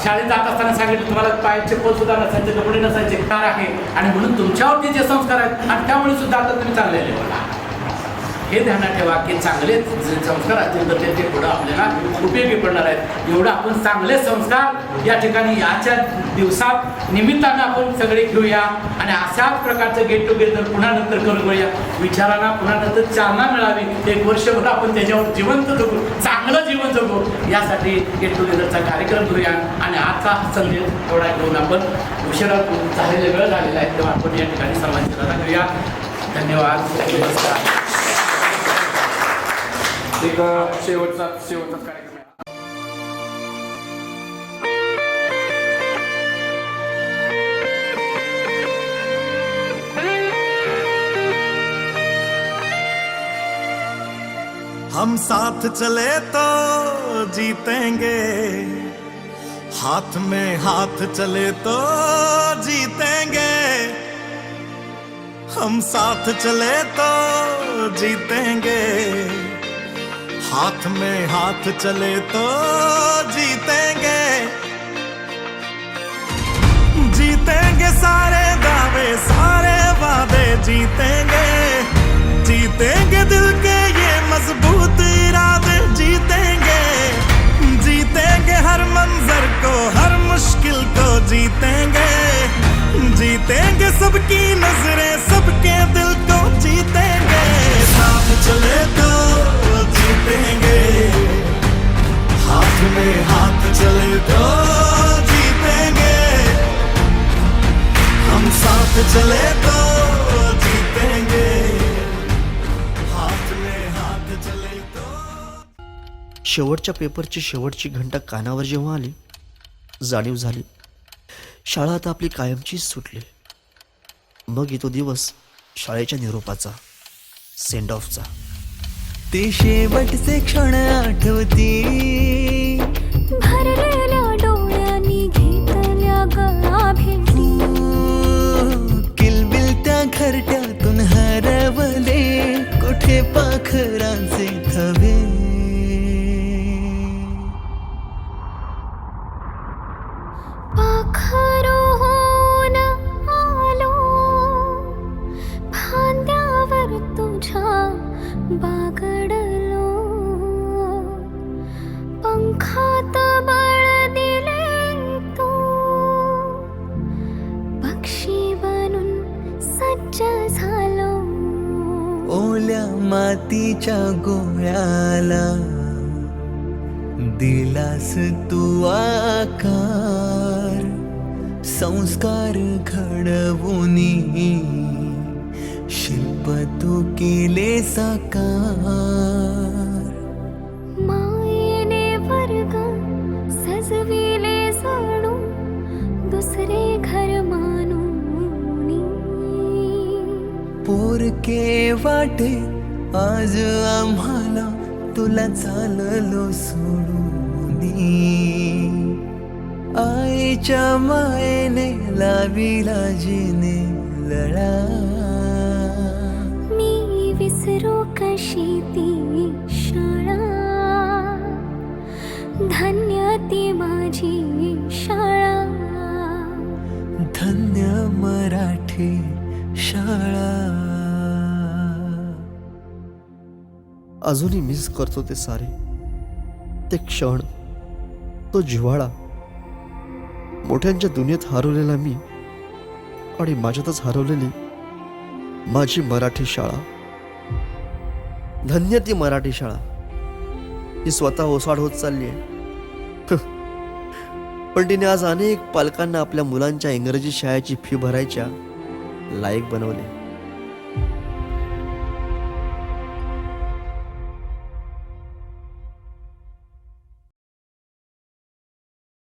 शाळेत जात असताना सांगितलं तुम्हाला पायाचे चप्पल सुद्धा नसायचे, कपडे नसायचे कार आहे. आणि म्हणून तुमच्यावरती जे संस्कार आहेत आणि त्यामुळे सुद्धा आता तुम्ही चांगले लेवलला. हे ध्यानात ठेवा की चांगले संस्कार असतील तर ते पुढं आपल्याला उपयोगी पडणार आहेत. एवढं आपण चांगले संस्कार या ठिकाणी याच्या दिवसात निमित्तानं आपण सगळे घेऊया आणि अशाच प्रकारचं गेट टुगेदर पुन्हा नंतर करूया. विचारांना पुन्हा नंतर चालना मिळावी. एक वर्षभर आपण त्याच्यावर जिवंत जगू, चांगलं जीवन जगू यासाठी गेट टुगेदरचा कार्यक्रम करूया. आणि आजचा संदेश एवढा घेऊन आपण उशिरा झालेला वेळ झालेला आहे तेव्हा आपण या ठिकाणी सर्वांची रजा करूया. धन्यवाद. नमस्कार. एक शेवटचाच कार्यक्रम आहे. हम साथ चले तो जीतेंगे, हाथ में हाथ चले तो जीतेंगे. हम साथ चले तो जीतेंगे, हाथ में हाथ चले तो जीतेंगे. जीतेंगे सारे दावे सारे वादे जीतेंगे. जीतेंगे दिल के ये मजबूत इरादे जीतेंगे. जीतेंगे हर मंजर को हर मुश्किल को जीतेंगे. जीतेंगे सबकी नजरें सबके दिल को जीतेंगे. साथ चले तो जीतेंगे, हाथ में हाथ चले तो जीतेंगे. हम साथ चले तो जीतेंगे, हाथ में हाथ चले तो. शेवटच्या पेपरची शेवटची घंटा कानावर जेव्हा आली जाणीव झाली शाळा आता आपली कायमचीच सुटली. मग येतो दिवस शाळेच्या निरोपाचा, सेंड ऑफचा. ते शेवटचे क्षण आठवती, भरलेल्या डोळ्यांनी घेतल्या गळा भेटी. किलबिलत्या घरट्यातून हरवले कुठे पाखरांचे थवे. पाखरोन आलो फांद्यावर तुझ्या बागडलो. पंखात बळ दिले तू पक्षी बनून सज्ज झालो. ओल्या मातीच्या गोळ्याला दिलास तू आकार. संस्कार घडवूनी शिल्प तू केले साकार. मायेने वर्ग सजविले जणू पोरके वाटे आज आम्हाला तुला चाललो सोडून आईच्या मायेने लाविला जिने लळा मी विसरू कशी ती शाळा धन्य ती माझी शाळा धन्य मराठी शाळा. अजूनही मिस करतो ते सारे, ते क्षण, तो जिव्हाळा. मोठ्यांच्या दुनियेत हरवलेला मी आणि माझ्यातच हरवलेली माझी मराठी शाळा. धन्य ती मराठी शाळा. ती स्वतः ओसाड होत चालली आहे, पण तिने आज अनेक पालकांना आपल्या मुलांच्या इंग्रजी शाळेची फी भरायच्या लायक बनवले.